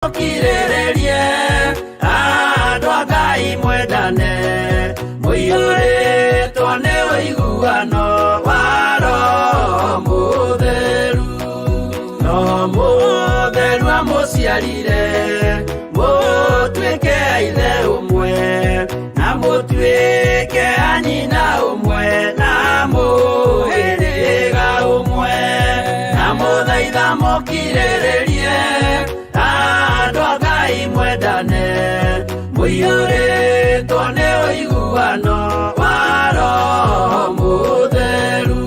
mukirĩrĩrie andũ a Ngai mwendane mũiyũrĩtwo nĩ ũiguano wa Roho Mũtheru. Roho Mũtheru amũciarire mũtuĩke a ithe ũmwe na mũtuĩke a nyina ũmwe na mũhĩrĩga ũmwe, na mũthaitha mũkirĩrĩrie andũ a Ngai mwendane mũiyũrĩtwo nĩ ũiguano wa Roho Mũtheru.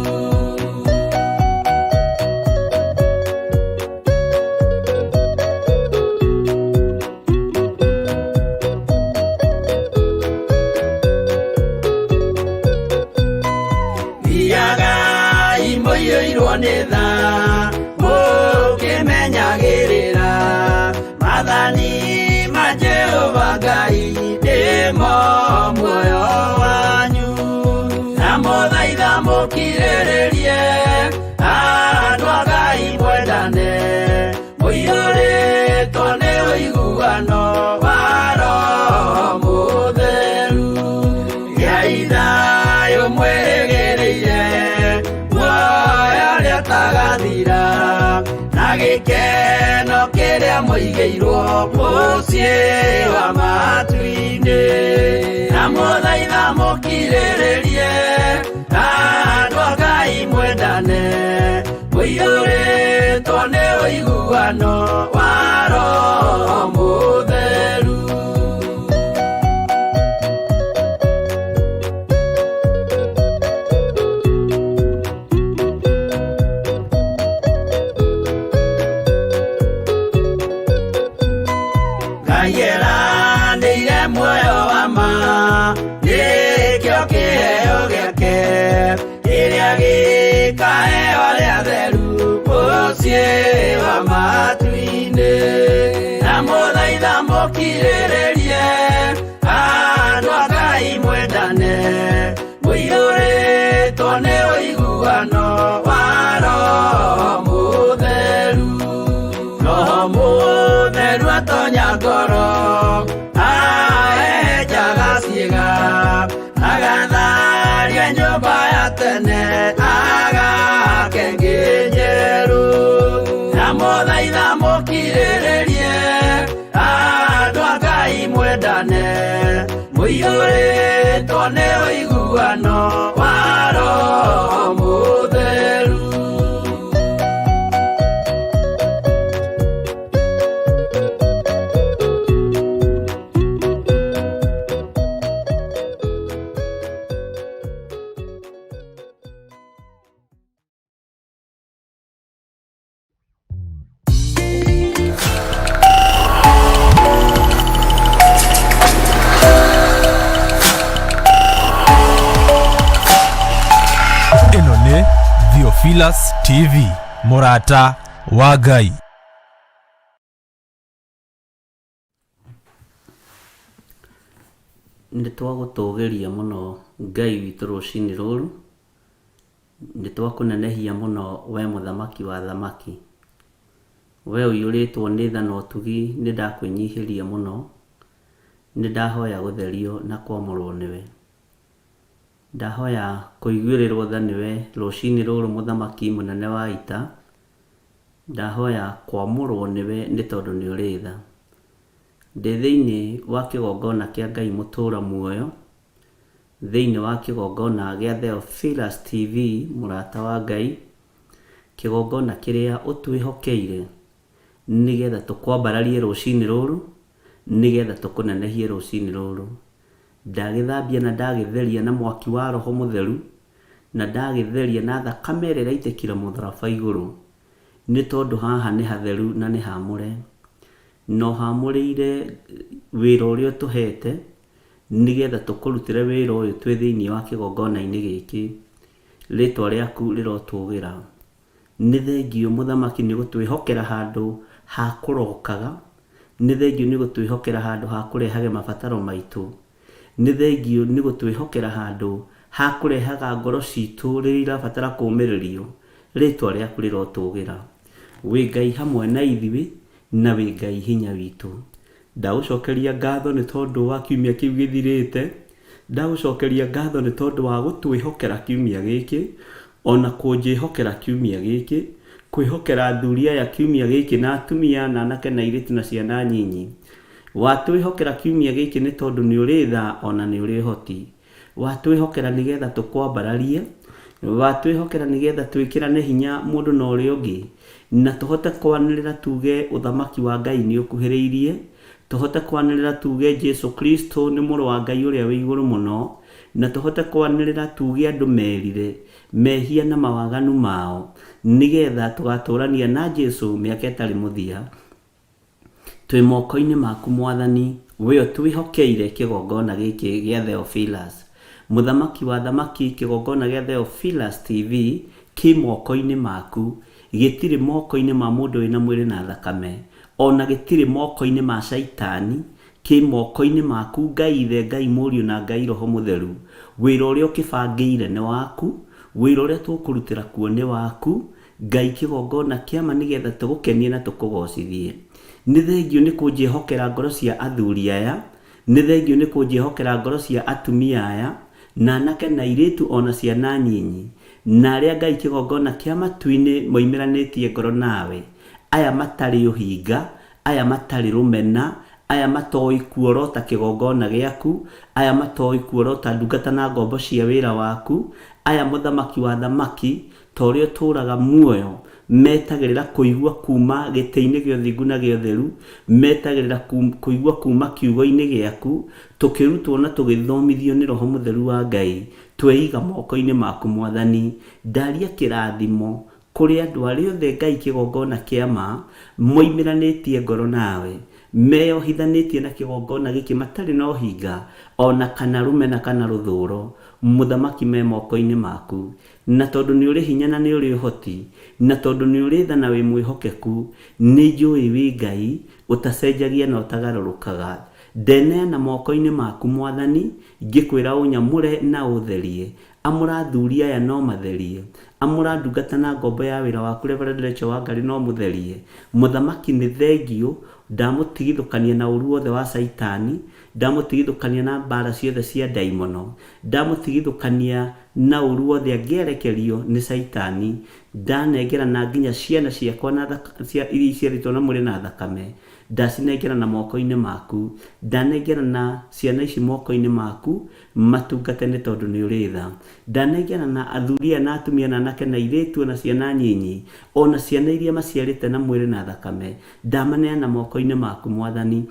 Thiagai mũiyũirwo nĩ tha mũkĩmenyagĩrĩra maathani ma Jehova Ngai nĩmo muoyo wanyu, na mũthaitha mũkirĩrĩrie andũ a Ngai mwendane mũiyũrĩtwo nĩ ũiguano wa Roho Mũtheru. Gĩai thayũ mwĩrĩgĩrĩire muoyo ũrĩa ũtagathira na gĩkeno kĩrĩa mũigĩirwo mũciĩ wa matu-inĩ, na mũthaitha mũkirĩrĩrie andũ a Ngai mwendane mũiyũrĩtwo nĩ ũiguano wa Roho Mũtheru. Ngai eranĩire muoyo wa ma nĩkĩo kĩheo gĩake kĩrĩa gĩkaheo arĩa atheru mũciĩ wa matu-inĩ, na mũthaitha mũkirĩrĩrie andũ a Ngai mwendane mũiyũrĩtwo nĩ ũiguano wa Roho Mũtheru. Roho Mũtheru atonya ngoro ahejaga ciĩga agatharia nyũmba ya tene agake njerũ, na mũthaitha mũkirĩrĩrie andũ a Ngai mwendane mũiyũrĩtwo nĩ ũiguano wa Roho Mũtheru. Theophilus TV Mũrata wa Ngai. Nĩtwagũtũgĩria mũno Ngai witũ rũcinĩ rũrũ, nĩtwakũnenehia mũno we mũthamaki wa thamaki, we ũiyũrĩtwo nĩ tha na ũtugi nĩndakwĩnyihĩria mũno, nĩndahoya gũtherio na kwamũrwo nĩwe. Ndahoya kũiguĩrĩrwo tha nĩwe rũcinĩ rũrũ mũthamaki mũnene wa ita, ndahoya kwamũrwo nĩwe nĩ tondũ nĩ ũrĩ tha. Ndĩ thĩinĩ wa kĩgongona kĩa Ngai mũtũra muoyo, thĩinĩ wa kĩgongona gĩa Theophilus TV Mũrata wa Ngai, kĩgongona kĩrĩa ũtwĩhokeire nĩgetha tũkwambararie rũcinĩ rũrũ, nĩgetha tũkũnenehie rũcinĩ rũrũ. Ndagĩthambia na ndagĩtheria na mwaki wa Roho Mũtheru, na ndagĩtheria na thakame ĩrĩa ĩraitĩkire mũtharaba igũrũ, nĩ tondũ haha nĩ hatheru na nĩ haamũre, no hamũrĩire wĩra ũrĩa ũtũhete nĩgetha tũkũrutĩre wĩra ũyũ twĩ thĩinĩ wa kĩgongona-inĩ gĩkĩ. Rĩtwa rĩaku rĩrotũgĩra. Nĩ thengiũ mũthamaki nĩ gũtwĩhokera handũ ha kũrokaga, nĩ thengiũ nĩ gũtwĩhokera handũ ha kũrehage mabataro maitũ, nĩ thengiũ nĩ gũtwĩhokera handũ ha kũrehaga ngoro citũ rĩrĩa irabatara kũũmĩrĩrio. Rĩtwa rĩaku rĩrotũgĩra. Wĩ Ngai hamwe na ithuĩ, na wĩ Ngai hinya witũ. Ndagũcokeria ngatho nĩ tondũ wa kiumia kĩu gĩthirĩte. Ndagũcokeria ngatho nĩ tondũ wa gũtwĩhokera kiumia gĩkĩ, ona kũnjĩhokera kiumia gĩkĩ, kwĩhokera athuri aya kiumia gĩkĩ na atumia na anake na airĩtu na ciana nyinyi. Watwĩhokera kiumia gĩkĩ nĩ tondũ nĩ ũrĩ tha ona nĩ ũrĩ hoti. Watwĩhokera nĩgetha tũkwambararie, watwĩhokera nĩgetha twĩkĩrane hinya mũndũ na ũrĩa ũngĩ, na tũhote kwanĩrĩra tuge ũthamaki wa Ngai nĩ ũkuhĩrĩirie, tũhote kwanĩrĩra tuge Jesu Kristo nĩ mũrũ wa Ngai ũrĩa wĩ igũrũ mũno, na tũhote kwanĩrĩra tuge andũ merire mehia na mawaganu mao, nĩgetha tũgatũrania na Jesu mĩaka ĩtarĩ mũthia. Twĩ moko-inĩ maku Mwathani, wĩyo twĩhokeire kĩgongona gĩkĩ gĩa Theophilus. Mũthamaki wa thamaki, kĩgongona gĩa Theophilus TV kĩ moko-inĩ maku, gĩtirĩ moko-inĩ ma mũndũ wĩna mwĩrĩ na thakame, ona gĩtirĩ moko-inĩ ma Shaitani, kĩ moko-inĩ maku Ngai Ithe, Ngai Mũriũ na Ngai Roho Mũtheru. Wĩra ũrĩa ũkĩbangĩire nĩ waku, wĩra ũrĩa tũkũrutĩra kuo nĩ waku, Ngai kĩgongona kĩama nĩgetha tũgũkenie na tũkũgocithie. Nĩ thengio nĩ kũnjĩhokera ngoro cia athuri aya, nĩ thengio nĩ kũnjĩhokera ngoro cia atumia aya, na anake na airĩtu ona ciana nyinyi, na arĩa Ngai kĩgongona kĩa matu-inĩ moimĩranĩtie ngoro nawe, aya matarĩ ũhinga, aya matarĩ rũmena, aya matoĩ kuorota kĩgongona gĩaku, aya matoĩ kuorota ndungata na ngombo cia wĩra waku, aya mũthamaki wa thamaki ta ũrĩa ũtũũraga muoyo, metagĩrĩra kũigua kuma gĩtĩ-inĩ gĩa ũthingu na gĩa ũtheru, metagĩrĩra kũigua kuma kiugo-inĩ gĩaku, tũkĩrutwo na tũgĩthomithio nĩ Roho Mũtheru wa Ngai. Tweiga moko-inĩ maku Mwathani, ndaria kĩrathimo kũrĩ andũ arĩa othe Ngai kĩgongona kĩama moimĩranĩtie ngoro nawe, meyohithanĩtie na kĩgongona gĩkĩ matarĩ na ũhinga ona kana rũmena kana rũthũũro. Mũthamaki me moko-inĩ maku, na tondũ nĩ ũrĩ hinya na nĩ ũrĩ ũhoti, na tondũ nĩ ũrĩ tha na wĩ mwĩhokeku, nĩ njũĩ wĩ Ngai ũtacenjagia na ũtagarũrũkaga. Ndeneana moko-inĩ maku Mwathani, ngĩkwĩra ũnyamũre na ũtherie. Amũra athuri aya no matherie, amũra ndungata na ngombo ya wĩra waku Reverend Rachel Wangari no mũtherie. Mũthamaki nĩ thengio, ndamũtigithũkania na ũru wothe wa Shaitani, ndamũtigithũkania na mbara ciothe cia ndaimono, ndamũtigithũkania na ũru wothe angĩerekerio nĩ Shaitani, ndanengera na nginya ciana ciakwa na iria ciarĩtwo na mwĩrĩ na thakame, ndacinengera na moko-inĩ maku, ndanengera na ciana ici moko-inĩ maku, matungate nĩ tondũ nĩ ũrĩ tha. Ndanengera na athuri na atumia na anake na airĩtu na ciana nyinyi, ona ciana iria maciarĩte na mwĩrĩ na thakame, ndamaneana moko-inĩ maku Mwathani.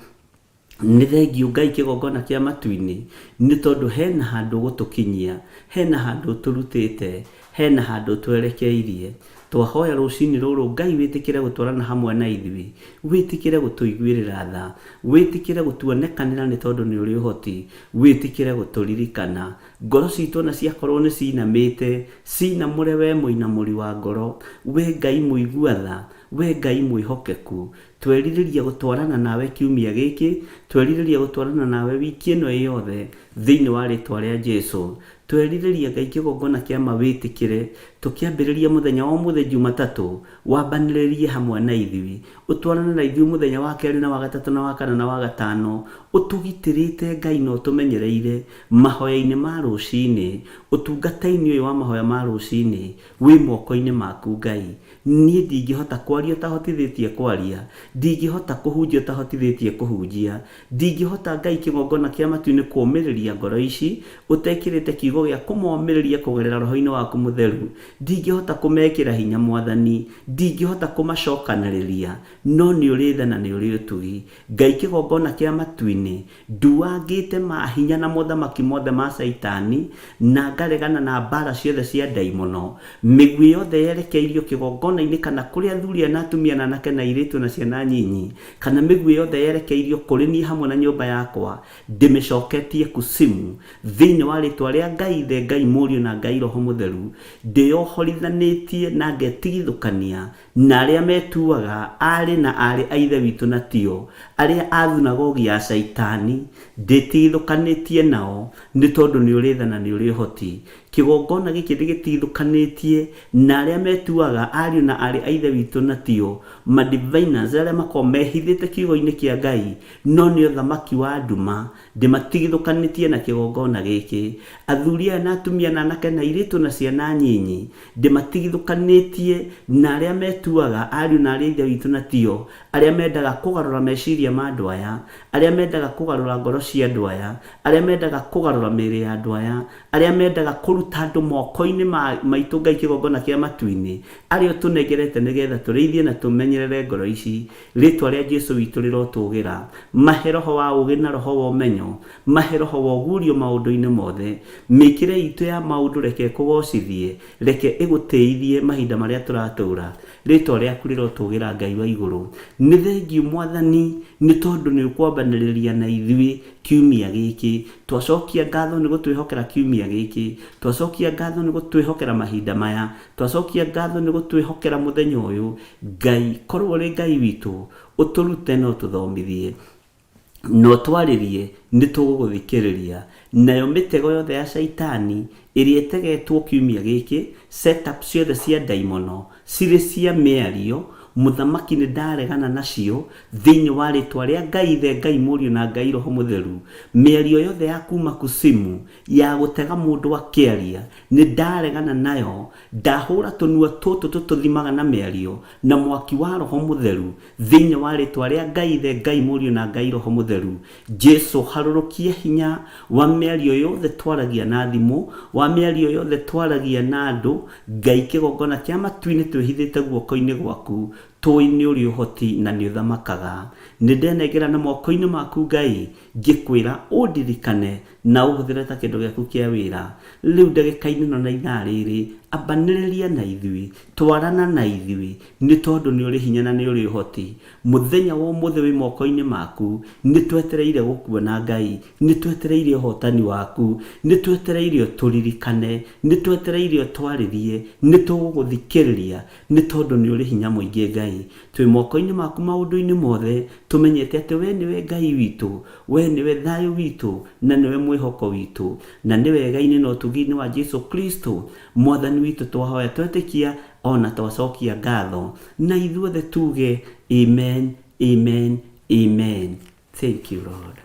Nĩ thengio Ngai kĩgongona kĩa matu-inĩ, nĩ tondũ hena handũ gũtũkinyia, hena handũ tũrutĩte, hena handũ twerekeirie. Twahoya rũcinĩ rũrũ Ngai wĩtĩkĩre gũtwarana hamwe na ithuĩ, wĩtĩkĩre gũtũiguĩrĩra tha, wĩtĩkĩre gũtuonekanĩra nĩ tondũ nĩ ũrĩ ũhoti, wĩtĩkĩre gũtũririkana. Ngoro citũ na ciakorwo nĩ cinamĩte, cinamũre we mũinamũri wa ngoro, we Ngai mũigua tha, we Ngai mwĩhokeku. Twerirĩria gũtwarana nawe kiumia gĩkĩ, twerirĩria gũtwarana nawe wiki ĩno yothe thĩinĩ wa rĩtwa rĩa Jesu. Twerirĩria Ngai kĩgongona kĩama wĩtĩkĩre, tũkĩambĩrĩria mũthenya wa ũmũthĩ Jumatatũ, wambanĩrĩrie hamwe na ithuĩ, ũtwarane na ithuĩ mũthenya wa kerĩ na wa gatatũ na wa kana na wa gatano, ũtũgitĩrĩte Ngai na ũtũmenyereire mahoya-inĩ ma rũcinĩ, ũtungata-inĩ ũyũ wa mahoya ma rũcinĩ, wĩ moko-inĩ maku Ngai. Niĩ ndingĩhota kwaria ũtahotithĩtie kwaria, ndingĩhota kũhunjia ũtahotithĩtie kũhunjia, ndingĩhota Ngai kĩgongona kĩa matu-inĩ kũũmĩrĩria ngoro ici ũtekĩrĩte kiugo gĩa kũmomĩrĩria kũgerera Roho-inĩ waku Mũtheru, ndingĩhota kũmekĩra hinya Mwathani, ndingĩhota kũmacokanĩrĩria, no nĩ ũrĩ tha na nĩ ũrĩ ũtugi. Ngai kĩgongona kĩa matu-inĩ, nduangĩte mahinya na mothamaki mothe ma Shaitani, na ngaregana na mbara ciothe cia ndaimono, mĩguĩ yothe yerekeirio kĩgongona-inĩ kana kũrĩ athuri na atumia na anake na airĩtu na ciana nyinyi, kana mĩguĩ yothe yerekeirio kũrĩ niĩ hamwe na nyũmba yakwa, ndĩmĩcoketie kusimu thĩinĩ wa rĩtwa rĩa Ngai Ithe, Ngai Mũriũ na Ngai Roho Mũtheru. Ndĩyohorithanĩtie na ngetigithũkania na arĩa metuaga arĩ na arĩ a ithe witũ na tio, arĩa a thunagogi ya Shaitani, ndĩtigithũkanĩtie nao nĩ tondũ nĩ ũrĩ tha na nĩ ũrĩ ũhoti. kigongona giki gĩtigithũkanĩtie na arĩa metuaga ariũ na arĩ a ithe witũ na tio ma diviners arĩa makoragwo mehithĩte kiugo-inĩ kĩa Ngai, no nĩ ũthamaki wa nduma, ndĩmatigithũkanĩtie na kigongona gĩkĩ. Athuri aya na atumia na anake na airĩtu na ciana nyinyi, ndĩmatigithũkanĩtie na arĩa metuaga ariũ na arĩ a ithe witũ na tio, arĩa mendaga kũgarũra meciria ma andũ aya, arĩa mendaga kũgarũra ngoro cia andũ aya, arĩa mendaga kũgarũra mĩĩrĩ ya andũ aya, arĩa mendaga kũruta andũ moko-inĩ maitũ Ngai kigongona kĩa matu-inĩ, arĩa tũnengerete nĩgetha tũrĩithie na tũmenyerere ngoro ici. Rĩtwa rĩa Jesũ witũ rĩrotũgĩra. Mahe roho wa ũgĩ na roho wa ũmenyo, mahe roho wa ũguũrio maũndũ-inĩ mothe. Mĩkĩre itũ ya maũndũ reke kũgocithie, reke ĩgũtĩithie mahinda marĩa tũratũũra. Rĩtwa rĩaku rĩrotũgĩra Ngai wa igũrũ. Nĩ thengiũ Mwathani nĩ tondũ nĩ ũkwambanĩrĩria na ithuĩ kiumia gĩkĩ. Twacokia ngatho nĩ gũtwĩhokera kiumia gĩkĩ, twacokia ngatho nĩ gũtwĩhokera mahinda maya, twacokia ngatho nĩ gũtwĩhokera mũthenya ũyũ. Ngai, korwo ũrĩ Ngai witũ, ũtũrute na ũtũthomithie na ũtwarĩrie, nĩ tũgũgũthikĩrĩria. Nayo mĩtego yothe ya caitani ĩrĩa ĩtegetwo kiumia gĩkĩ, setup ciothe cia ndaimono cirĩ cia mĩario, mũthamaki nĩ ndaregana nacio thĩinĩ wa rĩtwa rĩa Ngai Ithe, Ngai Mũriũ na Ngai Roho Mũtheru. Mĩario yothe ya kuma kusimu ya gũtega mũndũ akĩaria, nĩ ndaregana nayo. Ndahũra tũnua tũtũ tũtũthimaga na mĩario na mwaki wa Roho Mũtheru thĩinĩ wa rĩtwa rĩa Ngai Ithe, Ngai Mũriũ na Ngai Roho Mũtheru. Jesũ, harũrũkia hinya wa mĩario yothe twaragia na thimũ, wa mĩario yothe twaragia na andũ. Ngai, kĩgongona kĩa matu-inĩ twĩhithĩte guoko-inĩ gwaku, tũĩ nĩ ũrĩ ũhoti na nĩ ũthamakaga. Nĩ ndenengera na moko-inĩ maku Ngai, ngĩkwĩra ũndirikane na ũhũthĩre ta kĩndũ gĩaku kĩa wĩra. Rĩu ndagĩka-inĩ na ithaa rĩrĩ, ambanĩrĩria na ithuĩ, twarana na ithuĩ, nĩ tondũ nĩ ũrĩ hinya na nĩ ũrĩ ũhoti. Mũthenya wa ũmũthĩ wĩ moko-inĩ maku, nĩ twetereire gũkuona Ngai, nĩ twetereire ũhotani waku, nĩ twetereire ũtũririkane, nĩ twetereire ũtwarĩrie, nĩ tũgũgũthikĩrĩria nĩ tondũ nĩ ũrĩ hinya mũingĩ Ngai. Twĩ moko-inĩ maku maũndũ-inĩ mothe, tũmenyete atĩ we nĩwe Ngai witũ, we nĩwe thayũ witũ na nĩwe mwĩhoko witũ, na nĩ wega-inĩ na ũtugi-inĩ wa Jesũ Kristo Mwathani witũ twahoya twetĩkia ona twacokia ngatho, na ithuothe tuge amen, amen, amen. Thank you, Lord.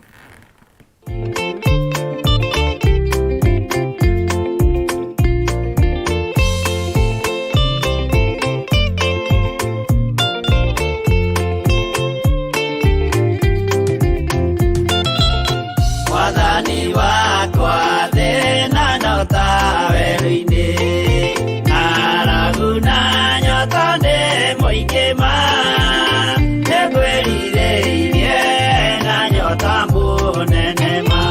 Mwathani wakwa thĩna nyota werũ-inĩ, aragu na nyota nĩ mũingĩ ma, nĩ ngwĩrirĩirie na nyota mũnene ma.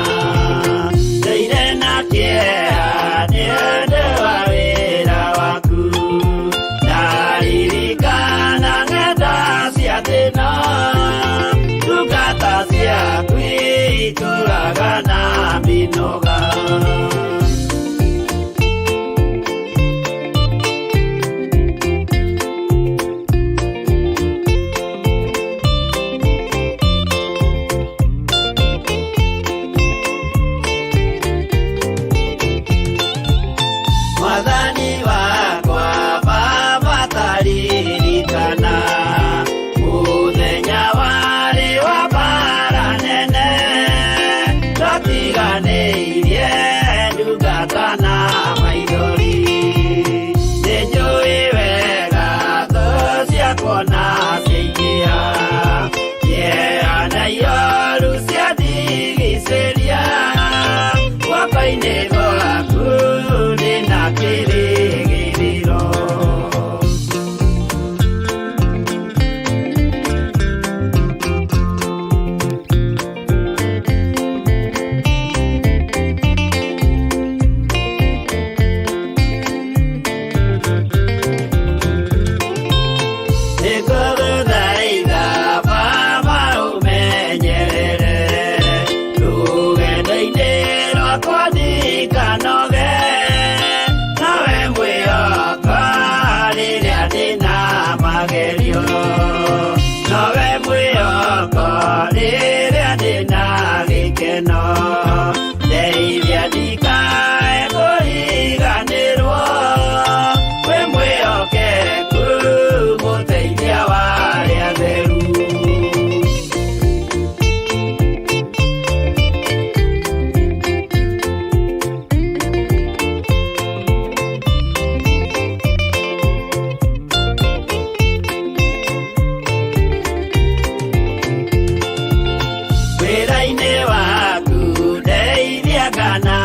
wĩra-inĩ waku ndeithia kana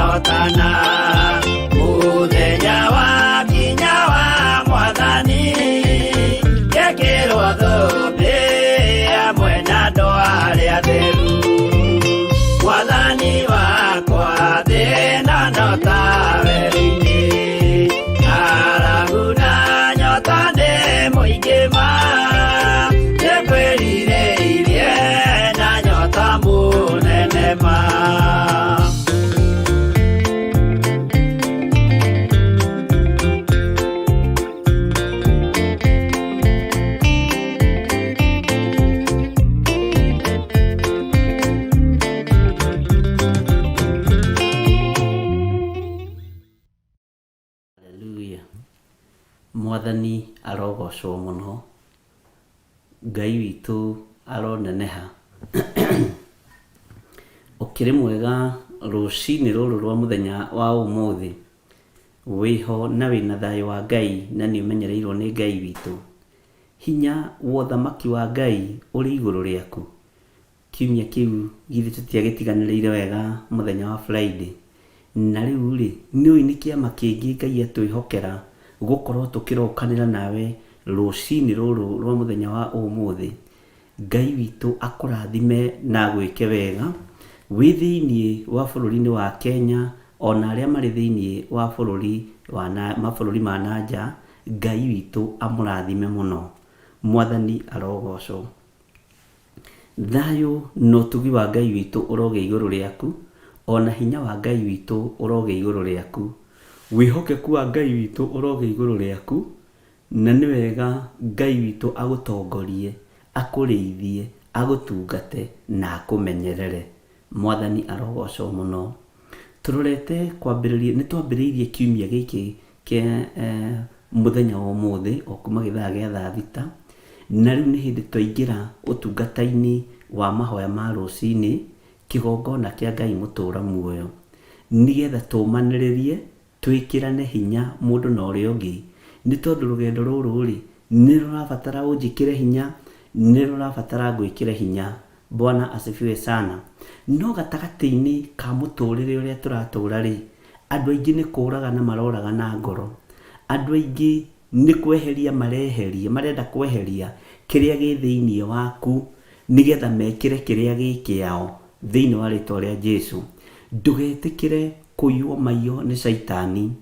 hotana mũthenya wa kinya wa Mwathani ngekĩrwo thũmbĩ hamwe na andũ arĩa atheru Mwathani wakwa thĩna no tawe wiki arabu na nyota nĩ mũingĩ ma nĩkwĩrirĩirie na nyota mũnene ma Mwathani arogocwo muno Ngai witũ aroneneha ũkĩrĩ mwega rũcinĩ rũrũ rwa mũthenya wa ũmũthĩ wĩho na wĩna thayũ wa Ngai na nĩ ũmenyereirwo nĩ Ngai witũ hinya wa ũthamaki wa Ngai ũrĩ igũrũ rĩaku kiumia kĩu githĩ tũtiagĩtiganĩrĩire wega mũthenya wa Friday na rĩu rĩ nĩũĩ nĩ kĩama kĩngĩ Ngai atwĩhokera gũkorwo tũkĩrokanĩra nawe rũcinĩ rũrũ rwa mũthenya wa ũmũthĩ Ngai witũ akũrathime na gwĩke wega wĩ thĩinĩ wa bũrũri-inĩ wa Kenya ona arĩa marĩ thĩinĩ wa mabũrũri ma nanja Ngai witũ amũrathime mũno Mwathani arogocwo thayũ na ũtugi wa Ngai witũ ũroge igũrũ rĩaku ona hinya wa Ngai witũ ũroge igũrũ rĩaku wĩhokeku wa Ngai witũ ũroge igũrũ rĩaku na nĩ wega Ngai witũ agũtongorie akũrĩithie agũtungate na akũmenyerere Mwathani arogocwo mũno tũrorete nĩ twambĩrĩirie kiumia gĩkĩ kĩa mũthenya wa ũmũthĩ o kuma gĩthaa gĩa thaa thita na rĩu nĩ hĩndĩ twaingĩra ũtungata-inĩ wa mahoya ma rũcinĩ kĩgongona kĩa Ngai mũtũra muoyo nĩgetha tũmanĩrĩrie twĩkĩrane hinya mũndũ na ũrĩa ũngĩ nĩ tondũ rũgendo rũrũ rĩ nĩ rũrabatara ũnjĩkĩre hinya nĩ rũrabatara gwĩkĩre hinya Bwana asifiwe sana no gatagatĩ-inĩ ka mũtũrĩre ũrĩa tũratũra rĩ andũ aingĩ nĩ kũraga na maroraga na ngoro andũ aingĩ nĩ kweheria marenda kweheria kĩrĩa gĩ thĩinĩ waku nĩgetha mekĩre kĩrĩa gĩ kĩao thĩinĩ wa rĩtwa rĩa Jesũ ndũgetĩkĩre kũiywo maiyo nĩ Saitani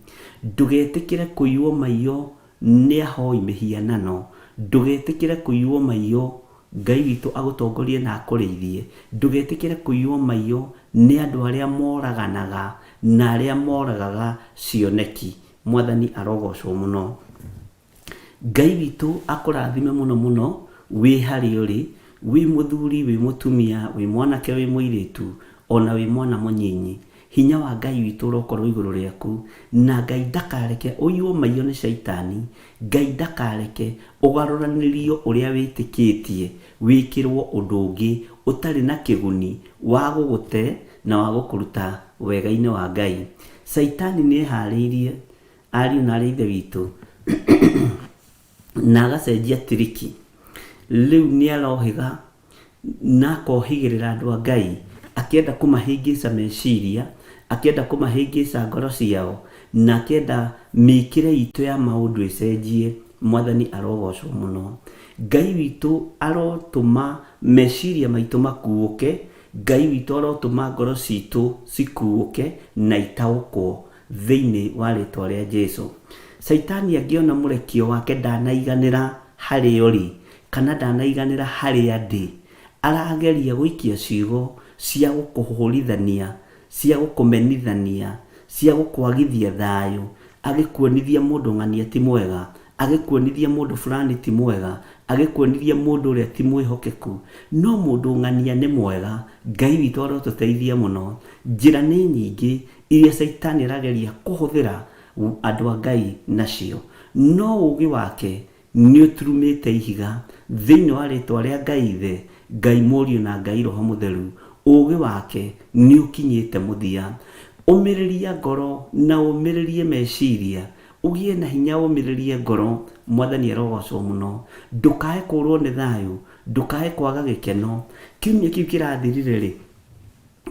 ndũgetĩkĩre kũiywo maiyo nĩ ahoi mĩhianano ndũgetĩkĩre kũiywo maiyo Ngai witũ agũtongorie na akũrĩithie ndũgetĩkĩre kũiywo maiyo nĩ andũ arĩa moraganaga na arĩa moragaga cioneki Mwathani arogocwo mũno Ngai witũ akũrathime mũno mũno wĩ harĩa ũrĩ wĩ mũthuri wĩ mũtumia wĩ mwanake wĩ mũirĩtu ona wĩ mwana mũnyinyi hinya wa Ngai witũ ũrokorwo igũrũ rĩaku na Ngai ndakareke ũiywo maiyo nĩ Saitani Ngai ndakareke ũgarũranĩrio ũrĩa wĩtĩkĩtie wĩkĩrwo ũndũ ũngĩ ũtarĩ na kĩguni wa gũgũte na wa gũkũruta wega-inĩ wa Ngai Saitani nĩ eharĩirie ariũ na arĩa ithe witũ na agacenjia tiriki rĩu nĩ arohĩga na akohĩgĩrĩra andũ a Ngai akĩenda kũmahĩngĩca meciria akĩenda kũmahĩngĩca ngoro ciao na akĩenda mĩkĩre itũ ya maũndũ ĩcenjie Mwathani arogocwo mũno Ngai witũ arotũma meciria maitũ makuũke Ngai witũ arotũma ngoro citũ cikuũke na itaũkwo thĩinĩ wa rĩtwa rĩa Jesũ Saitani angĩona mũrekio wake ndanaiganĩra harĩa ũrĩ kana ndanaiganĩra harĩa ndĩ arageria gũikia ciugo cia gũkũhũrithania cia gũkũmenithania cia gũkwagithia thayũ agĩkuonithia mũndũ ng'ania ti mwega agĩkuonithia mũndũ fulani ti mwega agĩkuonithia mũndũ ũrĩa ti mwĩhokeku no mũndũ ng'ania nĩ mwega Ngai witũ arotũteithia mũno njĩra nĩ nyingĩ iria Saitani arageria kũhũthĩra andũ a Ngai nacio no ũgĩ wake nĩ ũturumĩte ihiga thĩinĩ wa rĩtwa rĩa Ngai ithe Ngai mũriũ na Ngai roho mũtheru ũgĩ wake nĩ ũkinyĩte mũthia ũmĩrĩria ngoro na ũmĩrĩrie meciria ũgĩe na hinya ũmĩrĩrie ngoro Mwathani arogocwo mũno ndũkae kũrwo nĩ thayũ ndũkae kwaga gĩkeno kiumia kĩu kĩrathirire rĩ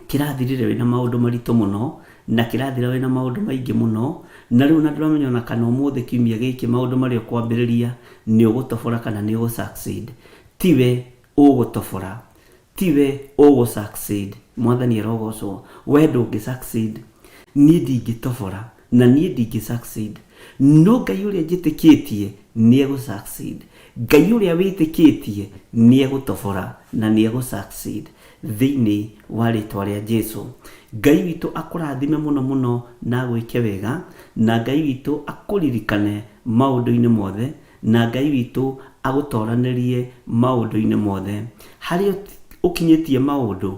kĩrathirire wĩna maũndũ maritũ mũno, na kĩrathira wĩna maũndũ maingĩ mũno, na rĩu na ndĩramenya ona kana ũmũthĩ kiumia gĩkĩ maũndũ marĩa ũkwambĩrĩria nĩ ũgũtobora kana nĩ ũgũ-succeed. Tiwe ũgũtobora, tiwe ũgũ-succeed. Mwathani arogocwo. We ndũngĩ-succeed, niĩ ndingĩtobora na niĩ ndingĩ-succeed. No Ngai ũrĩa njĩtĩkĩtie nĩ egũ-succeed. Ngai ũrĩa wĩtĩkĩtie nĩ egũtobora na nĩ egũ-succeed thĩinĩ wa rĩtwa rĩa Jesũ. Ngai witũ akũrathime mũno mũno na gwĩke wega, na Ngai witũ akũririkane maũndũ-inĩ mothe, na Ngai witũ agũtoranĩrie maũndũ-inĩ mothe. Harĩa ũkinyĩtie maũndũ,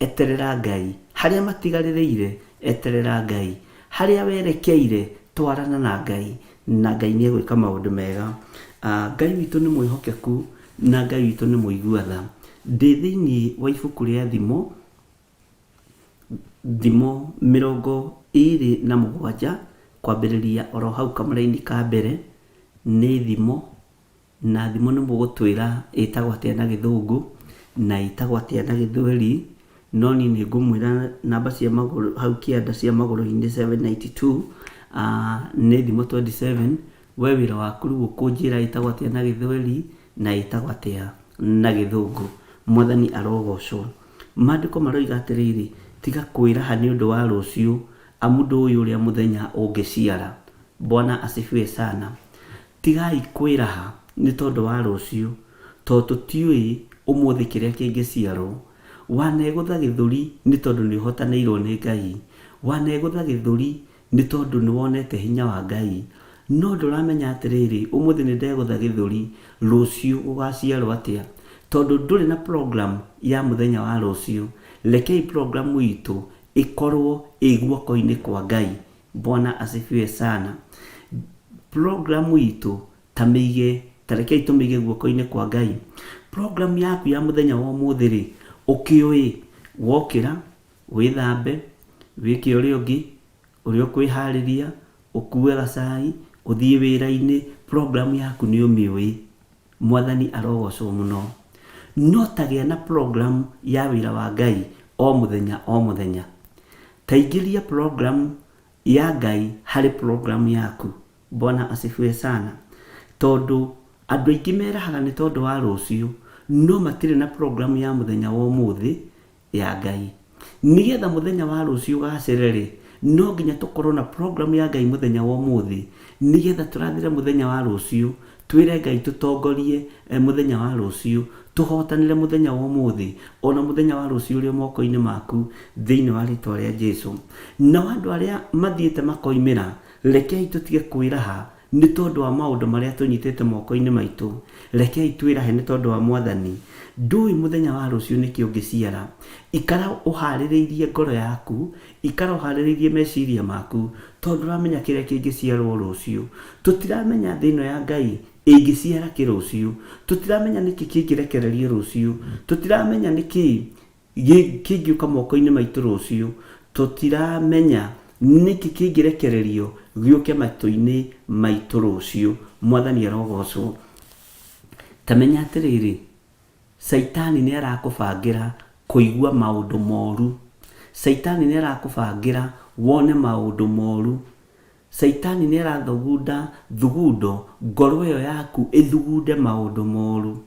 eterera Ngai. Harĩa matigarĩrĩire, eterera Ngai. Harĩa werekeire, twarana na Ngai, na Ngai nĩ egwĩka maũndũ mega. Ngai witũ nĩ mwĩhokeku na Ngai witũ nĩ mũigua tha. Ndĩ thĩinĩ wa ibuku rĩa Thimo 27 kwambĩrĩria oro hau kamũra-inĩ ka mbere nĩ thimo, na thimo nĩ mũgũtwĩra ĩtagwo atĩa na Gĩthũngũ na ĩtagwo atĩa na Gĩthweri, no niĩ nĩ ngũmwĩra namba cia magũrũ hau kĩanda cia magũrũ-inĩ 792. Nĩ thimo 27. We wĩra waku rĩu ũkũnjĩra ĩtagwo atĩa na Gĩthweri na ĩtagwo atĩa na Gĩthũngũ. Mwathani arogocwo. Maandĩko maroiga atĩrĩrĩ, tiga kwĩraha nĩ ũndũ wa rũciũ, amu ndũĩ ũrĩa mũthenya ũngĩciara. Bwana asifiwe sana. Tigai kwĩraha nĩ tondũ wa rũciũ, tondũ tũtiũĩ ũmũthĩ kĩrĩa kĩngĩciarwo. Wanegũtha gĩthũri nĩ tondũ nĩ ũhotanĩirwo nĩ Ngai. Wanegũtha gĩthũri nĩ tondũ nĩ wonete hinya wa Ngai. No ndũramenya atĩrĩrĩ, ũmũthĩ nĩ ndegũtha gĩthũri, rũciũ ũgaciarwo atĩa? Tondũ ndũrĩ na program ya mũthenya wa rũciũ. Rekei program itũ ĩkorwo ĩ guoko-inĩ kwa Ngai. Bwana asifiwe sana. Program itũ rekei tũmĩige guoko-inĩ kwa Ngai. Program yaku ya mũthenya wa ũmũthĩ rĩ, ũkĩũĩ wokĩra, wĩthambe, wĩke ũrĩa ũngĩ, ũrĩa ũkwĩharĩria, ũkue gacai, ũthiĩ wĩra-inĩ. Program yaku nĩ ũmĩũĩ. Mwathani arogocwo mũno. No tagĩa na program ya wĩra wa Ngai o mũthenya o mũthenya. Taingĩria program ya Ngai harĩ program yaku. Bwana asifiwe sana. Tondũ andũ aingĩ merahaga nĩ tondũ wa rũciũ, no matirĩ na program ya mũthenya wa ũmũthĩ ya Ngai. Nĩgetha mũthenya wa rũciũ ũgacĩre rĩ, no nginya tũkorwo na program ya Ngai mũthenya wa ũmũthĩ, nĩgetha tũrathire mũthenya wa rũciũ, twĩre Ngai tũtongorie mũthenya wa rũciũ, tũhotanĩre mũthenya wa ũmũthĩ, ona mũthenya wa rũciũ ũrĩ moko-inĩ maku thĩinĩ wa rĩtwa rĩa Jesũ. Na andũ arĩa mathiĩte makoimĩra, rekei tũtige kwĩraha nĩ tondũ wa maũndũ marĩa tũnyitĩte moko-inĩ maitũ. Rekei twĩrahe nĩ tondũ wa Mwathani. Ndũĩ mũthenya wa rũciũ nĩkĩ ũngĩciara. Ikara ũharĩrĩirie ngoro yaku, ikara ũharĩrĩirie meciria maku, tondũ ũramenya kĩrĩa kĩngĩciarwo rũciũ. Tũtiramenya thĩ ĩno ya Ngai ĩngĩciara kĩ rũciũ. Tũtiramenya nĩkĩ kĩngĩrekererio rũciũ. Tũtiramenya nĩkĩ kĩngĩũka moko-inĩ maitũ rũciũ. Tũtiramenya nĩkĩ kĩngĩrekererio gĩũke matũ-inĩ maitũ rũciũ. Mwathani arogocwo. Tamenya atĩrĩrĩ, Saitani nĩ arakũbangĩra kũigua maũndũ moru. Saitani nĩ arakũbangĩra wone maũndũ moru. Saitani nĩ arathugunda ngoro ĩyo yaku ĩthugunde maũndũ moru.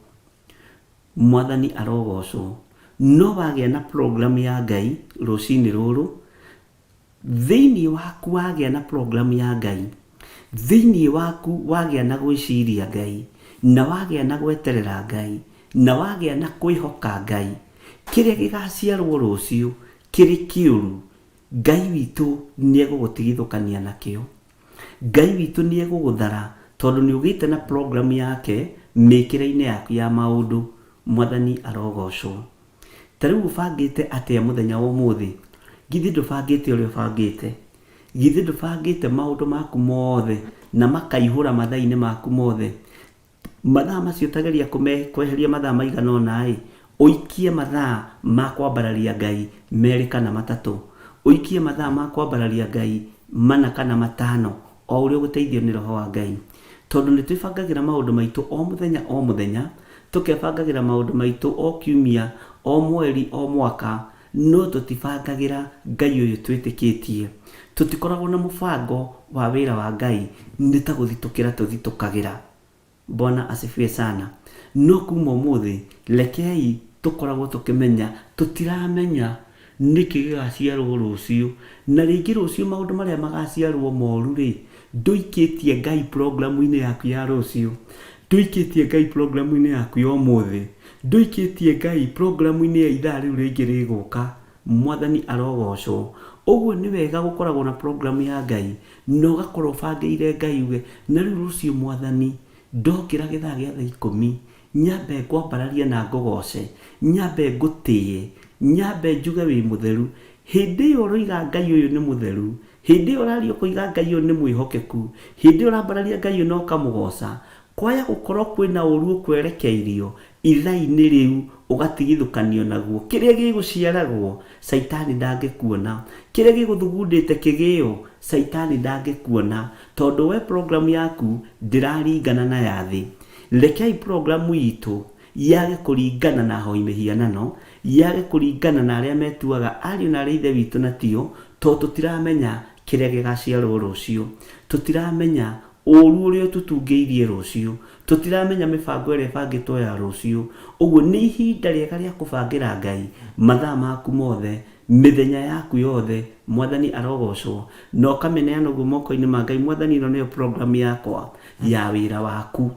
Mwathani arogocwo. No wagĩa na program ya Ngai rũcinĩ rũrũ, thĩinĩ waku wagĩa na program ya Ngai, thĩinĩ waku wagĩa na gwĩciria Ngai, na wagĩa na gweterera Ngai, na wagĩa na kwĩhoka Ngai, kĩrĩa gĩgaciarwo rũciũ kĩrĩ kĩũru, Ngai witũ nĩ egũgũtigithũkania nakĩo. Ngai witũ nĩ egũgũthara tondũ nĩ ũgĩte na program yake mĩkĩre-inĩ yaku ya maũndũ. Mwathani arogocwo. Ta rĩu ũbangĩte atĩa mũthenya wa ũmũthĩ? Githĩ ndũbangĩte ũrĩa ũbangĩte? Githĩ ndũbangĩte maũndũ maku mothe na makaihũra mathaa-inĩ maku mothe? Mathaa macio tageria kweheria mathaa maigana ũna ũikie mathaa ma kwambararia Ngai 2 kana 3. Ũikie mathaa ma kwambararia Ngai 4 kana 5, o ũrĩa ũgũteithio nĩ Roho wa Ngai. Tondũ nĩ twĩbangagĩra maũndũ maitũ o mũthenya o mũthenya, tũkebangagĩra maũndũ maitũ o kiumia, o mweri, o mwaka, no tũtibangagira Ngai ũyũ twĩtĩkĩtie. Tũtikoragwo na mũbango wa wĩra wa Ngai nĩ ta gũthitũkĩra tũthitũkagĩra. Bwana asifiwe sana. No kuma ũmũthĩ rekei tũkoragwo tũkĩmenya tũtiramenya nĩkĩ gĩgaciarwo rũciũ, na rĩngĩ rũciũ maũndũ marĩa magaciarwo moru rĩ, ndũikĩtie Ngai programu-inĩ yaku ya rũciũ, ndũikĩtie Ngai programu-inĩ yaku ya ũmũthĩ, ndũikĩtie Ngai programu-inĩ ya ithaa rĩu rĩngĩ rĩgũka. Mwathani arogocwo. Ũguo nĩ wega gũkoragwo na programu ya Ngai na ũgakorwo ũbangĩire Ngai uge na rĩu rũciũ Mwathani ndokĩra gĩthaa gĩa thaa 10 nyambe ngwambararia na ngũgoce, nyambe ngũtĩye, nyambe njuge wĩ mũtheru. Hĩndĩ ĩyo ũroiga Ngai ũyũ nĩ mũtheru, hĩndĩ ĩyo ũraria ũkoiga Ngai ũyũ nĩ mwĩhokeku, hĩndĩ ĩyo ũrambararia Ngai ũyũ na ũkamũgoca, kwaya gũkorwo kwĩna ũru ũkwerekeirio ithaa-inĩ rĩu ũgatigithũkanio naguo, kĩrĩa gĩgũciaragwo Saitani ndangĩkuona, kĩrĩa gĩgũthugundĩte kĩgĩo Saitani ndangĩkuona, tondũ we programu yaku ndĩraringana na ya thĩ. Rekei programu itũ yage kũringana na hoi mĩhianano, yage kũringana na arĩa metuaga ariũ na arĩa ithe witũ na tio, tondũ tũtiramenya kĩrĩa gĩgaciarwo rũciũ, tũtiramenya ũru ũrĩa tũtungĩirie rũciũ, tũtiramenya mĩbango ĩrĩa ĩbangĩtwo ya rũciũ. Ũguo nĩ ihinda rĩega rĩa kũbangĩra Ngai mathaa maku mothe, mĩthenya yaku yothe. Mwathani arogocwo, na ũkameneana ũguo moko-inĩ ma Ngai. Mwathani, ĩno nĩyo programu yakwa ya wĩra waku.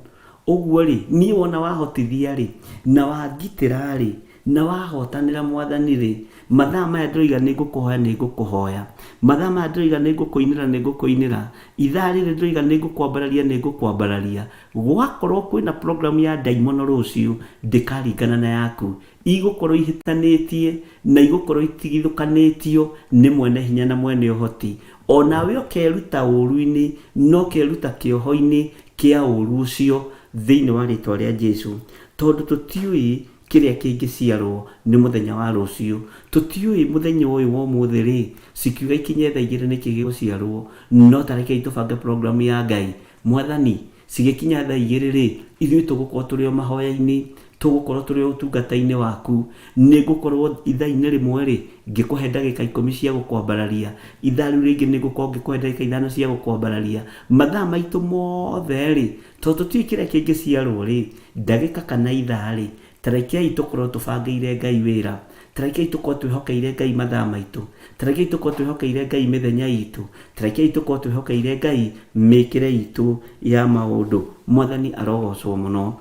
Ũguo rĩ, niĩ wona wahotithia rĩ, na wangitĩra rĩ, na wahotanĩra Mwathani rĩ, mathaa maya ndĩroiga nĩ ngũkũhoya nĩ ngũkũhoya, mathaa maya ndĩroiga nĩ ngũkũinĩra nĩ ngũkũinĩra, ithaa rĩrĩ ndĩroiga nĩ ngũkwambararia nĩ ngũkwambararia. Gwakorwo kwĩna programu ya ndaimono rũciũ ndĩkaringana na yaku, igũkorwo ihĩtanĩtie na igũkorwo itigithũkanĩtio nĩ mwene hinya na mwene ũhoti. Onawe ũkeruta ũru-inĩ no ũkeruta kĩoho-inĩ kĩa ũru ũcio thĩinĩ wa rĩtwa rĩa Jesũ, tondũ tũtiũĩ kĩrĩa kĩngĩciarwo nĩ mũthenya wa rũciũ. Tũtiũĩ mũthenya ũyũ wa ũmũthĩ rĩ, cikiuga ikinye thaa 2 nĩkĩ gĩgũciarwo, no tarekei tũbange programu ya Ngai. Mwathani, cigĩkinya thaa 2 rĩ, ithuĩ tũgũkorwo tũrĩ o mahoya-inĩ, tũgũkorwo tũrĩ o ũtungata-inĩ waku. Nĩ ngũkorwo ithaa-inĩ rĩmwe rĩ ngĩkũhe ndagĩka 10 cia gũkwambararia, ithaa rĩu rĩngĩ nĩ ngũkorwo ngĩkũhe ndagĩka 5 cia gũkwambararia. Mathaa maitũ mothe rĩ, tondũ tũtiũĩ kĩrĩa kĩngĩciarwo rĩ, ndagĩka kana ithaa rĩ, tarekei tũkorwo tũbangĩire Ngai wĩra, tarekei tũkorwo twĩhokeire Ngai mathaa maitũ, tarekei tũkorwo twĩhokeire Ngai mĩthenya itũ, tarekei tũkorwo twĩhokeire Ngai mĩkĩre itũ ya maũndũ. Mwathani arogocwo mũno,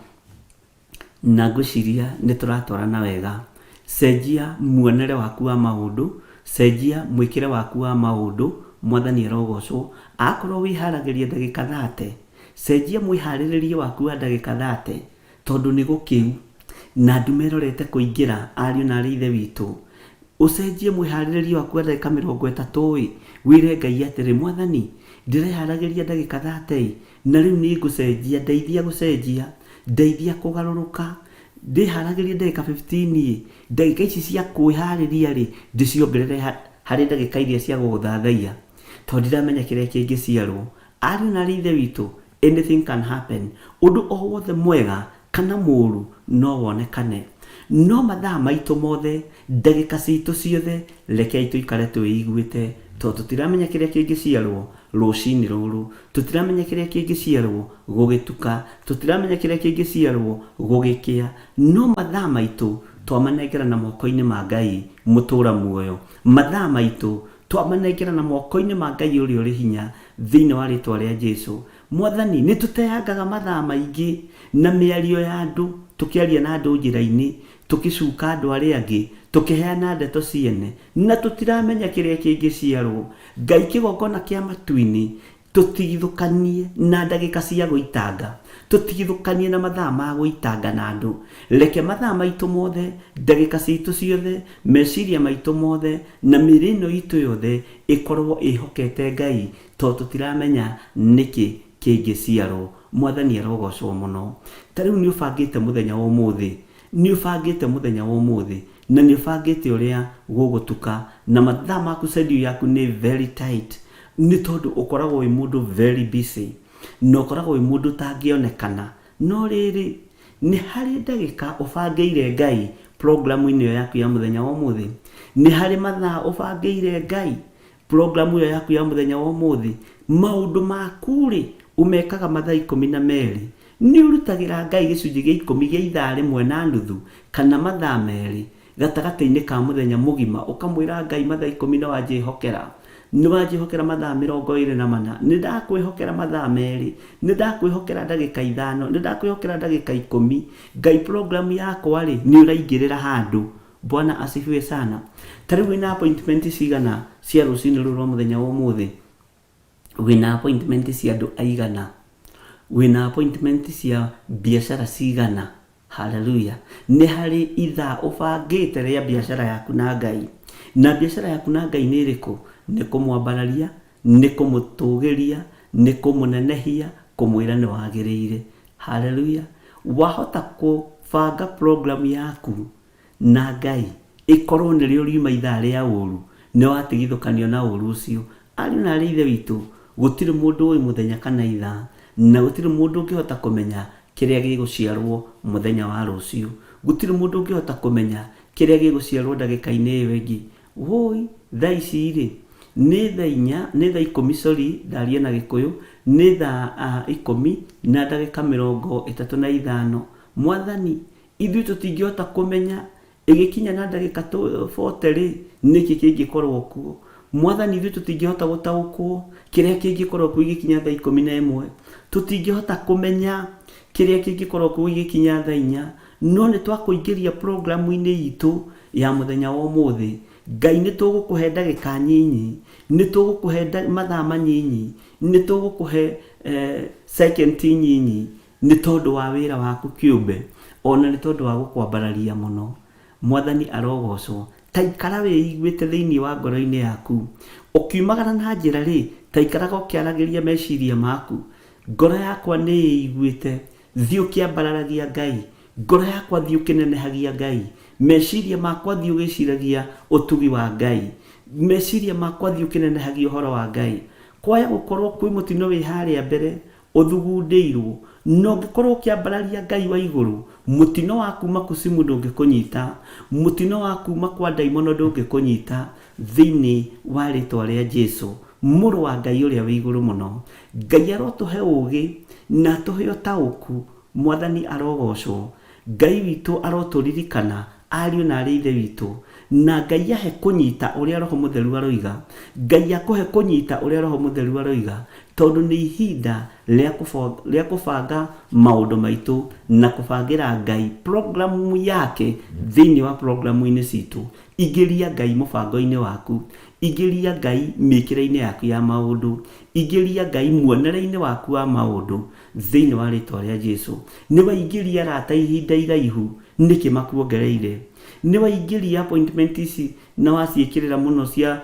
na ngwĩciria nĩ tũratwarana wega. Cenjia muonere waku wa maũndũ, cenjia mwĩkĩre waku wa maũndũ. Mwathani arogocwo. Akorwo wĩharagĩria ndagĩka 30, cenjia mwĩharĩrĩrie waku wa ndagĩka 30, tondũ nĩ gũkĩu na andũ merorete kũingĩra, ariũ na arĩa ithe witũ. Ũcenjie mwĩharĩrĩrie waku wa ndagĩka 30 wĩre Ngai atĩrĩ, Mwathani ndĩreharagĩria ndagĩka 30 na rĩu nĩ ngũcenjia, ndeithia gũcenjia, ndeithia kũgarũrũka, ndĩharagĩrie ndagĩka 15 ndagĩka ici cia kwĩharĩria rĩ ndĩciongerere harĩ ndagĩka iria cia gũgũthathaiya, tondũ ndiramenya kĩrĩa kĩngĩciarwo. Ariũ na arĩa ithe witũ, anything can happen. Ũndũ o wothe mwega kana mũru no wonekane, no mathaa maitũ mothe, ndagĩka citũ ciothe rekei tũikare twĩiguĩte, tondũ tũtiramenya kĩrĩa kĩngĩciarwo rũcinĩ rũrũ, tũtiramenya kĩrĩa kĩngĩciarwo gũgĩtuka, tũtiramenya kĩrĩa kĩngĩciarwo gũgĩkĩa, no mathaa maitũ twamanengera na moko-inĩ ma Ngai mũtũra muoyo. Mathaa maitũ twamanengera na moko-inĩ ma Ngai ũrĩa ũrĩ hinya thĩinĩ wa rĩtwa rĩa Jesũ. Mwathani, nĩ tũteangaga mathaa maingĩ na mĩario ya andũ, tũkĩaria na andũ njĩra-inĩ, tũkĩcuka andũ arĩa angĩ, tũkĩheana ndeto ciene, na tũtiramenya kĩrĩa kĩngĩciarwo. Ngai kĩgongona kĩa matu-inĩ tũtigithũkanie na ndagĩka cia gũitanga, tũtigithũkanie na mathaa ma gũitanga na andũ. Reke mathaa maitũ mothe, ndagĩka citũ ciothe, meciria maitũ mothe na mĩĩrĩ ĩno itũ yothe ĩkorwo ĩhokete Ngai, tondũ tũtiramenya nĩkĩ kĩngĩciarwo. Mwathani arogocwo mũno. Ta rĩu nĩ ũbangĩte mũthenya wa ũmũthĩ, nĩ ũbangĩte mũthenya wa ũmũthĩ, na nĩ ũbangĩte ũrĩa gũgũtuka, na mathaa maku schedule yaku nĩ very tight, nĩ tondũ ũkoragwo wĩ mũndũ very busy, na ũkoragwo wĩ mũndũ ũtangĩonekana. No rĩrĩ, nĩ harĩ ndagĩka ũbangĩire Ngai programu-inĩ yaku ya mũthenya wa ũmũthĩ, nĩ harĩ mathaa ũbangĩire Ngai programu ĩyo yaku ya mũthenya wa ũmũthĩ. Maũndũ maku rĩ umekaga mathaa 12, nĩ ũrutagĩra Ngai gĩcunjĩ gĩa 10 gĩa ithaa rĩmwe na nuthu kana mathaa merĩ gatagatĩ-inĩ ka mũthenya mũgima, ũkamwĩra Ngai mathaa 10 nĩ wanjĩhokera, nĩ wanjĩhokera mathaa 24, nĩ ndakwĩhokera mathaa merĩ, nĩ ndakwĩhokera ndagĩka 5, nĩ ndakwĩhokera ndagĩka 10. Ngai programu yakwa rĩ nĩ ũraingĩrĩra handũ. Bwana asifiwe sana. Tarĩu wĩna appointment cigana cia rũcinĩ rũrũ rwa mũthenya wa ũmũthĩ? Wĩna appointment cia andũ aigana? Wĩna appointment cia biacara cigana? Hallelujah. Nĩ harĩ ithaa ũbangĩte rĩa biacara yaku na Ngai. Na biacara yaku na Ngai nĩ ĩrĩkũ? Nĩ kũmwambararia, nĩ kũmũtũgĩria, nĩ kũmũnenehia, kũmwĩra nĩ wagĩrĩire. Hallelujah. Wahota kũbanga program yaku na Ngai ĩkorwo nĩrĩo riuma ithaa rĩa ũru, nĩ watigithũkanio na ũru ũcio. Ariũ na aarĩ ithe witũ, gũtirĩ mũndũ ũĩ mũthenya kana ithaa, na gũtirĩ mũndũ ũngĩhota kũmenya kĩrĩa gĩgũciarwo mũthenya wa rũciũ. Gũtirĩ mũndũ ũngĩhota kũmenya kĩrĩa gĩgũciarwo ndagĩka-inĩ ĩyo ĩngĩ. Woi thaa ici rĩ nĩ thaa 4, nĩ thaa 10, sorry ndaria na Gĩkũyũ, nĩ thaa 10 na ndagĩka 35. Mwathani, ithuĩ tũtingĩhota kũmenya ĩgĩkinya na ndagĩka 40 rĩ nĩkĩ kĩngĩkorwo kuo. Mwathani, ithuĩ tũtingĩhota gũtaũkwo kĩrĩa kĩngĩkorwo kuo igĩkinya thaa 11. Tũtingĩhota kũmenya kĩrĩa kĩngĩkorwo kuo igĩkinya thaa 4. No nĩ twakũingĩria programu-inĩ itũ ya mũthenya wa ũmũthĩ. Ngai nĩ tũgũkũhe ndagĩka nyinyi, nĩ tũgũkũhe mathaa manyinyi, nĩ tũgũkũhe second nyinyi, nĩ tondũ wa wĩra waku kĩũmbe, ona nĩ tondũ wa gũkwambararia mũno. Mwathani arogocwo. Ta ikara wĩiguĩte thĩinĩ wa ngoro-inĩ yaku. Ũkiumagara na njĩra rĩ, ta ikaraga ũkĩaragĩria meciria maku. Ngoro yakwa nĩ ĩiguĩte, thiĩ ũkĩambararagia Ngai. Ngoro yakwa thiĩ ũkĩnenehagia Ngai. Meciria makwa thiĩ ũgĩciragia ũtugi wa Ngai. Meciria makwa thiĩ ũkĩnenehagia ũhoro wa Ngai. Kwaya gũkorwo kwĩ mũtino wĩ harĩa mbere ũthugundĩirwo, no ngĩkorwo ũkĩambararia Ngai wa igũrũ, mũtino wa kuma kusimu ndũngĩkũnyita, mũtino wa kuma kwa ndaimono ndũngĩkũnyita, thĩinĩ wa rĩtwa rĩa Jesũ, mũrũ wa Ngai ũrĩa wĩ igũrũ mũno. Ngai arotũhe ũũgĩ na tũhe ũtaũku. Mwathani arogocwo. Ngai witũ arotũririkana ariũ na aarĩ ithe witũ, na Ngai ahe kũnyita ũrĩa Roho Mũtheru aroiga. Ngai akũhe kũnyita ũrĩa Roho Mũtheru aroiga, tondũ nĩ ihinda rĩa kũbanga maũndũ maitũ na kũbangĩra Ngai programu yake thĩinĩ wa programu-inĩ citũ. Ingĩria Ngai mũbango-inĩ waku, ingĩria Ngai mĩkĩre-inĩ yaku ya maũndũ, ingĩria Ngai muonere-inĩ waku wa maũndũ thĩinĩ wa rĩtwa rĩa Jesũ. Nĩ waingĩria arata ihinda iraihu, nĩkĩ makuongereire? Nĩ waingĩria appointment ici na waciĩkĩrĩra mũno cia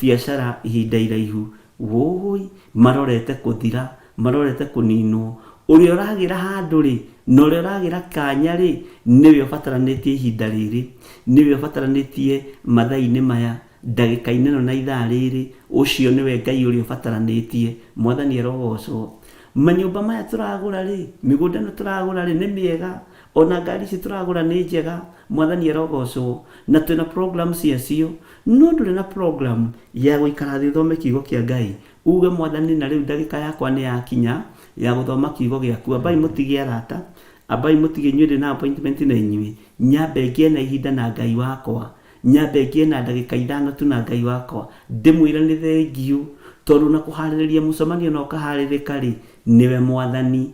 biacara ihinda iraihu, woi marorete kũthira, marorete kũninwo. Ũrĩa ũragĩra handũ rĩ, na ũrĩa ũragĩra kanya rĩ, nĩwe ũbataranĩtie ihinda rĩrĩ, nĩwe ũbataranĩtie mathaa-inĩ maya, ndagĩka-inĩ ĩno na ithaa rĩrĩ. Ũcio nĩwe Ngai ũrĩa ũbataranĩtie. Mwathani arogocwo. Manyũmba maya tũragũra rĩ, mĩgũnda ĩno tũragũra rĩ nĩ mĩega, ona ngari ici tũragũra nĩ njega. Mwathani arogocwo. Na twĩna program ciacio, no ndũrĩ na program ya gũikara thĩ ũthome kiugo kĩa Ngai, uge Mwathani, na rĩu ndagĩka yakwa nĩ yakinya ya gũthoma kiugo gĩaku. Ambai mũtige arata, ambai mũtige inyuĩ ndĩ na appointment na inyuĩ, nyambe ngĩe na ihinda na Ngai wakwa, nyambe ngĩe na ndagĩka 5 tu na Ngai wakwa, ndĩmwĩre nĩ thengiũ, tondũ na kũharĩrĩria mũcemanio na ũkaharĩrĩka rĩ, nĩwe Mwathani.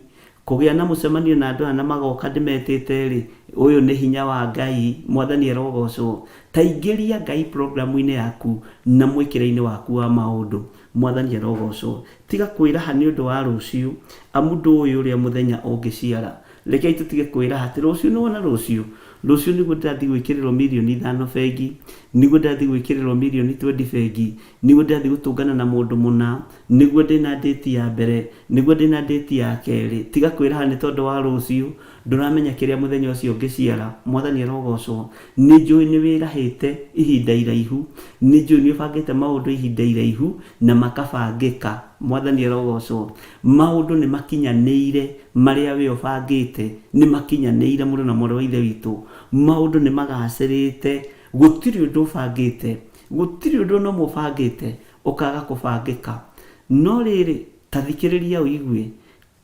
Kũgĩa na mũcemanio na andũ na magoka ndĩmetĩte rĩ, ũyũ nĩ hinya wa Ngai. Mwathani arogocwo. Ta ingĩria Ngai programu-inĩ yaku na mwĩkĩre-inĩ waku wa maũndũ. Mwathani arogocwo. Tiga kwĩraha nĩ ũndũ wa rũciũ, amu ndũĩ ũrĩa mũthenya ũngĩciara. Rekei tũtige kwĩraha atĩ rũciũ nĩ wona rũciũ. Rũciũ nĩguo ndathiĩ gwĩkĩrĩrwo mirioni 5 bengi, nĩguo ndathiĩ gwĩkĩrĩrwo mirioni 20 bengi, nĩguo ndathiĩ gũtũngana na mũndũ mũna, nĩguo ndĩna ndĩti ya mbere, nĩguo ndĩna ndĩti ya kerĩ. Tiga kwĩraha nĩ tondũ wa rũciũ, ndũramenya kĩrĩa mũthenya ũcio ũngĩciara. Mwathani arogocwo. Nĩ njũĩ nĩ wĩrahĩte ihinda iraihu, nĩ njũĩ nĩ ũbangĩte maũndũ ihinda iraihu na makabangĩka. Mwathani arogocwo. Maũndũ nĩ makinyanĩire marĩa we ũbangĩte, nĩ makinyanĩire mũndũ na mwarĩ wa ithe witũ. Maũndũ nĩ magacĩrĩte, gutiri undu bangite, gutiri undu no mubangite ukaga kubangika. No riri tathikiriria uigue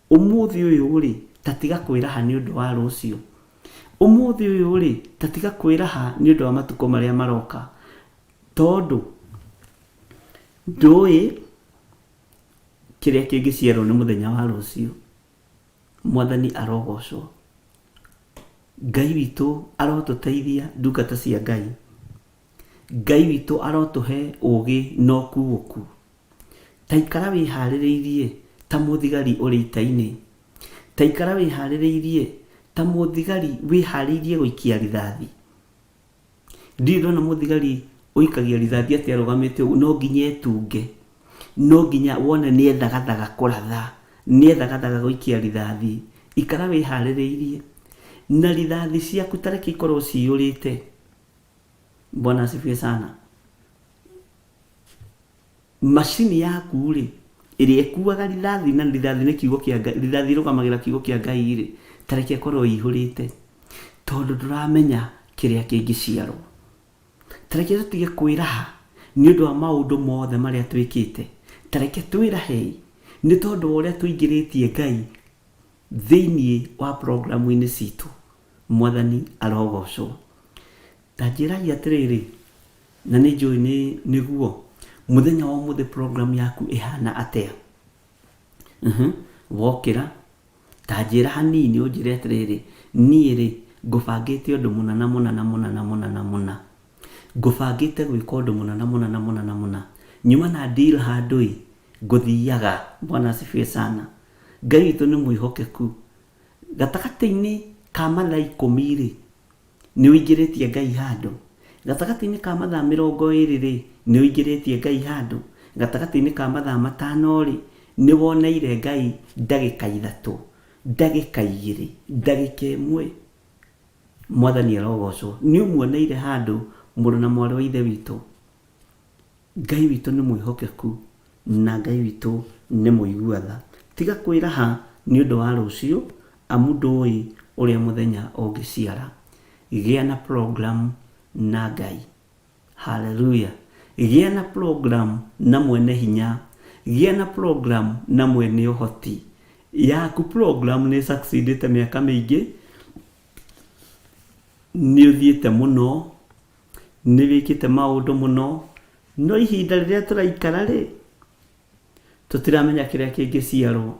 umuthi uyu ri tatiga kwiraha ni undu wa rucio, umuthi uyu ri tatiga kwiraha ni undu wa matuko maria maroka, tondu ndui kiria kingiciarwo ni muthenya wa rucio. Mwathani arogocwo. Ngai witu arotuteithia ndungata cia Ngai. Ngai witu arotuhe ugi no kuoku. Taikara wihaririirie ta muthigari uri ita-ini. Taikara wihaririirie ta muthigari wihariirie guikia rithathi. Ndiro muthigari uikagia rithathi ati arugamite no nginya etunge, no nginya wone ni ethagathaga kuratha, ni ethagathaga guikia rithathi. Ikara wihaririirie na rithathi ciaku tareke ikorwo ciurite. Bwana asifiwe sana. Mashini yaku ri iria ikuaga rithathi na rithathi ni kiugo kia Ngai, rithathi rugamagira kiugo kia Ngai ri tareke ikorwo ihurite, tondu nduramenya kiria kingiciarwo. Tareke tutige kwiraha ni undu wa maundu mothe maria twikite. Tareke twirahe ni tondu uria tuingiritie Ngai thiini wa programu-ini citu. Mwathani arogocwo. Tanjiragia atiriri na ni njui niguo muthenya wa umuthi program yaku ihana atia. Wokira tanjira hanini unjire atiriri nie ri ngubangite undu munana. Ngubangite gwika undu munana. Nyuma na deal handui nguthiaga. Bwana asifiwe sana. Ngai witu ni mwihokeku. Gatagati-ini ka mathaa 10 ri ni uingiritie Ngai handu. Gatagati-ini ka mathaa 20 ri ni uingiritie Ngai handu. Gatagati-ini ka mathaa 5 ri ni woneire Ngai ndagika 3, ndagika 2, ndagika 1. Mwathani arogocwo. Ni umuoneire handu mundu na mwari wa ithe witu. Ngai witu ni mwihokeku na Ngai witu ni muiguatha. Tiga kwiraha ni undu wa rucio amu ndui uria muthenya ungiciara. Gia na program na Ngai. Hallelujah. Gia na program na mwene hinya. Gia na program na mwene uhoti. Yaku program ni succeedite miaka mingi, ni uthiite muno, ni wikite maundu muno, no ihinda riria turaikara ri tutiramenya kiria kingiciarwo,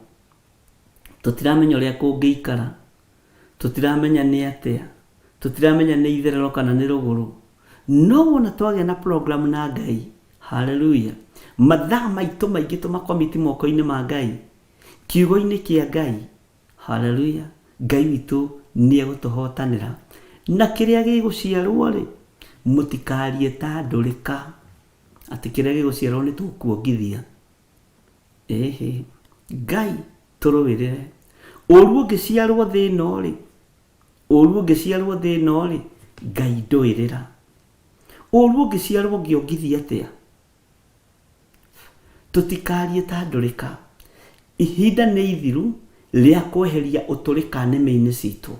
tutiramenya uria kungiikara, tutiramenya ni atia, tutiramenya ni itherero kana ni ruguru. No wona twagia na program na Ngai. Hallelujah. Mathaa maitu maingi tumakomiti moko-ini ma Ngai, kiugo-ini kia Ngai. Hallelujah. Ngai witu ni egutuhotanira na kiria giguciarwo ri mutikarie ta ndurika ati kiria giguciarwo ni tukuongithia. Ngai turuwirire. Uru ungiciarwo thino ri, uru ungiciarwo thino ri, Ngai nduirira. Uru ungiciarwo ngiongithia atia. Tutikarie ta ndurika. Ihinda ni ithiru ria kweheria uturika neme-ini citu.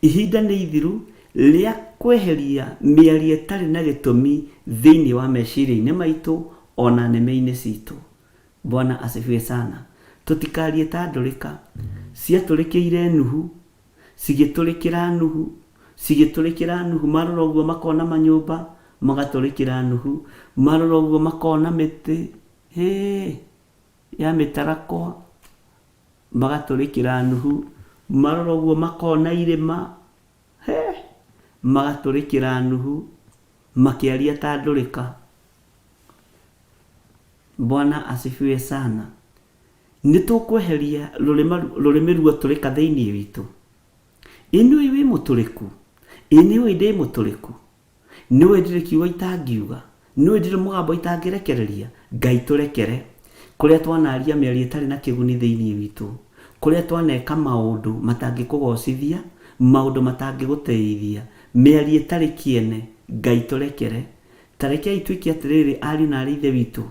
Ihinda ni ithiru ria kweheria miario itari na gitumi thiini wa meciria-ini maitu ona neme-ini citu. Bwana asifiwe sana. Tutikarie ta ndurika ciaturikiire nuhu, cigiturikira nuhu, cigiturikira nuhu. Marora uguo makona manyumba magaturikira nuhu, marora uguo makona miti ya mitarakwa magaturikira nuhu, marora uguo makona irima magaturikira nuhu, makiaria ta ndurika. Bwana asifiwe sana. Nitukweheria rurimi ruo turika thiini witu. Ini wi muturiku, ini wi ndi muturiku, ni wendire kiugo itangiuga, ni wendire mugambo itangirekereria. Ngai turekere kuria twanaria miario itari na kiguni thiini witu, kuria twaneka maundu matangikugocithia, maundu matangiguteithia, miario itari kiene. Ngai turekere. Tareke itwiki atiriri ari na ithe witu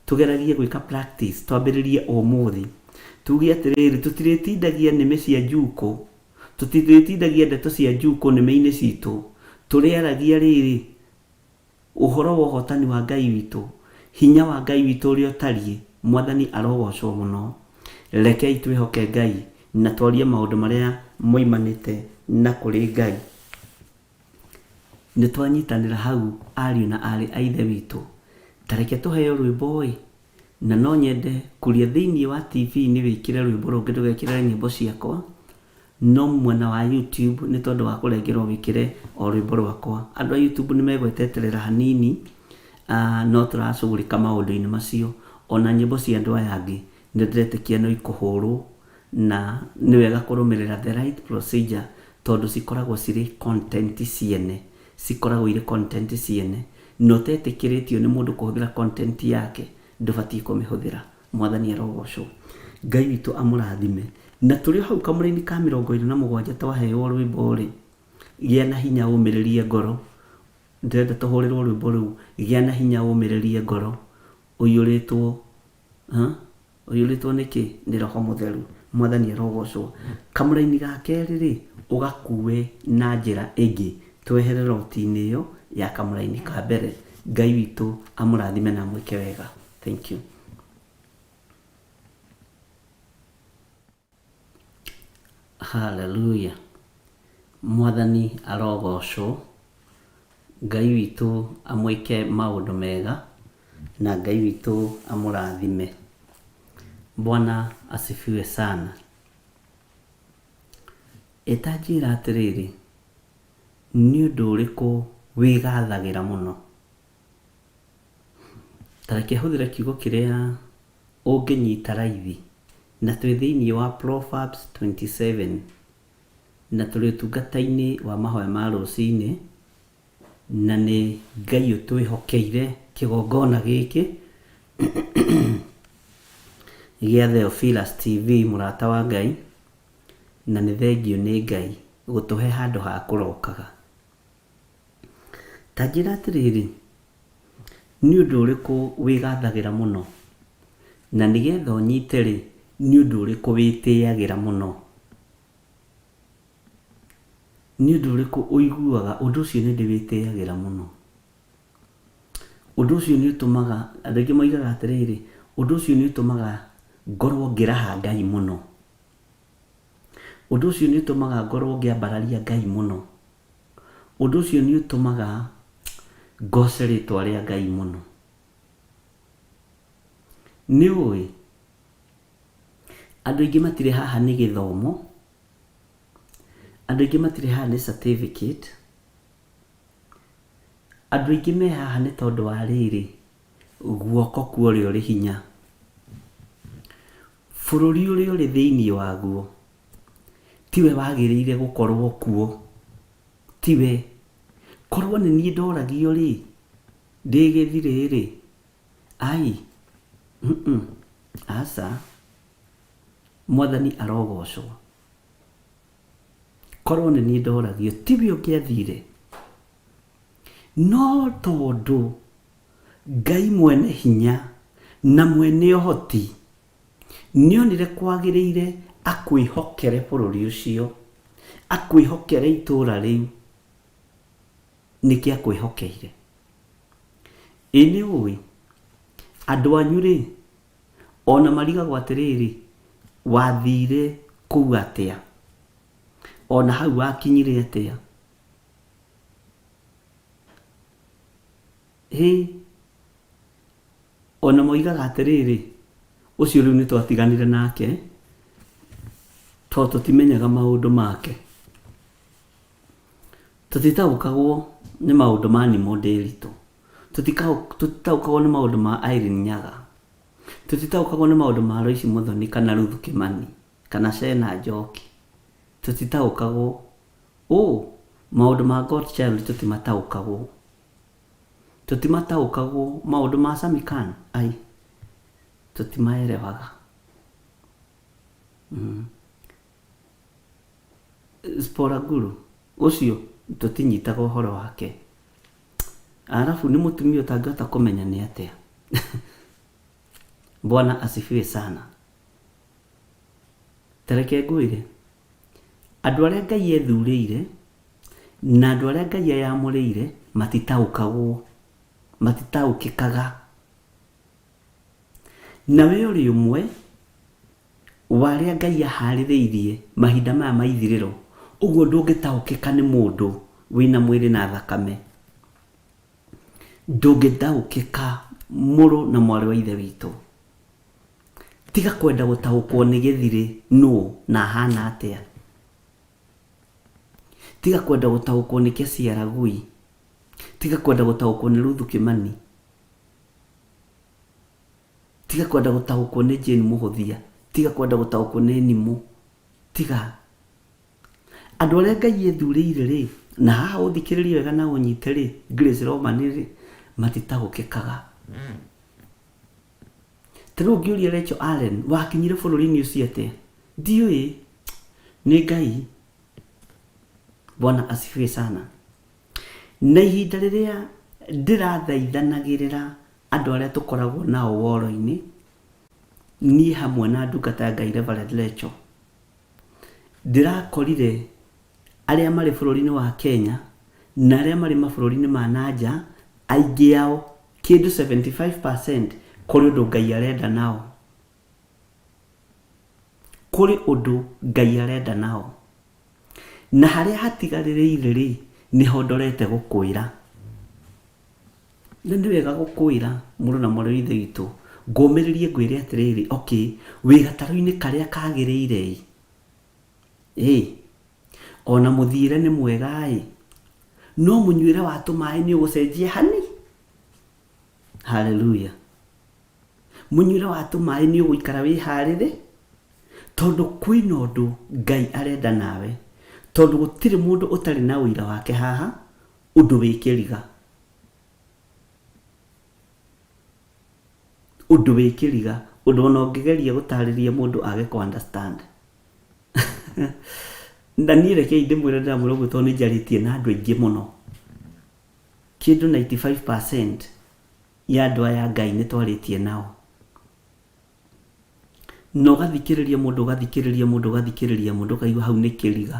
tugeragie gwika practice. Twambiririe umuthi tugi atiriri tutiritindagia nime cia njuko, tutiritindagia ndeto cia njuko nime-ini citu. Turiaragia riri uhoro wa hotani wa Ngai witũ, hinya wa Ngai witũ ũrĩa ũtariĩ, Mwathani arogocwo mũno. Rekei twĩhoke Ngai na twarie maũndũ marĩa moimanĩte na kũrĩ Ngai. Nĩ twanyitanĩra hau ariũ na arĩ a ithe witũ, tareke tũheo rwĩmbo na no nyende kũria thĩinĩ wa TV nĩ wĩkĩre rwĩmbo rũngĩ ndũgekĩre nyĩmbo ciakwa, no mwena wa YouTube nĩ tondũ wa kũrengerwo wĩkĩre o rwĩmbo rwakwa. Andũ a YouTube nĩ megweteterera hanini, no tũracugurika maũndũ-inĩ macio. Ona nyĩmbo cia andũ aya angĩ nĩ ndĩretĩkia no ikũhũrwo, na nĩ wega kũrũmĩrĩra the right procedure tondũ cikoragwo cirĩ content ciene, cikoragwo irĩ content ciene. No tetĩkĩrĩtio nĩ mũndũ kũhũthĩra content yake, ndũbatiĩ kũmĩhũthĩra. Mwathani arogocwo. Ngai witũ amũrathime. Na tũrĩ hau kamũra-inĩ ka 27 twaheo rwĩmbo rĩ, gĩa na hinya ũmĩrĩrie ngoro. Ndĩrenda tũhũrĩrwo rwĩmbo rũu, gĩa na hinya ũmĩrĩrie ngoro. Ũiyũrĩtwo nĩkĩ? Nĩ Roho Mũtheru. Mwathani arogocwo. Kamũra-inĩ ga kerĩ rĩ, ũgakue na njĩra ĩngĩ, twehere roti-inĩ ĩyo ya kamũra-inĩ ka mbere. Ngai witũ amũrathime na mwĩke wega. Thank you. Hallelujah. Mwathani arogocwo. Ngai witũ amwĩke maũndũ mega na Ngai witũ amũrathime. Bwana asifiwe sana. Etanjĩra atĩrĩrĩ, nĩ ũndũ ũrĩkũ wĩgathagĩra mũno? Tareke hũthĩre kiugo kĩrĩa ũngĩnyita raithi, na twĩ thĩinĩ wa Proverbs 27, na tũrĩ ũtungata-inĩ wa mahoya ma rũcinĩ, na nĩ Ngai ũtwĩhokeire kĩgongona gĩkĩ gĩa Theophilus TV, mũrata wa Ngai, na nĩ thengio nĩ Ngai gũtũhe handũ ha kũrokaga. Ta njĩra atĩrĩrĩ, nĩ ũndũ ũrĩkũ wĩgathagĩra mũno? Na nĩgetha ũnyite rĩ, nĩ ũndũ ũrĩkũ wĩtĩagĩra mũno? Nĩ ũndũ ũrĩkũ ũiguaga ũndũ ũcio nĩ ndĩwĩtĩagĩra mũno? Ũndũ ũcio nĩ ũtũmaga, andũ aingĩ moigaga atĩrĩrĩ, ũndũ ũcio nĩ ũtũmaga ngorwo ngĩraha Ngai mũno. Ũndũ ũcio nĩ ũtũmaga ngorwo ngĩambararia Ngai mũno. Ũndũ ũcio nĩ ũtũmaga ngoce rĩtwa rĩa Ngai mũno. Nĩ ũĩ, andũ aingĩ matirĩ haha nĩ gĩthomo, andũ aingĩ matirĩ haha nĩ certificate, andũ aingĩ me haha nĩ tondũ wa rĩrĩ, guoko kuo ũrĩa ũrĩ hinya. Bũrũri ũrĩa ũrĩ thĩinĩ waguo tiwe wagĩrĩire gũkorwo kuo, tiwe. Korwo nĩ niĩ ndoragio rĩ, ndĩgĩthire rĩ, aca, Mwathani arogocwo. Korwo nĩ niĩ ndoragio, tiwe ũngĩathire. No tondũ Ngai mwene hinya na mwene ũhoti nĩonire kwagĩrĩire akwĩhokere bũrũri ũcio, akwĩhokere itũũra rĩu, nĩkĩ akwĩhokeire. Ĩ nĩ ũĩ, andũ anyu rĩ, ona marigagwo atĩrĩrĩ, wathire kũu atĩa, ona hau wakinyire atĩa. Ona moigaga atĩrĩrĩ, ũcio rĩu nĩ twatiganire nake tondũ tũtimenyaga maũndũ make. Tũtitaũkagwo nĩ maũndũ ma Nimũ Ndĩritũ, tũtitaũkagwo nĩ maũndũ ma Irene Nyaga, tũtitaũkagwo nĩ maũndũ ma Lois Muthoni kana Ruth Kimani kana Sena Njoki, tũtitaũkagwo. Maũndũ ma Godchild tũtimataũkagwo. Tũtimataũkagwo maũndũ ma Sami Khan, tũtimaerewaga. Spora Guru ũcio tũtinyitaga ũhoro wake. Arabu nĩ mũtumia ũtangĩhota kũmenya nĩ atĩa. Bwana asifiwe sana. Tareke ngwĩre, andũ arĩa Ngai ethurĩire na andũ arĩa Ngai yamũrĩire matitaũkagwo. matitaũkĩkaga. Nawe ũrĩ ũmwe warĩa Ngai aharĩrĩirie mahinda maya ma ithirĩro, ũguo ndũngĩtaũkĩka nĩ mũndũ wĩna mwĩrĩ na thakame. Ndũngĩtaũkĩka mũrũ na mwarĩ wa ithe witũ. Tiga kwenda gũtaũkwo nĩ gĩthirĩ nũ na hana atĩa. Tiga kwenda gũtaũkwo nĩ Kesi Aragui. Tiga kwenda gũtaũkwo nĩ Ruth Kimani. Tiga kwenda gũtaũkwo nĩ Jane Muhũthia. Tiga kwenda gũtaũkwo nĩ Nimũ. Tiga. Andũ arĩa Ngai ethurĩire rĩ, na haha ũthikĩrĩrie wega na ũnyite rĩ, Grace Roman rĩ, matitaũkĩkaga. Tarĩu ngĩũria Rachel Allen, wakinyire bũrũri-inĩ ũcio atĩa? Ndiũĩ. Nĩ Ngai. Bwana asifiwe sana. Na ihinda rĩrĩa ndĩrathaithanagĩrĩra andũ arĩa tũkoragwo nao woro-inĩ, niĩ hamwe na ndungata Ngai Reverend Rachel, ndĩrakorire arĩa marĩ bũrũri-inĩ wa Kenya na arĩa marĩ mabũrũri-inĩ ma nanja, aingĩ ao kĩndũ 75% kũrĩ ũndũ Ngai arenda nao. Kũrĩ ũndũ Ngai arenda nao. Na harĩa hatigarĩrĩire rĩ, nĩho ndorete gũkwĩra. Na nĩ wega gũkwĩra mũrũ na mwarĩ wa ithe witũ. Ngũmĩrĩrie ngwĩre atĩrĩrĩ, okay, wĩ gatarũ-inĩ karĩa kagĩrĩire ĩ, ona mũthiĩre nĩ mwega ĩ, no mũnyuĩre wa tũmaĩ nĩ ũgũcenjia hani. Haleluya. Mũnyuĩre wa tũmaĩ nĩ ũgũikara wĩ harĩrĩ, tondũ kwĩna ũndũ Ngai arenda nawe. Tondũ gũtirĩ mũndũ ũtarĩ na ũira wake haha, ũndũ wĩ kĩriga. Ũndũ wĩ kĩriga, ũndũ ona ũngĩgeria gũtarĩria mũndũ age kũ understand. Na niĩ rekei ndĩmwĩre ndĩramwĩra ũguo tondũ nĩnjarĩtie na andũ aingĩ mũno. Kĩndũ 95% ya andũ aya Ngai nĩtwarĩtie nao. Na ũgathikĩrĩria mũndũ, ũgathikĩrĩria mũndũ, ũgathikĩrĩria mũndũ, ũkaigua hau nĩ kĩriga.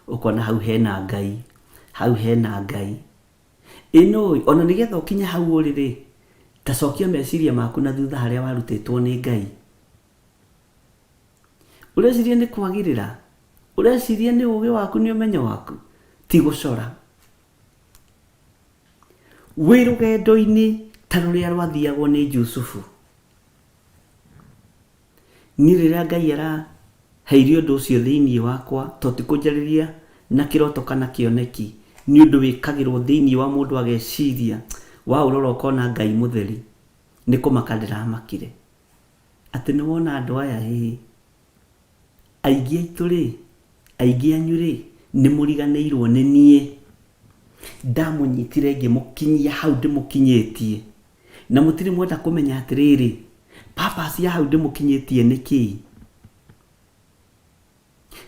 Ũkona hau hena Ngai, hau hena Ngai. Ĩno ona nĩgetha ũkinye hau ũrĩ rĩ, ta cokia meciria maku na thutha harĩa warutĩtwo nĩ Ngai. Ũreciria nĩ kwagĩrĩra? Ũreciria nĩ ũgĩ waku, nĩ ũmenyo waku? Ti gũcora. Wĩ rũgendo-inĩ ta rũrĩa rwathiagwo nĩ Jusufu. Niĩ rĩrĩa Ngai araheire ũndũ ũcio thĩinĩ wakwa, to ti kũnjarĩria na kĩroto kana kĩoneki, nĩ ũndũ wĩkagĩrwo thĩinĩ wa mũndũ ageciria, wa ũrora ũkona Ngai mũtheri, nĩ kũmaka ndĩramakire. Atĩ nĩ wona andũ aya hĩ, aingĩ aitũ rĩ, aingĩ anyu rĩ, nĩ mũriganĩirwo nĩ niĩ. Ndamũnyitire ngĩmũkinyia hau ndĩmũkinyĩtie. Na mũtirĩ mwenda kũmenya atĩrĩrĩ, purpose ya hau ndĩmũkinyĩtie nĩ kĩĩ?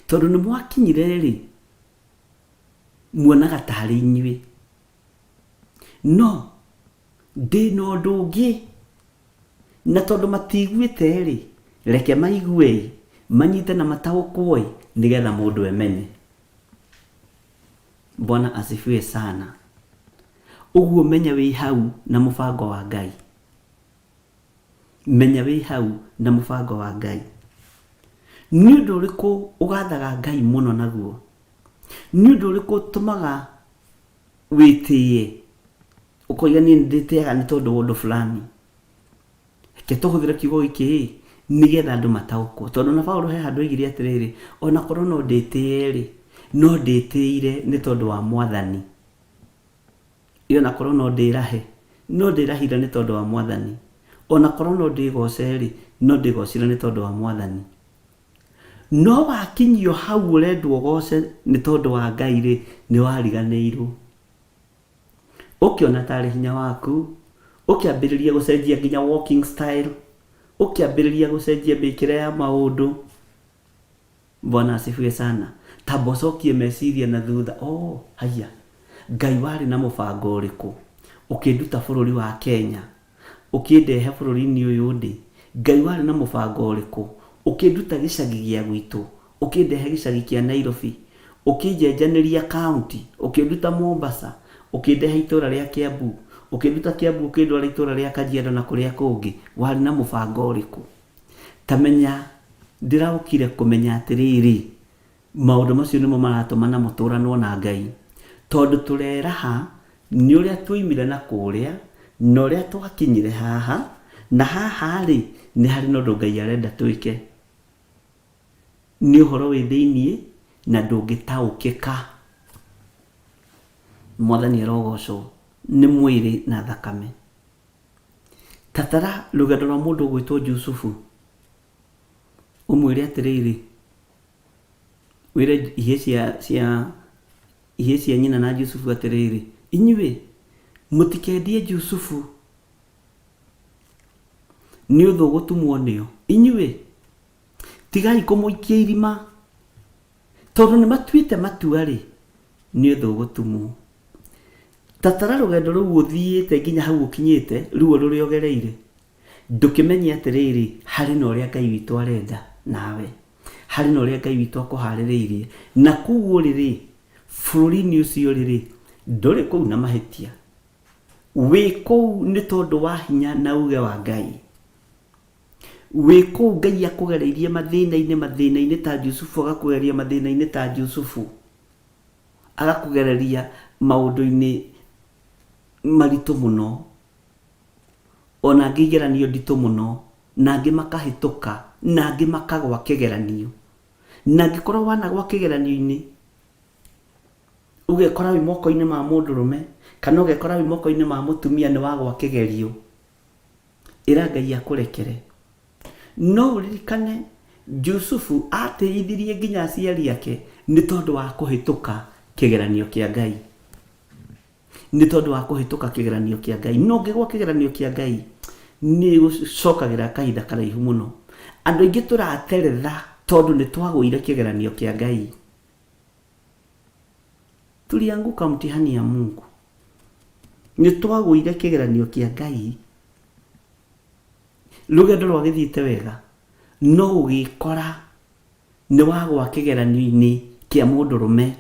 Tondũ nĩ mwakinyire rĩ, muonaga tarĩ inyuĩ. No, ndĩna ũndũ ũngĩ. Na tondũ matiguĩte rĩ, reke maigue, manyite na mataũkwo, nĩgetha mũndũ emenye. Bwana asifiwe sana. Ũguo menya wĩ hau na mũbango wa Ngai. Menya wĩ hau na mũbango wa Ngai. Nĩ ũndũ ũrĩkũ ũgathaga Ngai mũno naguo? Nĩ ũndũ ũrĩkũ ũtũmaga wĩtĩye? Ũkoiga niĩ ndĩtĩaga nĩ tondũ wa ũndũ fulani. Reke tũhũthĩre kiugo gĩkĩ nĩgetha andũ mataũkwo. Tondũ na Paũlũ he handũ oigire atĩrĩrĩ, ona korwo no ndĩtĩye rĩ, no ndĩtĩire nĩ tondũ wa Mwathani. Ĩyo na korwo no ndĩrahe, no ndĩrahire nĩ tondũ wa Mwathani. Ona korwo no ndĩgoce rĩ, no ndĩgocire nĩ tondũ wa Mwathani. No wakinyio hau ũrendwo ũgoce nĩ tondũ wa Ngai rĩ, nĩ wariganĩirwo. Ũkĩona tarĩ hinya waku, ũkĩambĩrĩria gũcenjia nginya walking style, ũkĩambĩrĩria gũcenjia mĩkĩre ya maũndũ. Bwana asifiwe sana. Tamba ũcokie meciria na thutha, haya, Ngai warĩ na mũbango ũrĩkũ? Ũkĩnduta bũrũri wa Kenya, ũkĩndehe bũrũri-inĩ ũyũ ndĩ. Ngai warĩ na mũbango ũrĩkũ? Ũkĩnduta gĩcagi gĩa gwitũ, ũkĩndehe gĩcagi kĩa Nairobi, ũkĩnjenjanĩria kaunti, ũkĩnduta Mombasa, ũkĩndehe itũra rĩa Kiambu, ukiruta Kiambu ukindwara itura ria Kajiado na kuria kungi wari na mubango uriku? Tamenya ndiraukire kumenya atiriri maundu macio nimo maratumana muturanwo na Ngai, tondu tureraha ni uria tuimire na kuria na uria twakinyire haha, na haha ri ni hari no Ngai arenda twike. Ni uhoro wi thiini na ndungitaukika. Mwathani arogocwo. Ni mwiri na thakame. Tatara rugendo rwa mundu gwitwo Jusufu, umwire atiriri, wire ihe cia nyina na Jusufu atiriri, inyuĩ mutikendie Jusufu ni uthu gutumwo nio. Inyuĩ tigai kumuikia irima, tondu ni matuite matua ri ni uthu gutumwo. Tatara rugendo rũu ũthiĩte nginya hau ũkinyĩte, ruo rũrĩa ũgereire, ndũkĩmenye atĩrĩrĩ harĩ na ũrĩa Ngai witũ arenda nawe, harĩ na ũrĩa Ngai witũ akũharĩrĩirie, na kuguo rĩrĩ bũrũri-inĩ ũcio rĩrĩ ndũrĩ kũu na mahĩtia, wĩ kũu nĩ tondũ wa hinya na uge wa Ngai, wĩ kũu Ngai akũgereirie mathĩna-inĩ ta Jusufu, agakũgereria mathĩna-inĩ ta Jusufu, agakũgereria maũndũ-inĩ maritu muno, ona angĩ igeranio nditũ muno, na angĩ makahĩtũka, na angĩ makagwa kĩgeranio, na angĩkorwo wanagwa kĩgeranio-inĩ ugekora wĩ moko-inĩ ma mũndũrũme kana ugekora wĩ moko-inĩ ma mũtumia nĩ wagwa kĩgerio, ĩra Ngai akũrekere. No ũririkane Jusufu ateithirie nginya aciari ake nĩ tondũ wa kũhĩtũka kĩgeranio kĩa Ngai, nĩ tondũ wa kũhĩtũka kĩgeranio kĩa Ngai. No ngĩgwa kĩgeranio kĩa Ngai nĩ gũcokagĩra kahinda karaihu mũno. Andũ aingĩ tũrateretha tondũ nĩ twagũire kĩgeranio kĩa Ngai. Tulianguka mtihani ya Mungu, nĩ twagũire kĩgeranio kĩa Ngai. Rũgendo rwagĩthiĩte wega, no ũgĩkora nĩ wagwa kĩgeranio-inĩ kĩa mũndũrũme,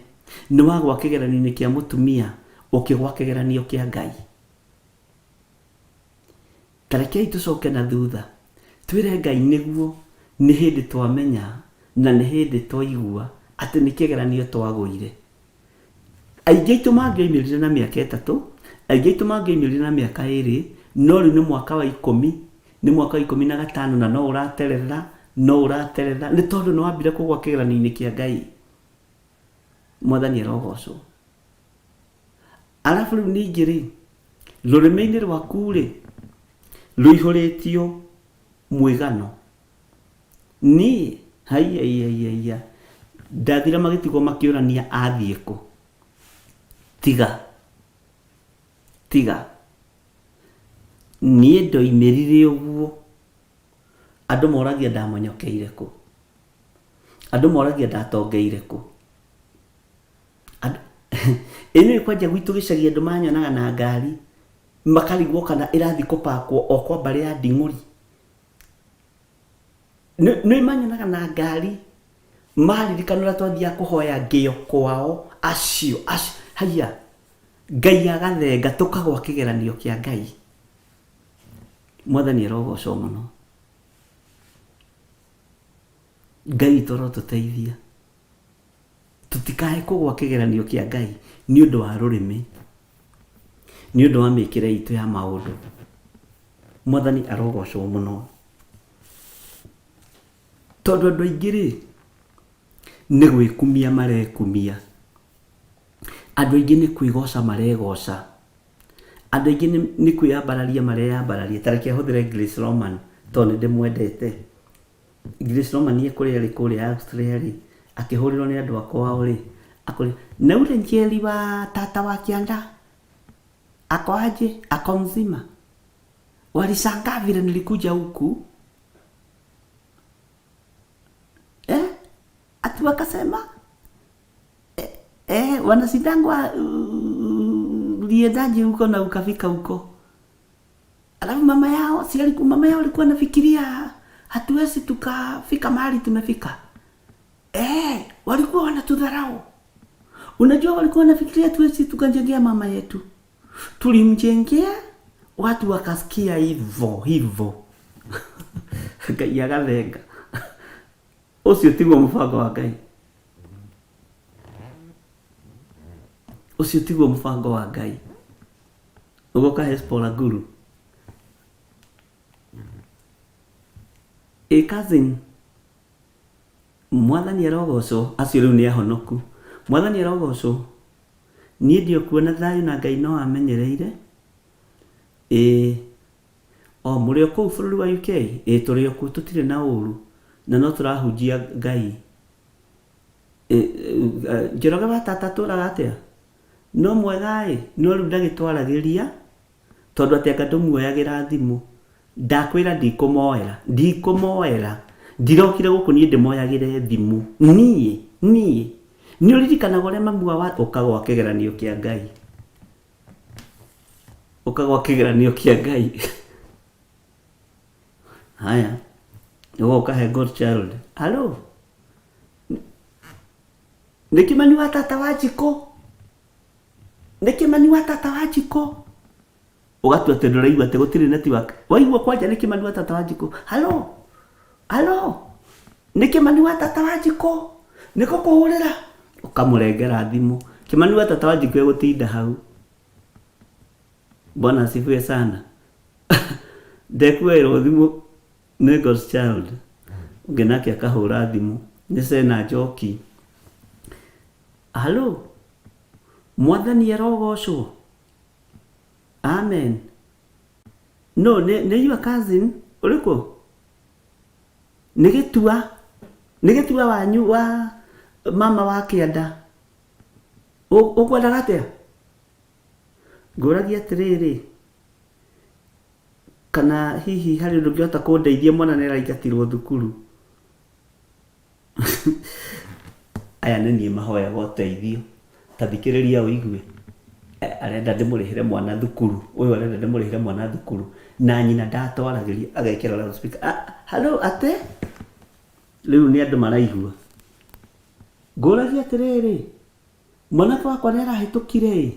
nĩ wagwa kĩgeranio-inĩ kĩa mũtumia, ũkĩgwa kĩgeranio kĩa Ngai. Tarekei tũcoke na thutha twĩre Ngai nĩguo nĩ hĩndĩ twamenya na nĩ hĩndĩ twaigua atĩ nĩ kĩgeranio twagũire. Aingĩ aitũ mangĩoimĩrire na mĩaka 3, aingĩ aitũ mangĩoimĩrire na mĩaka 2, no rĩu nĩ mwaka wa 10, nĩ mwaka wa 15, na no ũraterera, nĩ tondũ nĩ wambire kũgwa kĩgeranio-inĩ kĩa Ngai. Mwathani arogocwo. Alafu rĩu ningĩ rĩ, rũrĩmĩ-inĩ rwaku rĩ rũihũrĩtio mwĩgano. Niĩ haiya ndathira magĩtigwo makĩũrania athiĩ kũ. Tiga niĩ ndoimĩrire ũguo, andũ moragia ndamonyokeire kũ, andũ moragia ndatongeire kũ. Ĩno kwanja gwitũ gĩcagi andũ manyonaga na ngari makarigwo kana ĩrathi kũpakwo o kwa mbarĩ ya Nding'uri. Nĩ manyonaga na ngari maririkana ũrĩa twathiaga kũhoya ngĩo kwao acio haiya Ngai agathenga tũkagwa kĩgeranio kĩa Ngai. Mwathani arogocwo mũno. Ngai tũrotũteithia tutikae kũgwa kĩgeranio kĩa Ngai nĩ ũndũ wa rũrĩmĩ, nĩ ũndũ wa mĩkĩre itũ ya maũndũ. Mwathani arogocwo mũno. Tondũ andũ aingĩ rĩ nĩ gwĩkumia marekumia, andũ aingĩ nĩ kwĩgoca maregoca, andũ aingĩ nĩ kwĩyambararia mareyambararia. Tareke hũthĩre Grace Roman tondũ nĩ ndĩmwendete. Grace Roman nĩ kũrĩa Australia rĩ, akĩhũrĩrwo nĩ andũ akwao rĩ, akũrĩ na ule njeri wa tata wa Kianda ako aje, ako mzima, walishangaa vile nilikuja huku ati wakasema wanasidangwa uliendaje huko na ukafika huko. Alafu mama yao alikuwa nafikiria hatuwezi tukafika mahali tumefika. Walikuwa wanatudharau. Unajua walikuwa wanafikiria tuwezi tukajengea mama yetu. tulimjengea, watu wakasikia hivyo Ngai agathenga. Ucio tiguo mũbango wa Ngai. Ucio tiguo mũbango wa Ngai. Ugoka Hezbollah guru. Cousin, Mwathani arogocwo, acio rĩu nĩ ahonoku. Mwathani arogocwo, niĩ ndiokuona thayũ na Ngai no amenyereire. O mũrĩ o kũu bũrũri wa UK, tũrĩ o kũu tũtirĩ na ũru, na no tũrahunjia Ngai. Njoroge wa tata tũraga atĩa? No mwega no rĩu ndagĩtwaragĩria, tondũ atĩ anga ndũmuoyagĩra thimũ. Ndakwĩra ndikũmoera. Ndirokire gũkũ niĩ ndĩmoyagĩre thimũ. Niĩ nĩ ũririkanaga ũrĩa mamu wa ũkagwa kĩgeranio kĩa Ngai. Ũkagwa kĩgeranio kĩa Ngai. Haya, ũgoka he Godchild. Halo? Nĩ Kĩmani wa tata wa Njiko? Nĩ Kĩmani wa tata wa Njiko? Ũgatua atĩ ndũraigua atĩ gũtirĩ network. Waigua kwanja nĩ Kĩmani wa tata wa Njiko? Halo? Nĩ Kĩmani wa tata wa Njiko? Nĩ gũkũhũrĩra? Ũkamũrengera thimũ. Kĩmani wa tata wa Njiko egũtinda hau. Bwana asifiwe sana. Ndekuoerwo thimũ nĩ Godchild. Ũngĩ nake akahũra thimũ. Nĩ Sena Njoki. Halo? Mwathani arogocwo. Amen. No, nĩ your cousin ũrĩkũ? Nĩ gĩtua wanyu wa mama wa kĩanda. Ũkwendaga atĩa? Ngũragia atĩrĩrĩ, kana hihi harĩ ũndũ ũngĩhota kũndeithia mwana nĩ araingatirwo thukuru? Aya nĩ niĩ mahoyaga ũteithio. Ta thikĩrĩria ũigue. Arenda ndĩmũrĩhĩre mwana thukuru. Ũyũ arenda ndĩmũrĩhĩre mwana thukuru. Na nyina ndatwaragĩria agekĩra loudspeaker. Halo ate? Rĩu nĩ andũ maraigua. Ngũragia atĩrĩrĩ, mwanake wakwa nĩ arahĩtũkire.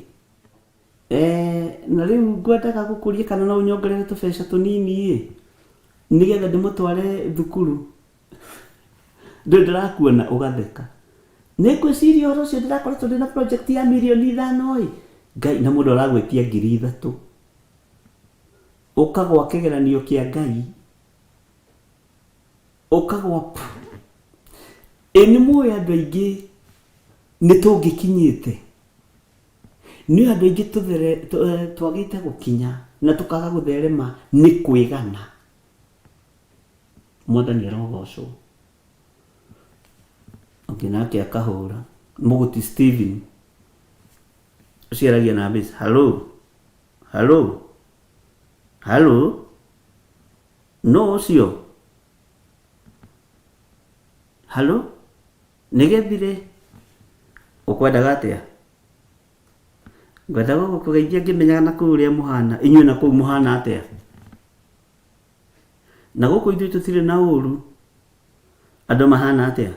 Na rĩu ngwendaga gũkũria kana no ũnyongerere tũbeca tũnini nĩgetha ndĩmũtware thukuru. Ndĩrakuona ũgatheka. Nĩ ngwĩciria ũhoro ũcio ndĩrakoretwo ndĩ na project ya mirioni 5 Ngai na mũndũ aragwĩtia 3,000. Ũkagwa kĩgeranio kĩa Ngai. Ũkagwa. Nĩ mũĩ andũ aingĩ nĩ tũngĩkinyĩte. Nĩ andũ aingĩ twagĩte gũkinya na tũkaga gũtherema nĩ kwĩgana. Mwathani arogocwo. Ũngĩ nake akahũra. Mũgũti Steven. Ũciaragia na mbeca. Halo? No ũcio? Halo? Nĩgethire? Ũkwendaga atĩa? Ngwendaga gũkũgeithia ngĩmenyaga na kũu ũrĩa mũhana. Inyuĩ na kũu mũhana atĩa? Na gũkũ ithuĩ tũtirĩ na ũru. Andũ mahana atĩa?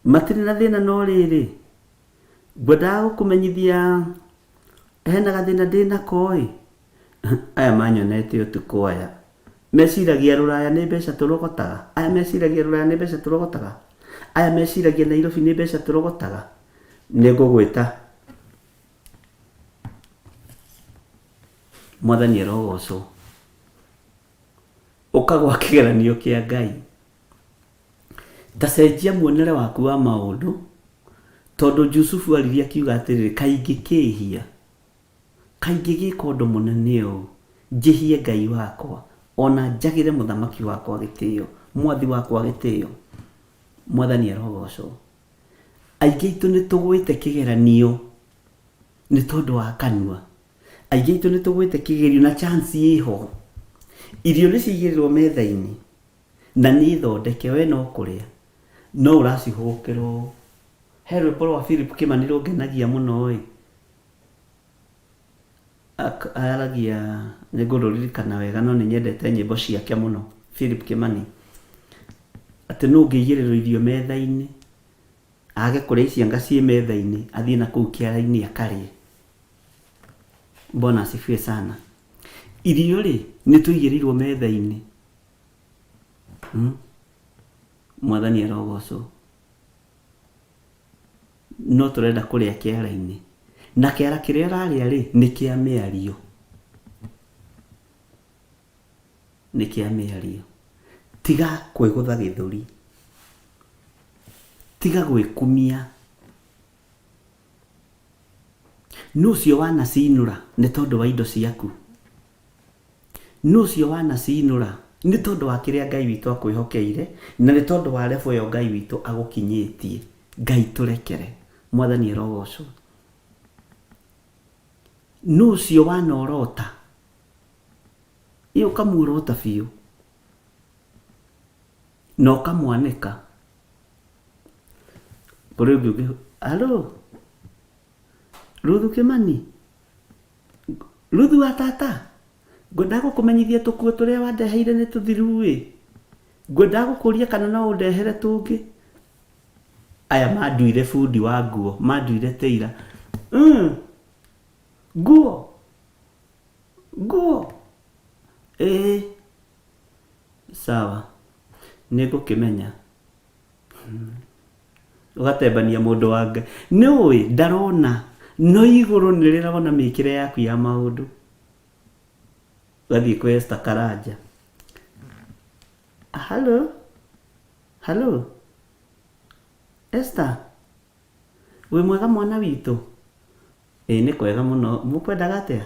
Matirĩ na thĩna no rĩrĩ. Ngwendaga gũkũmenyithia hena gathĩna ndĩnako. Aya manyonete ũtukũ aya. Meciragia Rũraya nĩ mbeca tũrogotaga. Aya meciragia Rũraya nĩ mbeca tũrogotaga. Aya meciragia Nairobi nĩ mbeca tũrogotaga. Nĩ ngũgwĩta. Mwathani arogocwo. Ũkagwa kĩgeranio kĩa Ngai. Ta cenjia muonere waku wa maũndũ, tondũ Jusufu ariria akiuga atĩrĩrĩ, kaingĩ kĩhia, kaingĩ gĩka ũndũ mũnene ũũ, njĩhie Ngai wakwa, ona njagĩre mũthamaki wakwa gĩtĩo, mwathi wakwa gĩtĩo. Mwathani arogocwo. Aingĩ aitũ nĩ tũgwĩte kĩgeranio nĩ tondũ wa kanua. Aingĩ aitũ nĩ tũgwĩte kĩgerio na chance ĩho. Irio nĩ cigĩrĩrwo metha-inĩ na nĩ thondeke, we no kũrĩa no ũracihũkĩrwo. He rwĩmbo rwa Philip Kĩmani rũngenagia mũno. Aragia, nĩ ngũrũririkana wega no nĩ nyendete nyĩmbo ciake mũno. Philip Kĩmani atĩ no ũngĩigĩrĩrwo irio metha-inĩ, age kũrĩa icio anga ciĩ metha-inĩ, athiĩ na kũu kĩara-inĩ akarĩe. Bwana asifiwe sana. Irio rĩ nĩ tũigĩrĩirwo metha-inĩ. Mwathani arogocwo. No tũrenda kũrĩa kĩara-inĩ. Na kĩara kĩrĩa ũrarĩa rĩ nĩ kĩa mĩario. Nĩ kĩa mĩario. Tiga kwĩgũtha gĩthũri. Tiga gwĩkumia. Nũcio wanacinũra nĩ tondũ wa indo ciaku. Nũcio wanacinũra nĩ tondũ wa kĩrĩa Ngai witũ akwĩhokeire na nĩ tondũ wa level ĩyo Ngai witũ agũkinyĩtie. Ngai tũrekere. Mwathani arogocwo. Nũcio wanorota. Iyo kamuorota biũ. No kamwanĩka. Kũrĩ ũngĩ alo. Ruthu Kimani. Ruthu wa tata. Ngwenda gũkũmenyithia tũkuo tũrĩa wandeheire nĩ tũthiru ĩ. Ngwenda gũkũria kana no ũndehere tũngĩ. Aya manduire bundi wa nguo, manduire teira. Nguo. Nguo. Sawa. Nĩngũkĩmenya. Ũgatembania mũndũ wa Ngai. Nĩũĩ ndarona. No igũrũ nĩrĩrona mĩkĩre yaku ya maũndũ. Gathiĩ kwĩ Esther Karanja. Hello? Hello? Esther? Wĩ mwega mwana witũ? Nĩ kwega mũno. Mũkwendaga atĩa?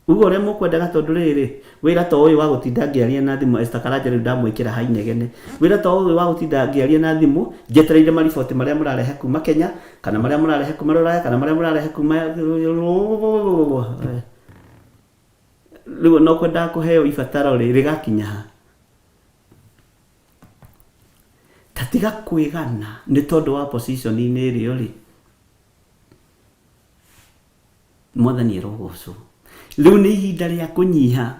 Ugo ũrĩa mũkwendaga tondũ rĩrĩ, wĩra ta ũyũ wa gũtinda ngĩaria na thimũ Esther Karanja rĩu ndamwĩkĩra ha inegene. Wĩra ta ũyũ wa gũtinda ngĩaria na thimũ, njetereire mariboti marĩa mũrarehe kuma Kenya, kana marĩa mũrarehe kuma Rũraya, kana marĩa mũrarehe kuma rĩu no kwenda kũheo ibataro rĩgakinya ha. Tatiga kwĩgana nĩ tondũ wa position-inĩ ĩrĩo rĩ. Mwathani arogocwo. Rĩu nĩ ihinda rĩa kũnyiha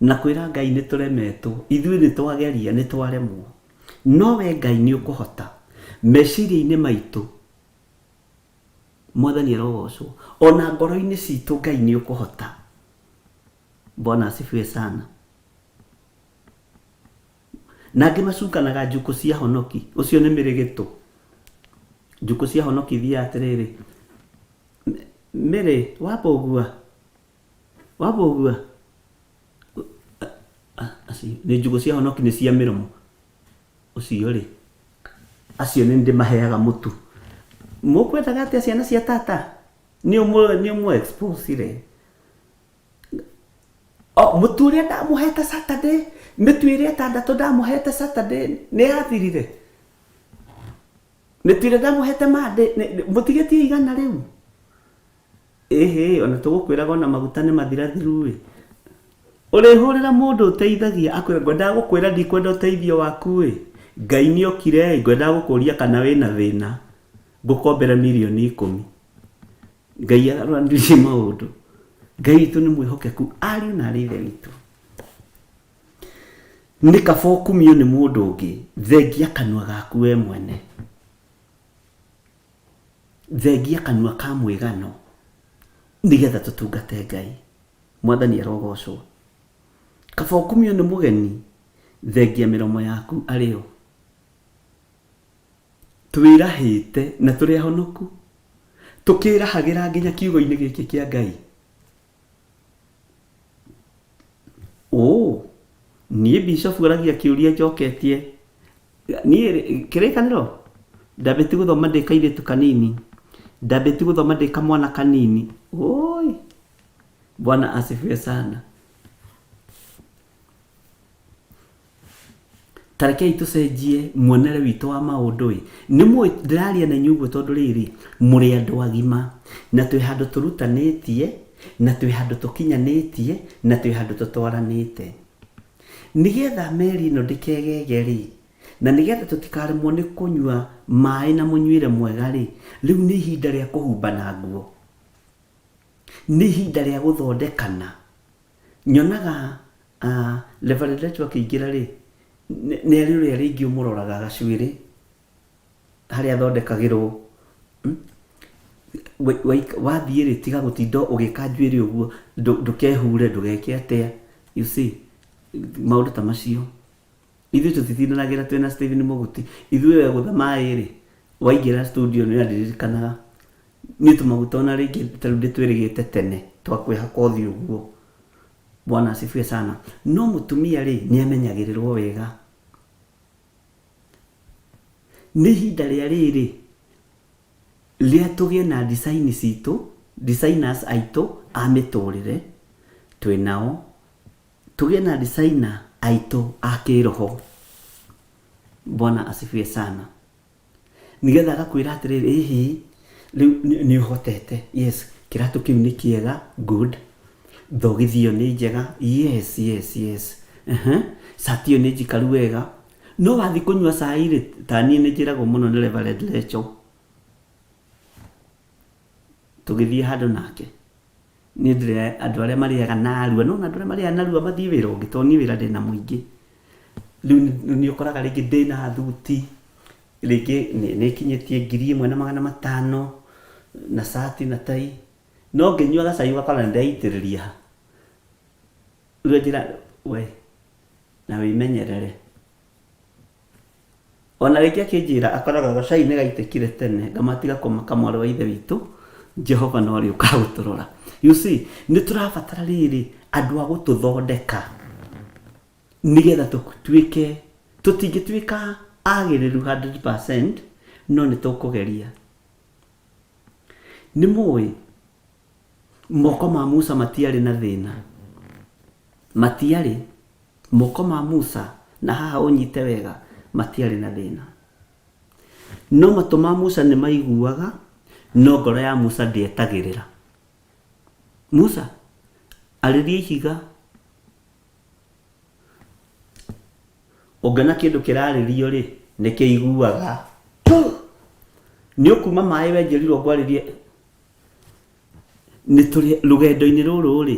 na kwĩra Ngai nĩ tũremetwo, ithuĩ nĩ twageria, nĩ twaremwo. No we Ngai nĩ ũkũhota. Meciria-inĩ maitũ Mwathani arogocwo. Ona ngoro-inĩ citũ Ngai nĩ ũkũhota. Bwana asifiwe sana. Na angĩ macukanaga njukũ cia honoki. Ũcio nĩ mĩrĩgĩtũ. Njukũ cia honoki thia atĩrĩrĩ. Mĩrĩ wapogua. Wapogua. Nĩ njukũ cia honoki nĩ cia mĩromo. Ũcio rĩ. Acio nĩ ndĩmaheaga mũtu. Mũkwendaga atĩa ciana cia tata? Nĩ ũmwe expose re. Mũtu ũrĩa ndamũhete Saturday, mĩtu ĩrĩa ĩtandatũ ndamũhete Saturday nĩ yathirire. Mĩtu ĩrĩa ndamũhete Monday mũtigĩtie igana rĩu. Ona tũgũkwĩraga ona maguta nĩ mathirathiru ĩ. Ũrĩhũrĩra mũndũ ũteithagia akwĩra ngwendaga gũkwĩra ndikwenda ũteithio waku ĩ. Ngai nĩ okire ngwendaga gũkũria kana wĩna thĩna. Ngũkombera milioni 10. Ngai arandũire maũndũ. Ngai witũ nĩ mwĩhokeku, ariũ na arĩ ithe witũ. Nĩ kaba ũkumio nĩ mũndũ ũngĩ, thengia kanua gaku we mwene. Thengia kanua ka mwĩgano, nĩgetha tũtungate Ngai. Mwathani arogocwo. Kaba ũkumio nĩ mũgeni, thengia mĩromo yaku arĩo. Twĩrahĩte na tũrĩ ahonoku. Tũkĩrahagĩra nginya kiugo-inĩ gĩkĩ kĩa Ngai. Niĩ Bishop aragia kĩũria njoketie. Niĩ kĩrĩkanĩro ndambĩti gũthoma ndĩ kairĩtu kanini. Ndambĩti gũthoma ndĩ kamwana kanini. Bwana asifiwe sana. Tarekei tũcenjie muonere witũ wa maũndũ ĩ. Nĩ mũĩ ndĩraria na inyuĩ tondũ rĩrĩ mũrĩ andũ agima na twĩ handũ tũrutanĩtie na twĩ handũ tũkinyanĩtie na twĩ handũ tũtwaranĩte. Nĩgetha meri ĩno ndĩkegege rĩ na nĩgetha tũtikaremwo nĩ kũnyua maĩ na mũnyuĩre mwega rĩ, rĩu nĩ ihinda rĩa kũhumbana nguo. Nĩ ihinda rĩa gũthondekana. Nyonaga Reverend Rachel akĩingĩra rĩ, nĩ arĩ ũrĩa rĩngĩ ũmũroraga gacuĩrĩ harĩa athondekagĩrwo. wathiĩ rĩ tiga gũtinda ũgĩka njuĩrĩ ũguo ndũkehure ndũgeke atĩa you see maũndũ ta macio ithuĩ tũtitindanagĩra twĩna Stephen Mũguti ithuĩ wegũtha maĩ rĩ waingĩra studio nĩ ndirikanaga nĩ tũmaguta ona rĩngĩ tarĩu ndĩtwĩrĩgĩte tene twakwĩhaka ũthiũ ũguo Bwana asifiwe sana no mũtumia rĩ nĩ amenyagĩrĩrwo wega nĩ ihinda rĩa rĩrĩ rĩa tũgĩe na design citũ designers aitũ a mĩtũrĩre twĩnao tũgĩe na designer aitũ a kĩroho Bwana asifiwe sana nigetha agakwĩra atĩrĩrĩ ĩhĩ rĩu nĩ ũhotete yes kĩratũ kĩu nĩ kĩega good thogithio nĩ njega yes sati ĩyo nĩ njikaru wega no wathi kũnyua cai rĩ ta niĩ nĩ njĩragwo mũno nĩ Reverend Rachel tũgĩthiĩ handũ nake nĩ ndĩre andũ arĩa marĩaga narua no andũ arĩa marĩaga narua mathiĩ wĩra ũngĩ tondũ niĩ wĩra ndĩna mũingĩ rĩu nĩ ũkoraga rĩngĩ ndĩna thuti rĩngĩ nĩ kinyĩtie 1,500 na sati na tai no ngĩnyua gacai ũgakora nĩ ndeitĩrĩria rĩu njĩra we na wĩmenyerere ona rĩngĩ akĩnjĩra akoraga gacai nĩ gaitĩkire tene ngamatiga kamwarĩ wa ithe witũ Jehova no arĩ ũkagũtũrora you see nĩ tũrabatara rĩrĩ andũ a gũtũthondeka nigetha tũtuĩke tũtingĩtuĩka agĩrĩru 100% no nĩ tũkũgeria nĩ mũĩ moko ma Musa matiarĩ na thĩna matiarĩ moko ma Musa na haha ũnyite wega matiarĩ na thĩna no matũ ma Musa nĩ maiguaga no ngoro ya Musa ndĩetagĩrĩra Musa arĩria ihiga ũngĩona kĩndũ kĩrarĩrio rĩ nĩ kĩiguaga nĩ ũkuma maĩ wenjerirwo ngwarĩrie nĩ tũrĩ rũgendo-inĩ rũrũ rĩ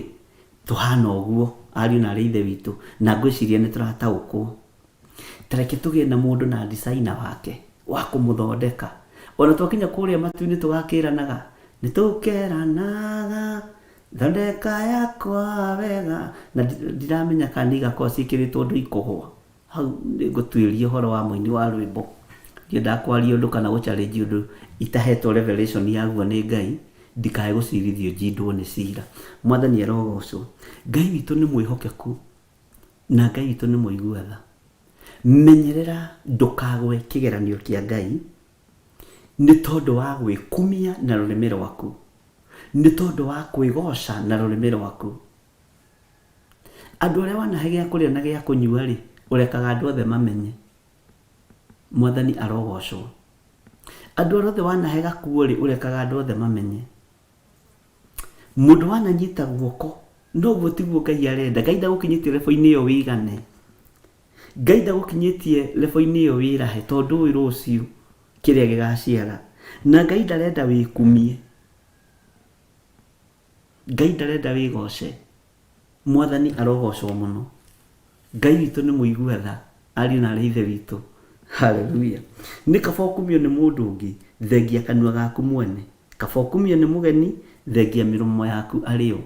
tũhana ũguo ariũ na ithe witũ na ngwĩciria nĩ tũrataũkwo tareke tũgĩe na mũndũ na designer wake wa kũmũthondeka ona twakinya kũrĩa matu-inĩ tũgakĩranaga nĩ tũkeranaga thondeka yakwa wega na ndiramenya kana igakorwo ciĩkĩrĩtwo ũndũ ikũhwa hau nĩ ngũtuĩria ũhoro wa mũini wa rwĩmbo ndiendaga kwaria ũndũ kana gũchallenge ũndũ itahetwo revelation yaguo nĩ Ngai ndikae gũcirithio njindwo nĩ cira mwathani arogocwo Ngai witũ nĩ mwĩhokeku na Ngai witũ nĩ mũigua tha menyerera ndũkagwe kĩgeranio kĩa Ngai nĩ tondũ wa gwĩkumia na rũrĩmĩ rwaku nĩ tondũ wa kwĩgoca na rũrĩmĩ rwaku andũ arĩa wanahe gĩa kũrĩa na gĩa kũnyua rĩ ũrekaga andũ othe mamenye mwathani arogocwo andũ othe wanahe gakuo rĩ ũrekaga andũ othe mamenye mũndũ wananyita guoko no guo tiguo Ngai arenda Ngai ndagũkinyĩtie level-inĩ ĩyo wĩigane Ngai ndagũkinyĩtie level-inĩ ĩyo wĩrahe tondũ ũĩ rũciũ kĩrĩa gĩgaciara na Ngai ndarenda wĩkumie Ngai ndarenda wĩgoce mwathani arogocwo mũno Ngai witũ nĩ mũigua tha ariũ na ithe witũ haleluya nĩ kaba ũkumio nĩ mũndũ ũngĩ thengia kanua gaku mwene kaba ũkumio nĩ mũgeni thengia mĩromo yaku arĩo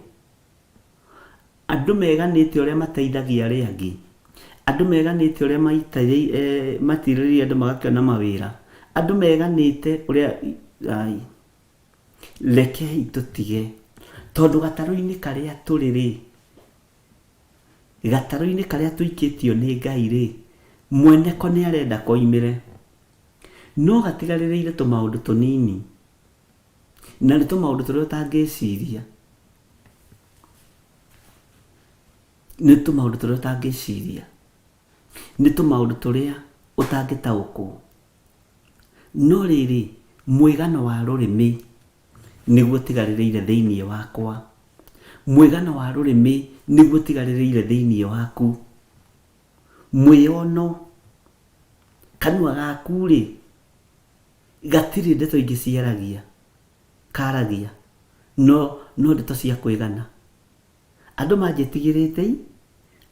andũ meganĩte ũrĩa mateithagia arĩa angĩ andũ meganĩte ũrĩa matirĩrĩria andũ magakĩona mawĩra andũ meganĩte ũrĩa rekei tũtige tondũ gatarũ-inĩ karĩa tũrĩ rĩ gatarũ-inĩ karĩa tũikĩtio nĩ Ngai rĩ mweneko nĩ arenda koimĩre no gatigarĩrĩire tũmaũndũ tũnini na nĩ tũmaũndũ tũrĩa ũtangĩciria nĩ tũmaũndũ tũrĩa ũtangĩciria nĩ tũmaũndũ tũrĩa ũtangĩtaũkwo no rĩrĩ mwĩgano wa rũrĩmĩ nĩguo tigarĩrĩire thĩinĩ wakwa mwĩgano wa rũrĩmĩ nĩguo tigarĩrĩire thĩinĩ waku mwĩono kanua gaku rĩ gatirĩ ndeto ingĩ ciaragia karagia no ndeto cia kwĩgana andũ manjĩtigĩrĩte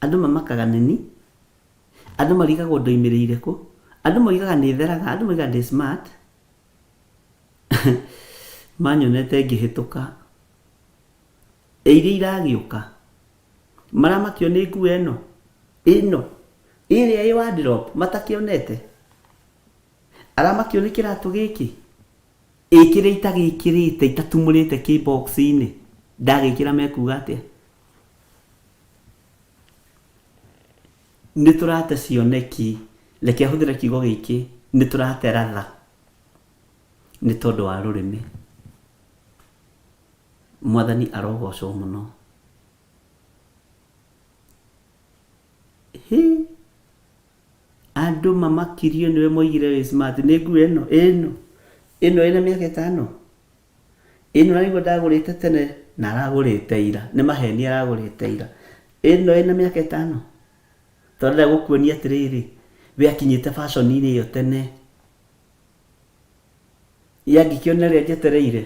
andũ mamakaga neni andũ marigagwo ndoimĩrĩire kũ andũ moigaga nĩ theraga andũ moigaga ndĩ smart manyonete ngĩhĩtũka iria iragĩũka maramakio nĩ nguo ĩno ĩrĩa ĩ wardrobe matakĩonete, aramakio nĩ kĩratũ gĩkĩ ĩkĩrĩ itagĩkĩrĩte itatumũrĩte kĩ-box-inĩ ndagĩkĩra mekuga atĩa? Nĩ tũrate cioneki, reke hũthĩre kiugo gĩkĩ, nĩ tũrate ratha nĩ tondũ wa rũrĩmĩ. Mwathani arogocwo mũno. Andũ mamakirio nĩwe moigire wĩ smart, nĩ nguo ĩno ĩna mĩaka 5 ĩno nĩguo ndagũrĩte tene na aragũrĩte ira, nĩ maheni aragũrĩte ira, ĩno ĩna mĩaka 5 tondũ ndagũkuonia atĩrĩrĩ we akinyĩte fashion-inĩ ĩyo tene yangĩkĩona rĩa njetereire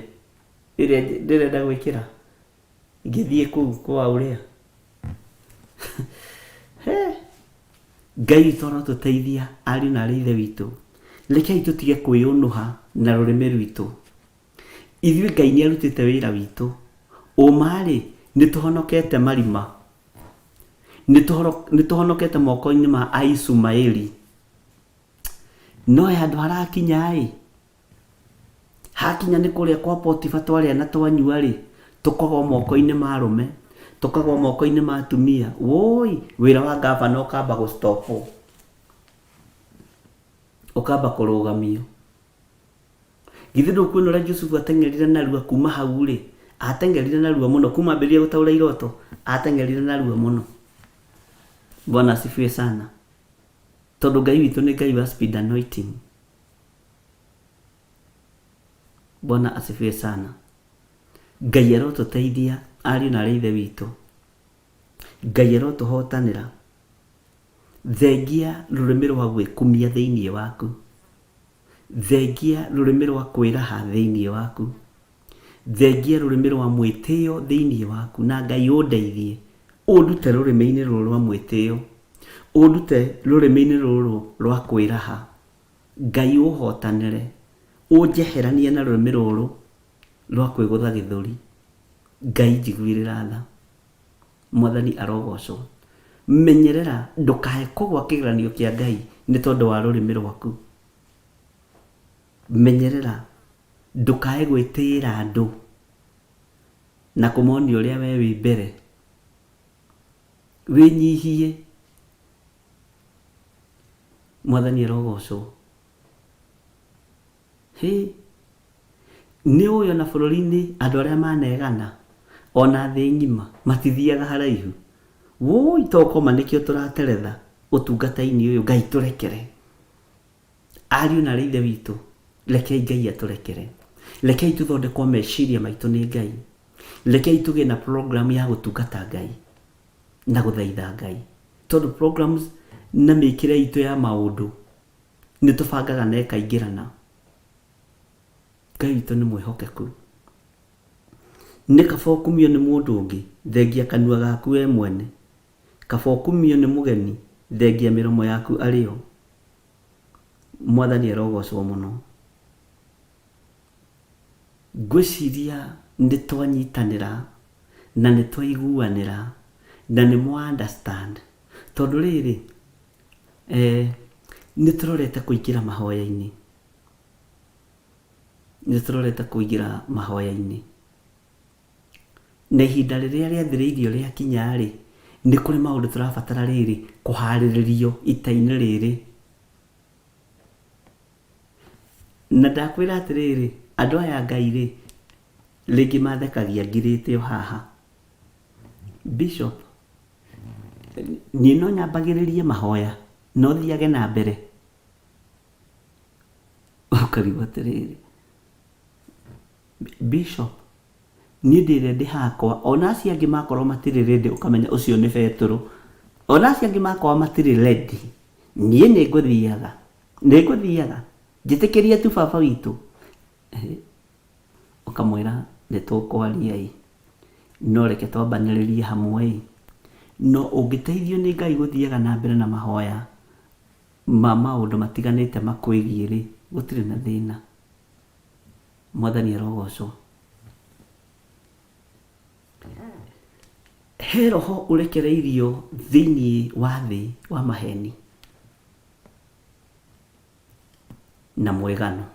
ĩrĩa ndĩrenda gwĩkĩra ngĩthiĩ kũu kwa ũrĩa Ngai witũ arotũteithia ariũ na arĩ ithe witũ, rekei tũtige kwĩũnũha na rũrĩmĩ rwitũ. Ithuĩ Ngai nĩ arutĩte wĩra witũ, ũmarĩ nĩ tũhonokete marima, nĩ tũhonokete moko-inĩ ma Aishumaeli, no handũ harakinya hakinya nĩ kũrĩa kwa Potifa twarĩa na twanyua tũkagwo moko-inĩ ma arũme, tũkagwo moko-inĩ ma atumia, woi wĩra wa ngabana ũkamba gũstopwo, ũkamba kũrũgamio. Githĩ ndũkuona ũrĩa Jusufu ateng'erire narua kuma hau ateng'erire narua mũno kuma ambĩrĩria gũtaũra iroto, ateng'erire narua mũno. Bwana asifiwe sana, tondũ Ngai witũ nĩ Ngai wa speed anointing. Bwana asifiwe sana. Ngai arotũteithia ariũ na arĩ ithe witũ, Ngai arotũhotanĩra. Thengia rũrĩmĩ rwa gwĩkumia thĩinĩ waku, thengia rũrĩmĩ rwa kwĩraha thĩinĩ waku, thengia rũrĩmĩ rwa mwĩtĩo thĩinĩ waku, na Ngai ũndeithie ũndute rũrĩmĩ-inĩ rũrũ rwa mwĩtĩo, ũndute rũrĩmĩ-inĩ rũrũ rwa kwĩraha. Ngai ũhotanĩre, ũnjeheranie na rũrĩmĩ rũrũ rwa kwĩgũtha gĩthũri. Ngai njiguĩrĩra tha. Mwathani arogocwo. Menyerera ndũkahe kũgwa kĩgeranio kĩa Ngai nĩ tondũ wa rũrĩmĩ rwaku. Menyerera ndũkahe gwĩtĩĩra andũ na kũmonia ũrĩa we wĩ mbere, wĩnyihie. Mwathani arogocwo. Nĩ ũĩ ona bũrũri-inĩ andũ arĩa manegana ona thĩ ng'ima matithiaga haraihu, woi tokoma nĩkĩo tũrateretha ũtungata-inĩ ũyũ. Ngai tũrekere, ariũ na arĩ ithe witũ, rekei Ngai atũrekere, rekei tũthondekwo meciria maitũ nĩ Ngai, rekei tũgĩe na program ya gũtungata Ngai na gũthaitha Ngai, tondũ programs na mĩkĩre itũ ya maũndũ nĩ tũbangaga na ĩkaingĩrana. Ngai witũ nĩ mwĩhokeku, nĩ kaba ũkumio nĩ mũndũ ũngĩ, thengia kanua gaku we mwene, kaba ũkumio nĩ mũgeni, thengia mĩromo yaku arĩo. Mwathani arogocwo mũno. Ngwĩciria nĩ twanyitanĩra na nĩ twaiguanĩra na nĩ mwa understand, tondũ rĩrĩ nĩ tũrorete kũingĩra mahoya-inĩ, nĩ tũrorete kũingĩra mahoya-inĩ, na ihinda rĩrĩa rĩathĩrĩirio rĩakinya nĩ kũrĩ maũndũ tũrabatara kũharĩrĩrio ita-inĩ rĩrĩ. Na ndakwĩra atĩrĩrĩ, andũ aya Ngai rĩngĩ mathekagia ngirĩte o haha. Bishop, niĩ no nyambagĩrĩrie mahoya no thiage na mbere, ũkarigwo atĩrĩrĩ, Bishop, niĩ ndĩrĩ ndĩ hakwa, ona acio angĩ makorwo matirĩ ready, ũkamenya ũcio nĩ Petero, ona acio angĩ makorwo matirĩ ready, niĩ nĩ ngũthiaga njĩtĩkĩrie tu baba witũ. Ũkamwĩra nĩ tũkwaria no reke twambanĩrĩrie hamwe. No ũngĩteithio nĩ Ngai gũthiaga na mbere na mahoya ma maũndũ matiganĩte makwĩgiĩ gũtirĩ na thĩna. Mwathani arogocwo. he roho urekereirio thĩinĩ wa thĩ wa maheni na mwegano.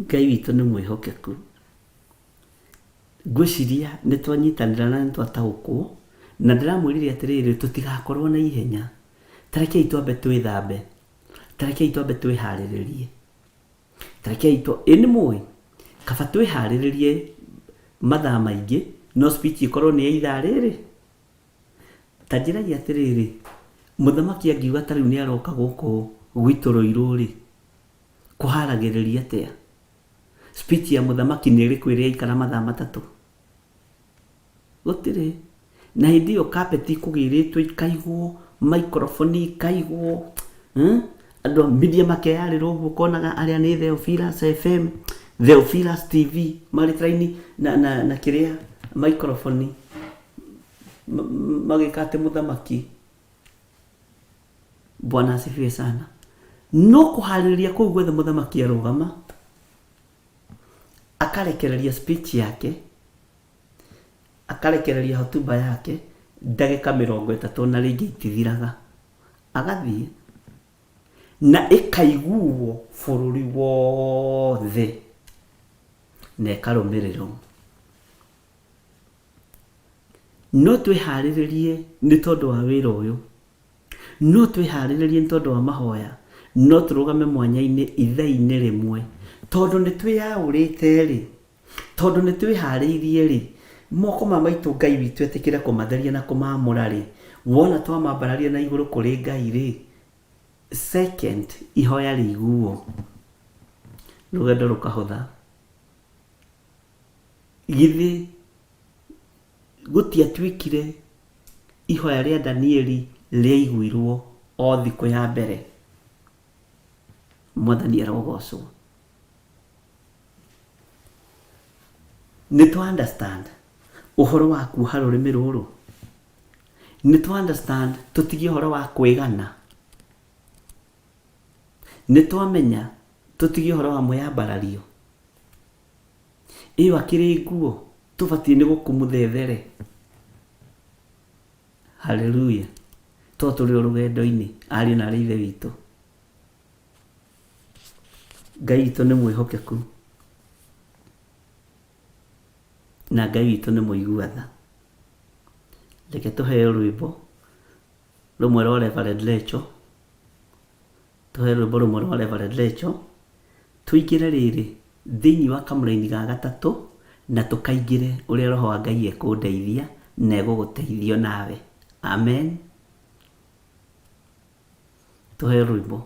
Ngai witũ nĩ mwĩhokeku. Ngwĩciria nĩ twanyitanĩra na nĩ twataũkwo, na ndĩramwĩrire atĩrĩrĩ, tũtigakorwo na ihenya. Tarekei twambe twĩthambe, tarekei twambe twĩharĩrĩrie, tarekei nĩ mũĩ kaba twĩharĩrĩrie mathaa maingĩ, no speech ikorwo nĩ ya ithaa rĩrĩ. Ta njĩragia atĩrĩrĩ, mũthamaki angiuga ta rĩu nĩ aroka gũkũ gwitũ Rũirũ-rĩ, kũharagĩrĩria atĩa? Speech ya mũthamaki nĩ ĩrĩkũ ĩrĩa ikara mathaa matatũ? Gũtirĩ. Na hĩndĩ ĩyo carpet ikũgĩrĩtwo, ikaigwo microphone, ikaigwo andũ media makeyarĩrwo ũguo, konaga arĩa nĩ Theophilus FM, Theophilus TV marĩtraini na kĩrĩa microphone magĩka atĩ mũthamaki. Bwana asifiwe sana. No kũharĩrĩria kũu gwethe mũthamaki arũgama, akarekereria speech yake, akarekereria hotuba yake ndagĩka 30 na rĩngĩ itithiraga, agathiĩ na ĩkaiguo bũrũri wothe na ĩkarũmĩrĩrwo. No twĩharĩrĩrie nĩ tondũ wa wĩra ũyũ, no twĩharĩrĩrie nĩ tondũ wa mahoya, no tũrũgame mwanya-inĩ ithaa-inĩ rĩmwe, tondũ nĩ twĩyaũrĩte-rĩ, tondũ nĩ twĩharĩirie-rĩ, moko ma maitũ Ngai witũ etĩkĩre kũmatheria na kũmaamũra-rĩ, wona twamambararia na igũrũ kũrĩ Ngai-rĩ, second ihoya rĩiguo, rũgendo rũkahũtha. Githĩ gũtiatuĩkire ihoya rĩa Danieli rĩaiguirwo o thikũ ya mbere? Mwathani arogocwo. Nĩ twa understand ũhoro wa kuoha rũrĩmĩ rũrũ, nĩ twa understand tũtige ũhoro wa kwĩgana, nĩ twamenya tũtige ũhoro wa mwĩyambarario. Ĩyo akĩrĩ nguo tũbatiĩ nĩ gũkũmũthethere. Haleluya. To tũrĩ o rũgendo-inĩ, ariũ na aarĩ a Ithe witũ. Ngai witũ nĩ mwĩhokeku na Ngai witũ nĩ mũigua tha. Reke tũheo rwĩmbo rũmwe rwa Reverend Lecho, tũheo rwĩmbo rũmwe rwa Reverend Lecho, tũingĩre rĩrĩ thĩinĩ wa kamũraini ga gatatũ, na tũkaingĩre ũrĩa Roho wa Ngai ekũndeithia na egũgũteithio nawe. Amen. Tũheo rwĩmbo.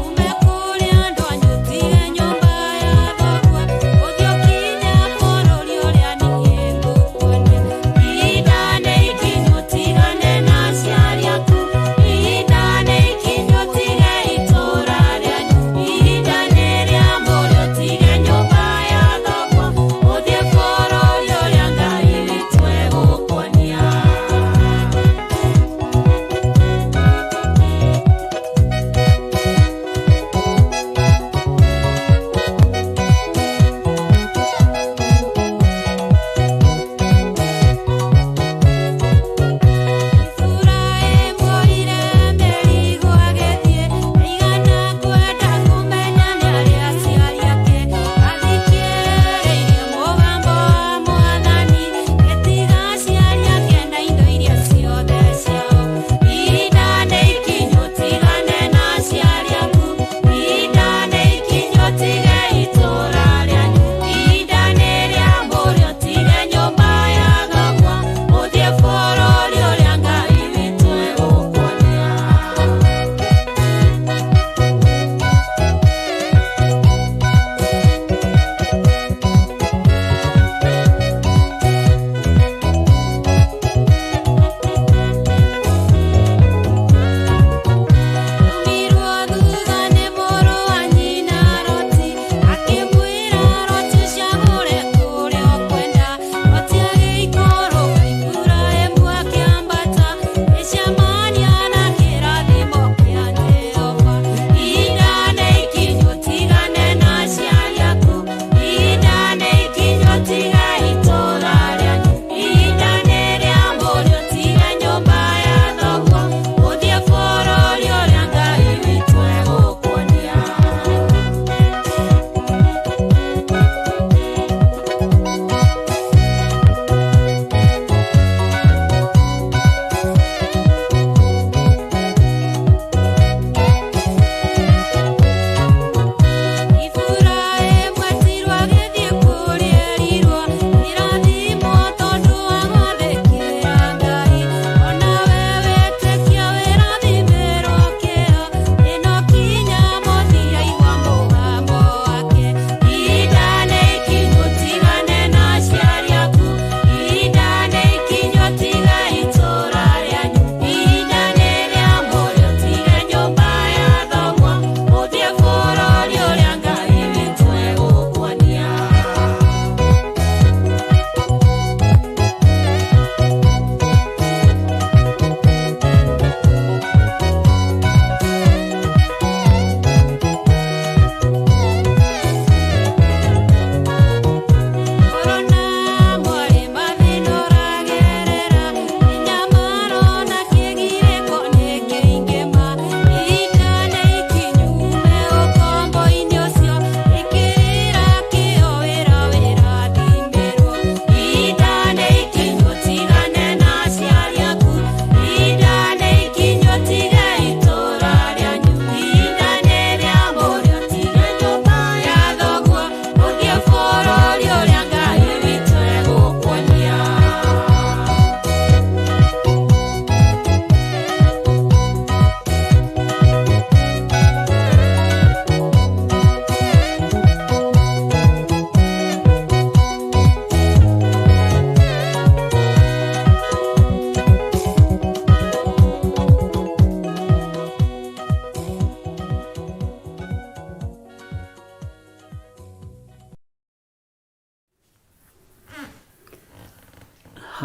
Umekulia ndo anyutie nyumba ya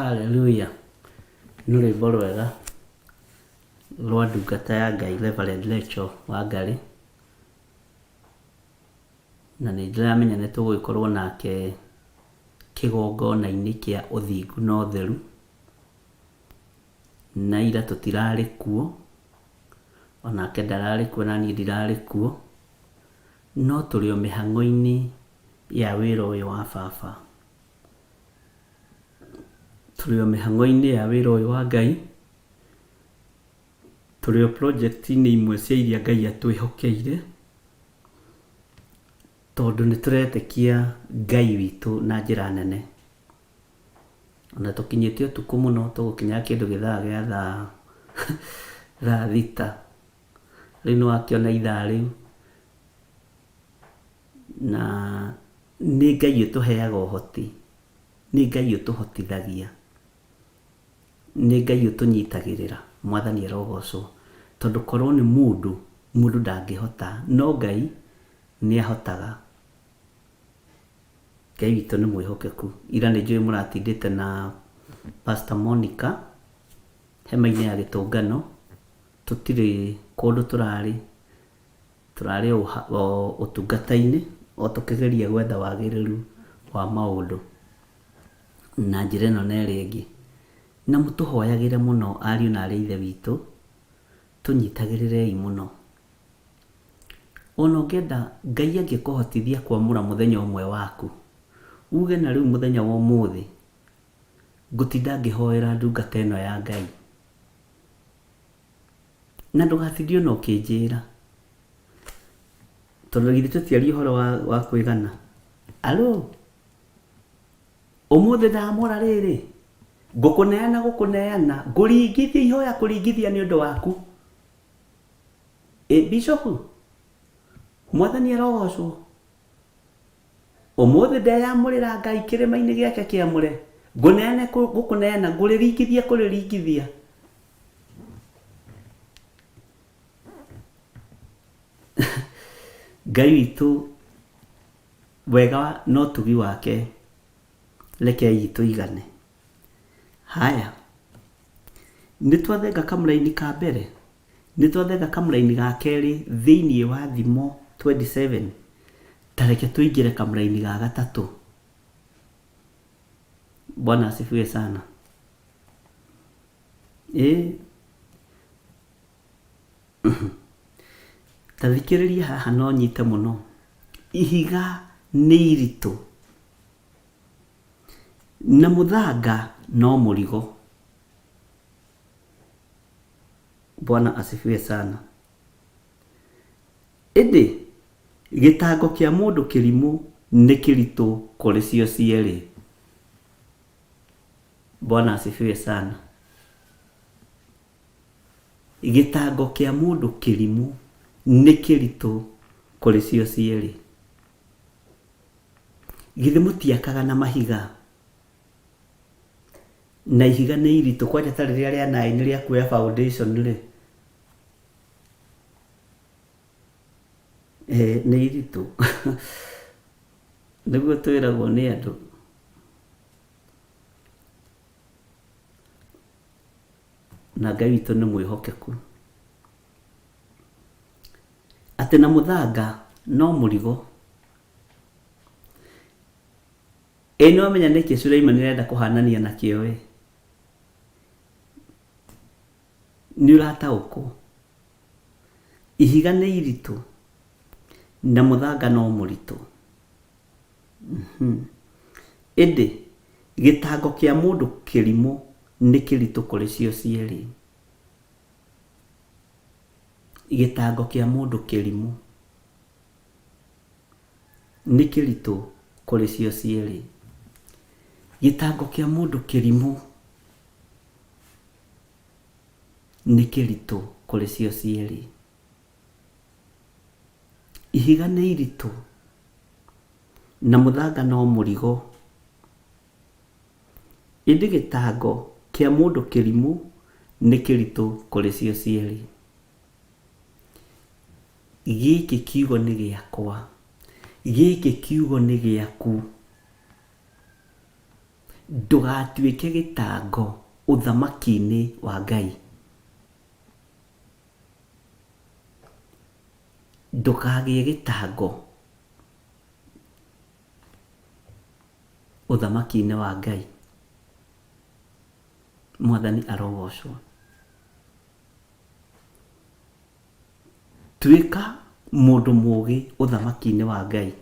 Haleluya. Nĩ rwĩmbo rwega rwa ndungata ya Ngai Reverend Rachel Wangarĩ, na nĩ ndĩramenya nĩ tũgũgĩkorwo nake kĩgongona-inĩ kĩa ũthingu na ũtheru, na ira tũtirarĩ kuo, onake ndararĩ kuo na niĩ ndirarĩ kuo, no tũrĩ o mĩhang'o-inĩ ya wĩra ũyũ wa baba, tũrĩ o mĩhang'o-inĩ ya wĩra ũyũ wa Ngai, tũrĩ o project-inĩ imwe cia iria Ngai atwĩhokeire, tondũ nĩ tũretĩkia Ngai witũ na njĩra nene. Ona tũkinyĩte ũtukũ mũno, tũgũkinya kĩndũ gĩthaa gĩa thaa thita, rĩu nĩ wakĩona ithaa rĩu, na nĩ Ngai ũtũheaga ũhoti, nĩ Ngai ũtũhotithagia, nĩ Ngai ũtũnyitagĩrĩra. Mwathani arogocwo, tondũ korwo nĩ mũndũ ndangĩhota, no Ngai nĩ ahotaga. Ngai witũ nĩ mwĩhokeku. Ira nĩ njũĩ mũratindĩte na Pastor Monica hema-inĩ ya gĩtũngano, tũtirĩ kũndũ tũrarĩ o ũtungata-inĩ, o tũkĩgeria gwetha wagĩrĩru wa maũndũ na njĩra ĩno na ĩrĩa ĩngĩ. Na mũtũhoyagĩre mũno ariũ na arĩ ithe witũ, tũnyitagĩrĩrei mũno. Ona ũngĩenda Ngai angĩkũhotithia kwamũra mũthenya ũmwe waku, uge na rĩu mũthenya wa ũmũthĩ ngũtinda ngĩhoera ndungata ĩno ya Ngai, na ndũgatindie ona ũkĩnjĩra, tondũ githĩ tũtiaria ũhoro wa kwĩgana. Alo, ũmũthĩ ndamũra rĩrĩ, ngũkũneana, ngũringithia ihoya kũringithia nĩ ũndũ waku. Bishop, Mwathani arogocwo, ũmũthĩ ndeyamũrĩra Ngai kĩrĩma-inĩ gĩake kĩamũre, ngũkũneana, kũrĩringithia. Ngai witũ wega no tugi wake, rekei tũigane. Haya, nĩ twathenga kamũra-inĩ ka mbere, nĩ twathenga kamũra-inĩ ga kerĩ thĩiniĩ wa Thimo 27, tareke tũingĩre kamũra-inĩ ga gatatũ. Bwana asifiwe sana. Tathikĩrĩria haha no nyite mũno. Ihiga nĩ iritũ na mũthanga no mũrigo. Bwana asifiwe sana. Ĩndĩ gĩtango kĩa mũndũ kĩrimũ nĩ kĩritũ kũrĩ cio cierĩ. Bwana asifiwe sana. Gĩtango kĩa mũndũ kĩrimũ nĩ kĩritũ kũrĩ cio cierĩ. Githĩ mũtiakaga na mahiga? Na ihiga nĩ iritũ, kwanja ta rĩrĩa rĩa nai nĩ rĩa kuoya foundation rĩ, nĩ iritũ. Nĩguo twĩragwo nĩ andũ. Na Ngai witũ nĩ mwĩhokeku, atĩ na mũthanga no mũrigo. Nĩ wamenya nĩkĩ Suleiman nĩrenda kũhanania nakĩo we? Nĩ ũrataũkwo? Ihiga nĩ iritũ na mũthanga no mũritũ. Ĩndĩ gĩtango kĩa mũndũ kĩrimũ nĩ kĩritũ kũrĩ cio cierĩ. Gĩtango kĩa mũndũ kĩrimũ nĩ kĩritũ kũrĩ cio cierĩ. Gĩtango kĩa mũndũ kĩrimũ nĩ kĩritũ kũrĩ cio cierĩ. Ihiga nĩ iritũ na mũthanga no mũrigo. Ĩndĩ gĩtango kĩa mũndũ kĩrimũ nĩ kĩritũ kũrĩ cio cierĩ. Gĩkĩ kiugo nĩ gĩakwa, gĩkĩ kiugo nĩ gĩaku. ndũgatuĩke gĩtango ũthamaki-inĩ wa Ngai. Ndũkagĩe gĩtango ũthamaki-inĩ wa Ngai. Mwathani arogocwo. Tuĩka mũndũ mũũgĩ ũthamaki-inĩ wa Ngai.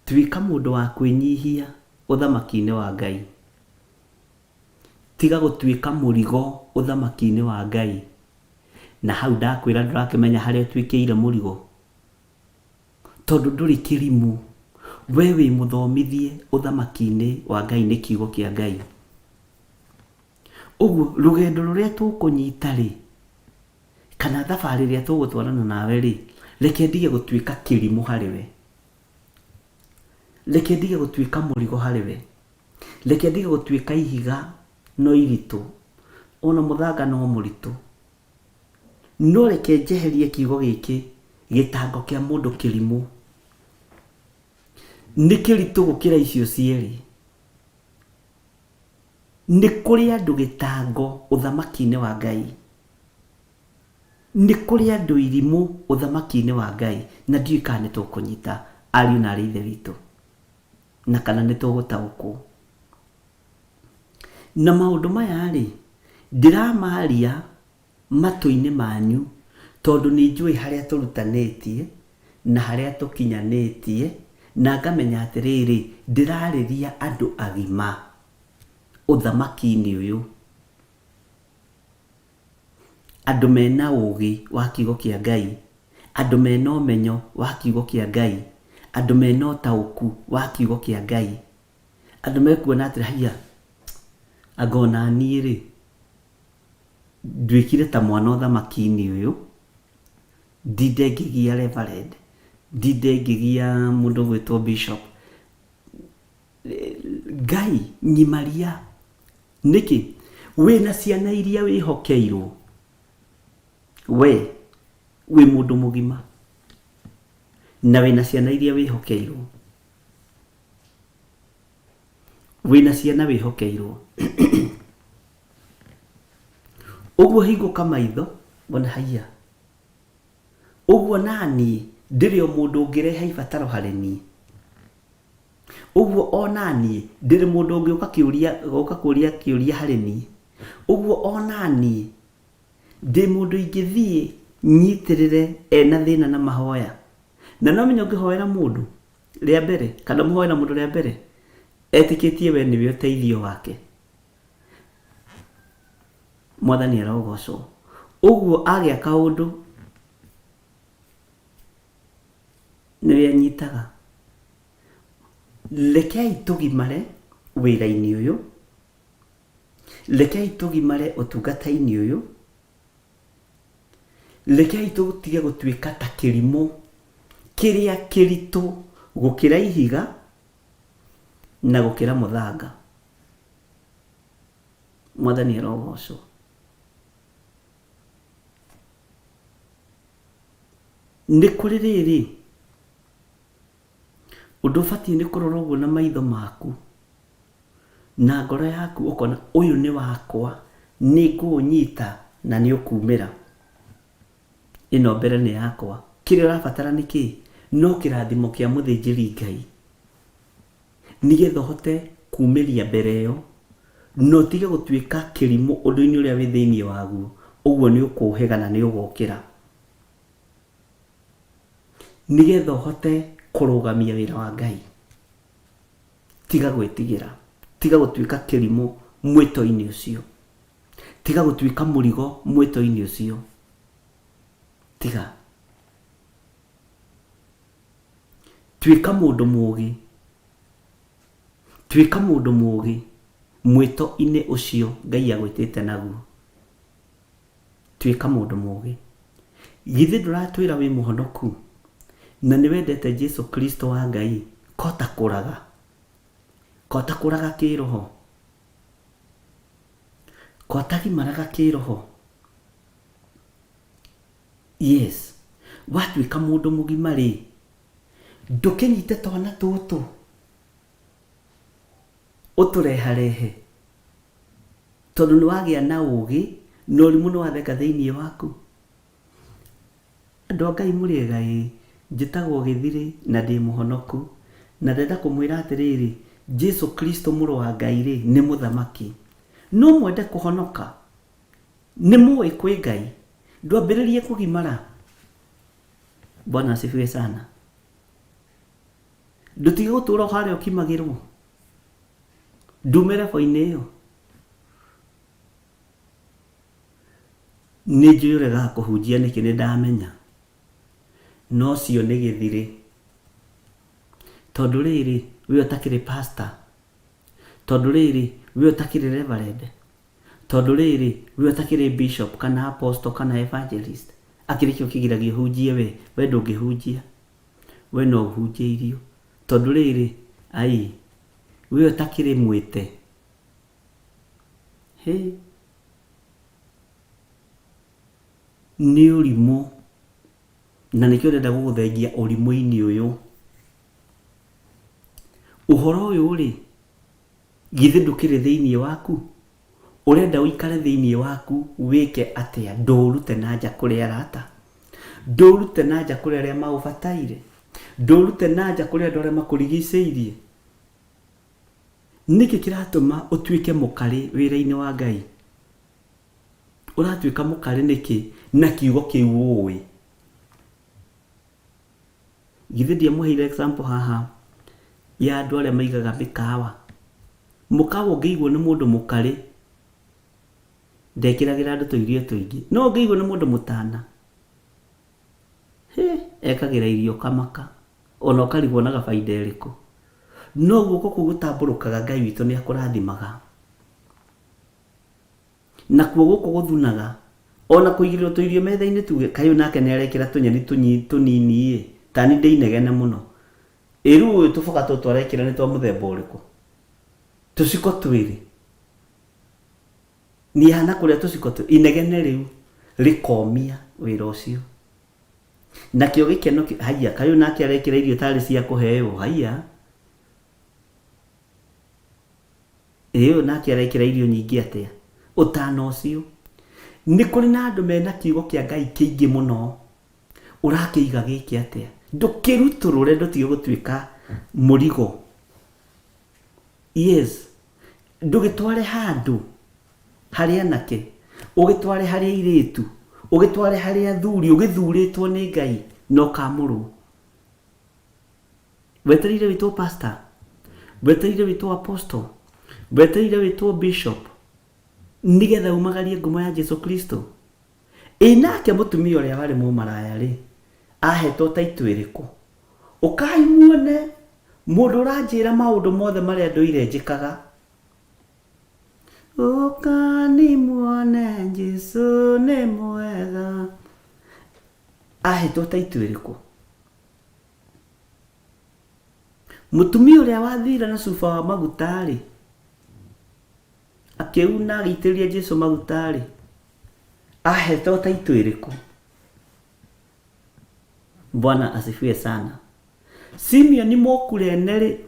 Tuĩka mũndũ wa kwĩnyihia ũthamaki-inĩ wa Ngai. Tiga gũtuĩka mũrigo ũthamaki-inĩ wa Ngai. Na hau ndakwĩra ndũrakĩmenya harĩa ũtuĩkĩire mũrigo, tondũ ndũrĩ kĩrimũ. We wĩ mũthomithie ũthamaki-inĩ wa Ngai nĩ kiugo kĩa Ngai. Ũguo rũgendo rũrĩa tũkũnyita rĩ, kana thabarĩ ĩrĩa tũgũtwarana nawe rĩ, reke ndige gũtuĩka kĩrimũ harĩ we. Reke ndige gũtuĩka mũrigo harĩ we. Reke ndige gũtuĩka ihiga no iritũ, ona mũthanga no mũritũ. No reke njeherie kiugo gĩkĩ, gĩtango kĩa mũndũ kĩrimũ. Nĩ kĩritũ gũkĩra icio cierĩ. Nĩ kũrĩ andũ gĩtango ũthamaki-inĩ wa Ngai. Nĩ kũrĩ andũ irimũ ũthamaki-inĩ wa Ngai. Na ndiũĩ kana nĩ tũkũnyita ariũ na aarĩ a Ithe witũ, na kana nĩ tũgũtaũkwo. Na maũndũ maya rĩ, ndĩramaria matũ-inĩ manyu, tondũ nĩ njũĩ harĩa tũrutanĩtie na harĩa tũkinyanĩtie, na ngamenya atĩrĩrĩ, ndĩrarĩria andũ agima ũthamaki-inĩ ũyũ. Andũ mena ũũgĩ wa kiugo kĩa Ngai, andũ mena ũmenyo wa kiugo kĩa Ngai, andũ mena ũtaũku wa kiugo kĩa Ngai, andũ mekuona atĩrĩ haiya, angona niĩ rĩ, nduĩkire ta mwana ũthamaki-inĩ ũyũ, ndinde ngĩgia reverend, ndinde ngĩgia mũndũ gwĩtwo bishop. Ngai nyimaria. Nĩkĩ? Wĩna ciana iria wĩhokeirwo. We wĩ mũndũ mũgima na wĩna ciana iria wĩhokeirwo. Wĩna ciana wĩhokeirwo. Ũguo hingũka maitho, bona haiya. Ũguo naniĩ ndĩrĩ o mũndũ ũngĩrehe ibataro harĩ niĩ. Ũguo o naniĩ ndĩrĩ mũndũ ũngĩũka kũũria kĩũria harĩ niĩ. Ũguo o naniĩ ndĩ mũndũ ingĩthiĩ nyitĩrĩre ena thĩna na mahoya. Na no menya ũngĩhoera mũndũ rĩa mbere, kana mũhoera mũndũ rĩa mbere, etĩkĩtie we nĩwe ũteithio wake. Mwathani arogocwo. Ũguo agĩa kaũndũ nĩwe anyitaga. Rekei tũgimare wĩra-inĩ ũyũ. Rekei tũgimare ũtungata-inĩ ũyũ. Rekei tũtige gũtuĩka ta kĩrimũ kĩrĩa kĩritũ gũkĩra ihiga na gũkĩra mũthanga. Mwathani arogocwo. Nĩ kũrĩ rĩrĩ, ũndũ ũbatiĩ nĩ kũrora ũguo na maitho maku na ngoro yaku, ũkona ũyũ nĩ wakwa, nĩ ngũũnyita na nĩ ũkumĩra. Ĩno mbere nĩ yakwa. Kĩrĩa ũrabatara nĩ kĩ? No kĩrathimo kĩa mũthĩnjĩri Ngai, nĩgetha ũhote kumĩria mbere ĩyo, no tige gũtuĩka kĩrimũ ũndũ-inĩ ũrĩa wĩ thĩinĩ waguo. Ũguo nĩ ũkũũhĩga na nĩ ũgũkĩra, nĩgetha ũhote kũrũgamia wĩra wa Ngai. Tiga gwĩtigĩra, tiga gũtuĩka kĩrimũ mwĩto-inĩ ũcio, tiga gũtuĩka mũrigo mwĩto-inĩ ũcio. Tiga. Tuĩka mũndũ mũũgĩ, tuĩka mũndũ mũũgĩ mwĩto-inĩ ũcio Ngai agwĩtĩte naguo. Tuĩka mũndũ mũũgĩ. Githĩ ndũratwĩra wĩ mũhonoku na nĩ wendete Jesũ Kristo wa Ngai? Kota kũraga, kota kũraga kĩroho, kota gimaraga kĩroho. Yes, watuĩka mũndũ mũgima rĩ, ndukinyite twana tutu utureharehe tondu ni wagia na ugi na urimu ni watheka thiini waku. Andu Ngai muriega njitagwo Githiri na ndi muhonoku na ndenda kumwira atiriri Jesu Kristo muru wa Ngai ni muthamaki. No mwende kuhonoka, ni muwe kwi Ngai, ndwambiririe kugimara. Bwana asifiwe sana. Ndutige gutura haria ukimagirwo, ndumire boine iyo. Ni njurega kuhunjia niki ni ndamenya, no cio ni Githiri. Tondu riri we utakiri pastor, tondu riri we utakiri reverend, tondu riri we utakiri bishop kana apostle kana evangelist, akirikio kigiragia hunjie we ndungihunjia, we no hunjie irio. Tondu riri ai we utakiri mwite, he ni urimu na nikio ndenda guguthengia urimu-ini uyu. Uhoro uyu ri githe ndukire thiini waku, urenda uikare thiini waku wike atia? Ndurute nanja kuri arata, ndurute nanja kuri aria maubataire, ndurute nanja kuri andu aria makurigiceirie. Niki kiratuma utuike mukari wira-ini wa Ngai? Uratuika mukari niki na kiugo kiu uwi? Githe ndiamuheire example haha ya andu aria maigaga mikawa. Mukawa ungiigwo ni mundu mukari ndekiragira andu tuirio tuingi, no ungiigwo ni mundu mutana ekagira irio kamaka, ona ukarigwo na gabaida iriku. No guko kugutamburukaga Ngai witu ni akurathimaga, na kuo guko guthunaga ona kuigirwo tuirio metha-ini tuge kayo nake ni arekira tunyeni tunini tani ndeinegene muno. Iru uyu tufoka tutwarekira ni twa muthemba uriku? Tuciko twiri ni hana kuria tuciko tu inegene riu rikomia wira ucio. Na kio gikeno haya kayo nake arekira irio tari cia kuheo haya iyo nake arekira irio nyingi atia utano ucio. Ni kuri na andu mena kiugo kia Ngai kiingi muno, urakiiga giki atia? Ndukiruturure ndutige gutuika murigo. Yes, ndugitware handu hari anake, ugitware hari iritu, ugitware hari athuri, ugithuritwo ni Ngai no kamuru. Weterire witwo pastor, weterire witwo apostle, weterire witwo bishop, nigetha umagarie ngumo ya Jesu Kristo. Inake mutumia uria wari mumaraya ri ahetwo taitu iriku? Ukai muone mundu uranjira maundu mothe maria nduire njikaga. Ukani muone Jesu ni mwega. Ahetwo taitu iriku? Mutumia uria wathira na cuba wa magutari akiuna agitiria Jesu magutari, ahetwo taitu iriku? Bwana asifiwe sana. Simeon ni mokurene ri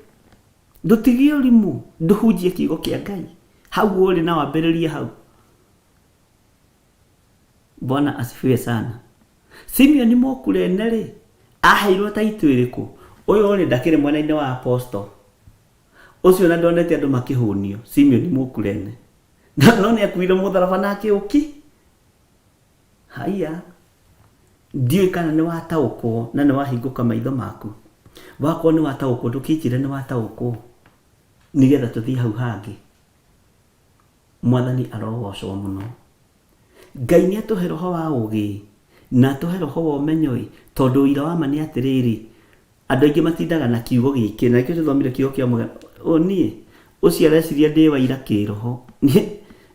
ndutigie urimu, nduhunjie kiugo kia Ngai hau uri na wambiririe hau. Bwana asifiwe sana. Simeon ni mokurene ri aheirwo taitu iriku? Uyu uri ndakire mwena-ini wa apostle ucio na ndonete andu makihunio. Simeon ni mokurene no ni akuire mutharaba na akiuki haya. Ndiwe kana ni wataukwo na ni wahinguka maitho maku? Wako ni wataukwo ndukijire ni wataukwo nigetha tuthie hau hangi. Mwathani arogocwo muno. Ngai ni atuhe roho wa ugi na atuhe roho wa umenyo, tondu ira wa ma ni atiriri andu aingi matindaga na kiugo giki na kio tuthomire kiugo kia muga ni ucio areciria ndi wa ira kiroho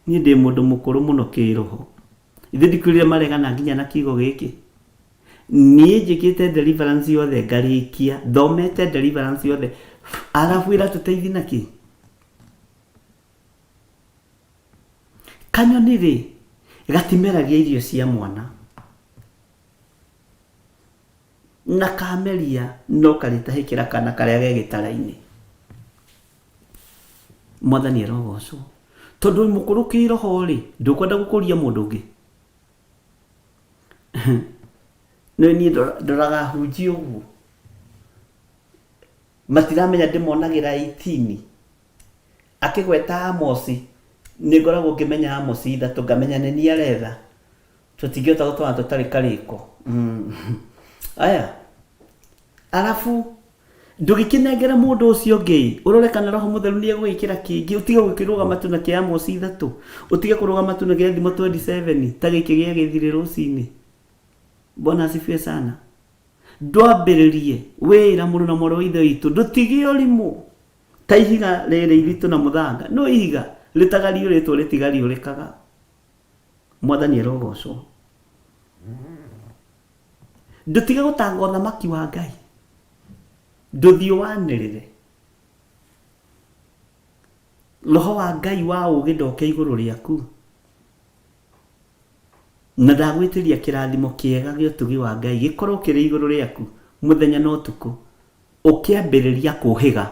ni ndi mundu mukuru muno kiroho. Ithe ndikwirire maregana nginya na kiugo giki. Ni njikite deliverance yothe ngarikia, thomete deliverance yothe, arafu ira tuteithi naki? Kanyoni ri gatimeragia irio cia mwana. na kameria no karitahikira kana karia gegitara-ini. Mwathani arogocwo tondu mukuru roho ri ndukwenda gukuria mundu ungi no ni ndoraga hunji uguo matiramenya ndimonagira 18 akigweta Amosi ningoragwo ngimenya Amosi 3 ngamenya ni aretha tutingihota gutwara tutari kariko aya alafu ndugikinengera mundu ucio ngi urore kana roho mutheru ni egwikira kingi utige gukiruga matuna kia Amosi 3 utige kuruga matuna kia Thimo 27 tagiki gia githire rucini. Bwana asifiwe sana. Ndwambiririe wira muru na moro ithe itu ndutige urimu ta ihiga rere iritu na muthanga no ihiga litagari uritwo litigari urikaga. Mwathani arogocwo ndutige gutanga uthamaki wa Ngai nduthio wanirire roho wa Ngai wa ugi ndoke iguru riaku na ndagwitiria kirathimo kiega gio tugi wa Ngai gikorwo kiri iguru riaku muthenya no tuku ukiambiriria kuhiga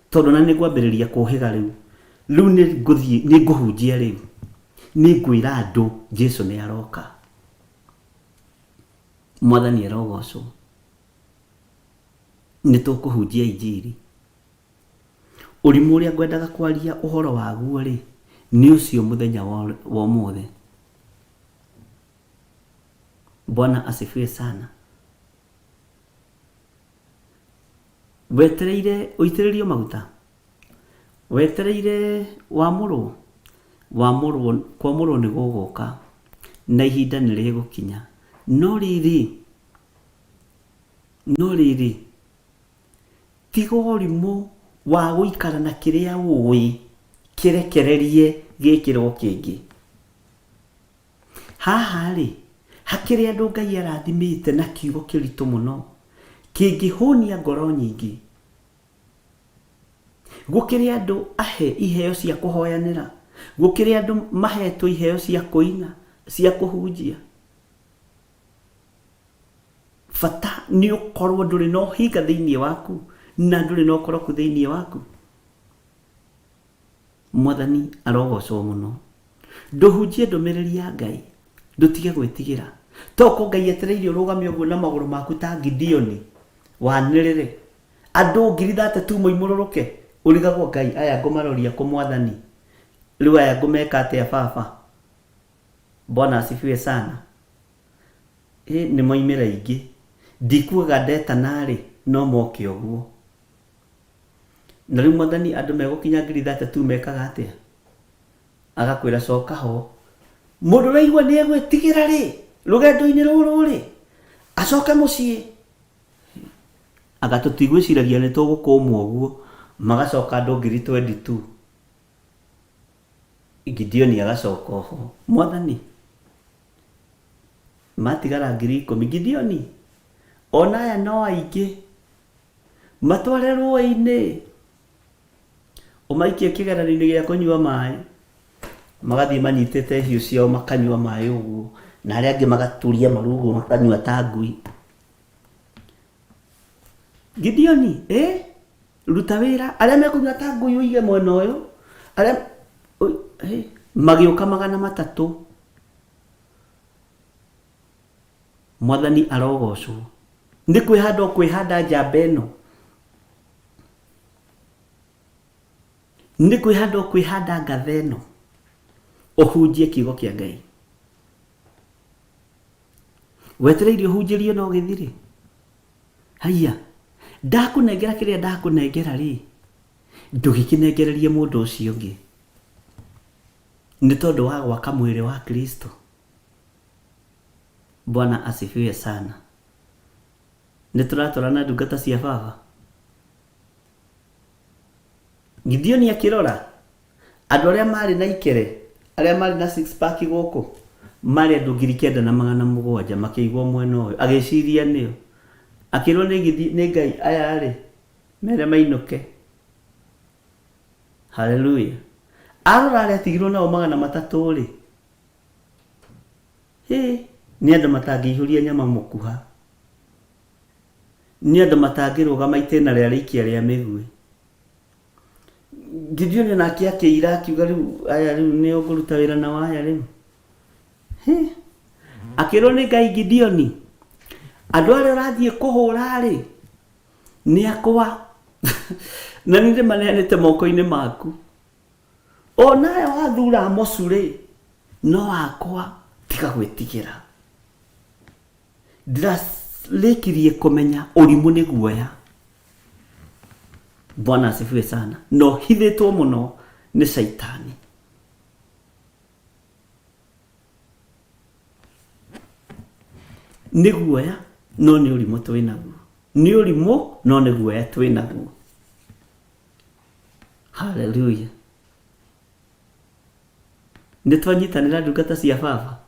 tondu na niguambiriria kuhiga riu ni nguhunjia riu ni ngwira andu Jesu ni aroka. Mwathani arogocwo ni tukuhunjia injiri urimu uria ngwendaga kwaria uhoro waguo ri ni ucio muthenya wa umuthe. Bwana asifiwe sana. Wetereire uitiririo maguta wetereire wamurwo kwamurwo ni guguka na ihinda ni rigukinya no riri tiga urimu wa guikara na kiria ui kirekererie gikirwo kingi haha ri hakiri andu Ngai arathimite na kiugo kiritu muno kingihunia ngoro nyingi gukiri andu ahe iheo cia kuhoyanira gukiri andu mahetwo iheo cia kuina cia kuhunjia fata ni ukorwo nduri no higa thiini waku na nduri no koroku thiini waku. Mwathani arogocwo muno nduhunjie ndumiriri ya Ngai ndutige gwitigira toko Ngai etereire urugame uguo na maguru maku ta Gideoni wanirire andu 3,000 moimururuke urigagwo Ngai aya ngumaroria ku Mwathani riu aya ngumeka atia baba. Bwana asifiwe sana. Ni moimira ingi ndikuaga ndeta nari no moke uguo na riu Mwathani andu megukinya 3,000 mekaga atia agakwira coka ho mundu raigwa ni egwitigira ri rugendo-ini ruru ri acoke mucii agatutigwiciragia ni tugukumwa uguo magacoka andu 22 Gideoni agacoka ho. Mwathani matigara 10,000 Gideoni ona aya no aingi matware rũĩ-inĩ umaikie kĩgera-inĩ gĩa kũnyua maĩ magathie manyitĩte hiũ ciao makanyua maĩ ũguo na arĩa angĩ magaturia marugu makanyua ta ngui. Gideoni ruta wĩra arĩa mekũnyua ta ngui ũige mwena ũyũ arĩa magĩũka 300. Mwathani arogocwo ni kwihanda njamba ĩno ni kwihanda ngatha ĩno uhunjie kiugo kia Ngai wetereire uhunjirio no githiri haya ndakunengera kiria ndakunengera ri ndugikinengererie mundu ucio ungi ni tondu wa gwaka mwiri wa Kristo. Bwana asifiwe sana. Nituratorana ndungata cia baba. Gideoni akirora andu aria mari na ikere aria mari na 6 pack guku mari andu 9,700 makĩigwo mwena ũyũ agĩciria nĩo akĩrwo nĩ Ngai aya rĩ mere mainũke. Haleluya. Arora aria atigirwo nao 300 rĩ ni andu matangĩihũria nyama mũkuha nĩ andũ matangĩrũgama itĩna rĩa rĩikia rĩa mĩgwi. Gideon nake akĩira akiuga rĩu aya rĩu nĩ ũkũruta wĩra na waya rĩu. Akĩrwo nĩ Ngai Gideon, andũ arĩa ũrathiĩ kũhũra rĩ nĩ akwa na nĩ ndĩmaneanĩte moko-inĩ maku. Onawe wathura Amosu rĩ no akwa, tiga gwĩtigĩra. Ndirarĩkirie kũmenya ũrimũ nĩ guoya. Bwana asifiwe sana. No hithĩtwo mũno nĩ Saitani. Nĩ guoya no nĩ ũrimũ twĩnaguo. Nĩ ũrimũ no nĩ guoya twĩnaguo. Hallelujah. Nĩ twanyitanĩra ndungata cia Baba.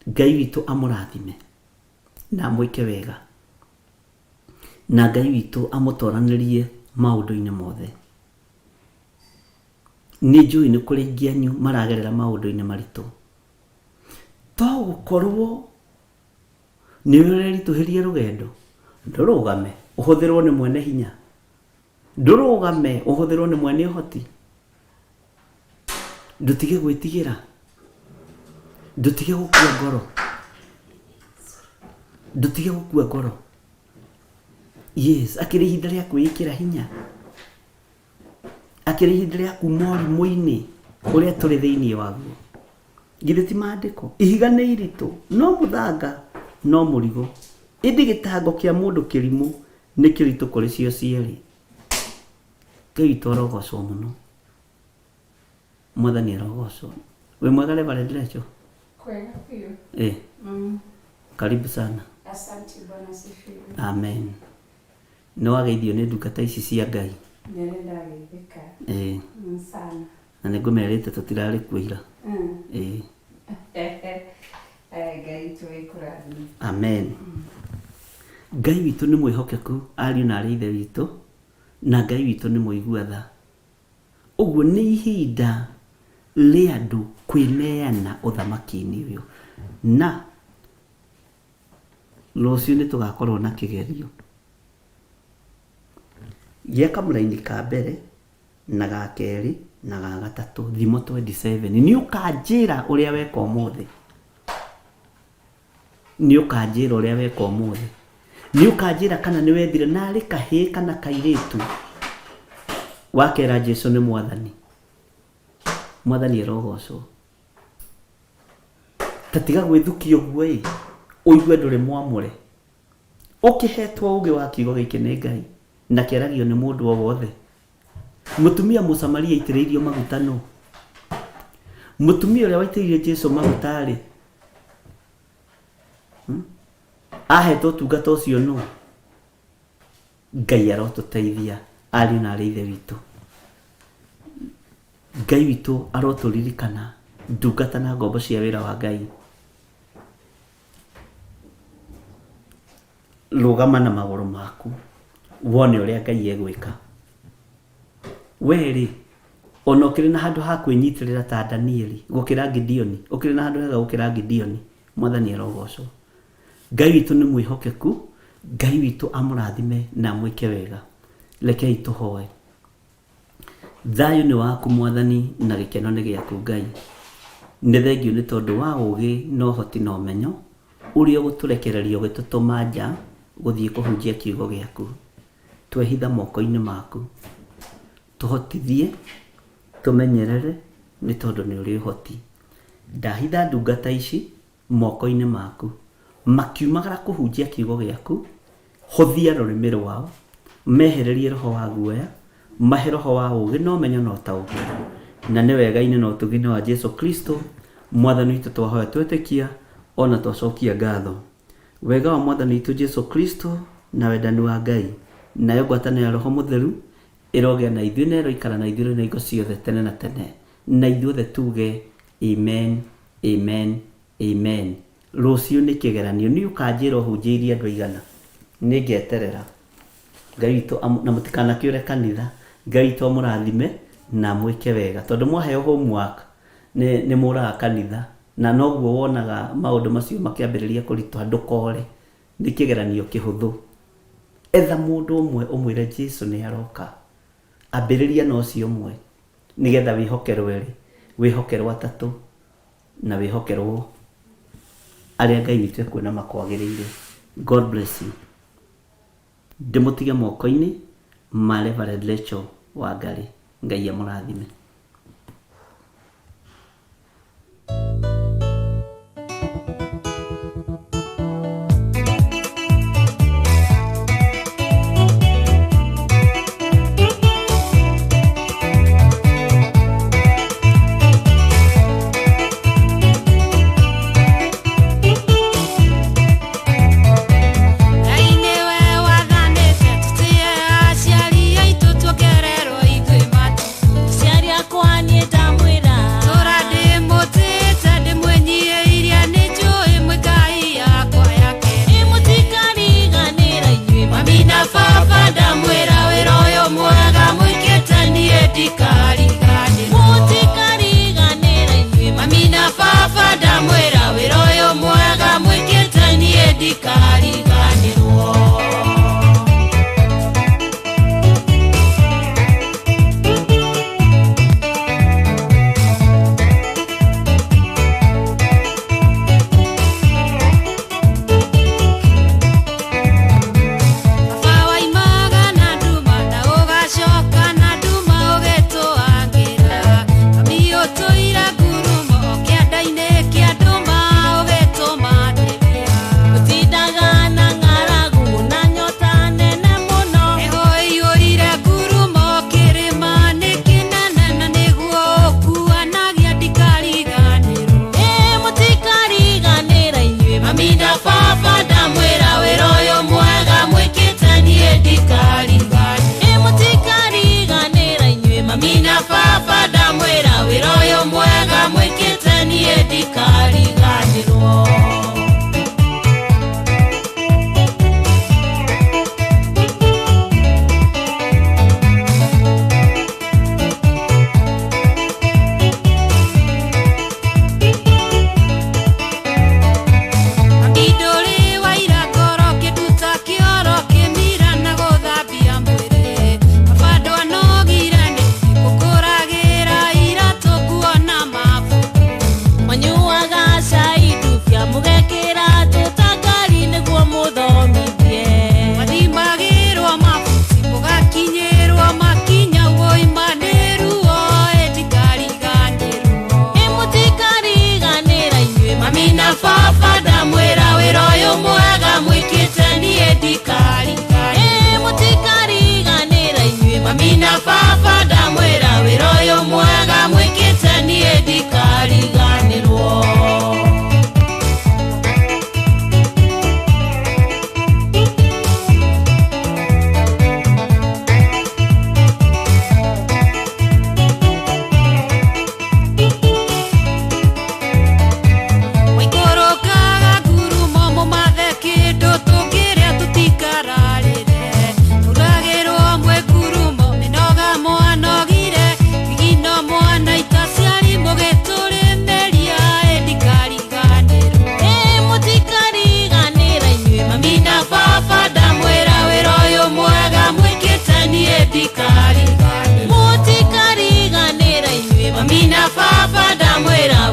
Ngai witũ amũrathime na amwĩke wega, na Ngai witũ amũtwaranĩrie maũndũ-inĩ mothe. Nĩ njũĩ nĩ kũrĩ aingĩ anyu maragerera maũndũ-inĩ maritũ. To gũkorwo nĩ ũreritũhĩrie rũgendo, ndũrũgame ũhũthĩrwo nĩ mwene hinya, ndũrũgame ũhũthĩrwo nĩ mwene ũhoti. Ndũtige gwĩtigĩra, ndũtige gũkua ngoro, ndũtige gũkua ngoro. Yes, akĩrĩ ihinda rĩa kwĩĩkĩra hinya, akĩrĩ ihinda rĩa kuma ũrimũ-inĩ ũrĩa tũrĩ thĩinĩ waguo. Githĩ ti maandĩko? Ihiga nĩ iritũ, no mũthanga no mũrigo. Ĩndĩ gĩtango kĩa mũndũ kĩrimũ nĩ kĩritũ kũrĩ cio cierĩ. Ngai witũ arogocwo mũno. Mwathani arogocwo. Wĩ mwega Reverend Rachel? Kwega pia. Karibu sana. Asante Bwana sifiwe. Amen. Nĩ wageithio nĩ ndungata ici cia Ngai. Nĩrenda geithĩka. Sana. Na nĩ ngũmerĩte tũtirarĩ kuo. Ngai witũ ĩkũrathime. Amen. Ngai witũ nĩ mwĩhokeku, ariũ na arĩ ithe witũ, na Ngai witũ nĩ mũigua tha. Ũguo nĩ ihinda rĩa andũ kwĩneana ũthamaki-inĩ ũyũ. Na rũciũ nĩ tũgakorwo na kĩgerio gĩa kamũraini ka mbere na ga kerĩ na ga gatatũ, thimo 27. Nĩ ũkanjĩra ũrĩa weka ũmũthĩ, nĩ ũkanjĩra ũrĩa weka ũmũthĩ, nĩ ũkanjĩra kana nĩ wethire narĩ kahĩĩ kana kairĩtu wakera Jesũ nĩ Mwathani. Mwathani arogocwo. Tatiga gwĩthukia ũguo ĩ, ũigue ndũrĩ mwamũre. Ũkĩhetwo ũgĩ wa kiugo gĩkĩ nĩ Ngai na kĩaragio nĩ mũndũ o wothe. Mũtumia Mũsamaria aitĩrĩirio maguta nũ? Mũtumia ũrĩa waitĩrĩirie Jesũ maguta rĩ, ahetwo ũtungata ũcio nũ? Ngai arotũteithia, ariũ na arĩ ithe witũ. Ngai witũ arotũririkana ndungata na ngombo cia wĩra wa Ngai. Rũgama na magũrũ maku wone ũrĩa Ngai egwĩka. Weri ona ũkĩrĩ na handũ ha kwĩnyitĩrĩra ta Danieli gũkĩra Gideon, ũkĩrĩ na handũ hega gũkĩra Gideon, Mwathani arogocwo. Ngai witũ nĩ mwĩhokeku, Ngai witũ amũrathime na amwĩke wega. Rekei tũhoe. Thayũ nĩ waku Mwathani na gĩkeno nĩ gĩaku Ngai. Nĩ thengio nĩ tondũ wa ũgĩ na ũhoti na ũmenyo ũrĩa ũgũtũrekereria ũgĩtũtũma nja gũthiĩ kũhunjia kiugo gĩaku. Twehitha moko-inĩ maku, tũhotithie, tũmenyerere nĩ tondũ nĩ ũrĩ ũhoti. Ndahitha ndungata ici moko-inĩ maku, makiumagara kũhunjia kiugo gĩaku. Hũthia rũrĩmĩ rwao, mehererie roho wa guoya, mahe roho wa ũgĩ na ũmenyo na ũtaũku. Na nĩ wega-inĩ na ũtugi-inĩ wa Jesũ Kristo Mwathani witũ twahoya twetĩkia ona twacokia ngatho. Wega wa Mwathani witũ Jesũ Kristo na wendani wa Ngai nayo ngwatanĩro ya Roho Mũtheru ĩrogĩa na ithuĩ na ĩroikara na ithuĩ na igo ciothe tene na tene. Na ithuothe tuge amen, amen, amen. Rũciũ nĩ kĩgeranio, nĩ ũkanjĩra ũhunjĩirie andũ aigana. Nĩ ngeterera. Ngai witũ na mũtikanakĩũre kanitha. Ngai witũ amũrathime na mwĩke wega, tondũ mwaheo homework nĩ mũraga kanitha na noguo wonaga maundu macio makiambiriria kurituha ndukore ni kigeranio kihuthu. Etha mundu umwe umwire Jesu ni aroka, ambiriria no cio umwe nigetha wihokerwo ri, wihokerwo atatu na wihokerwo aria Ngai witũ kuona makwagĩrĩire. God bless you. Ndimutige moko-inĩ ma Reverend Rachel Wangari. Ngai amũrathime.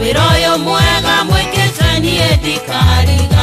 Wĩra ũyũ mwega mwĩkĩte niĩ ndikariganĩrwo.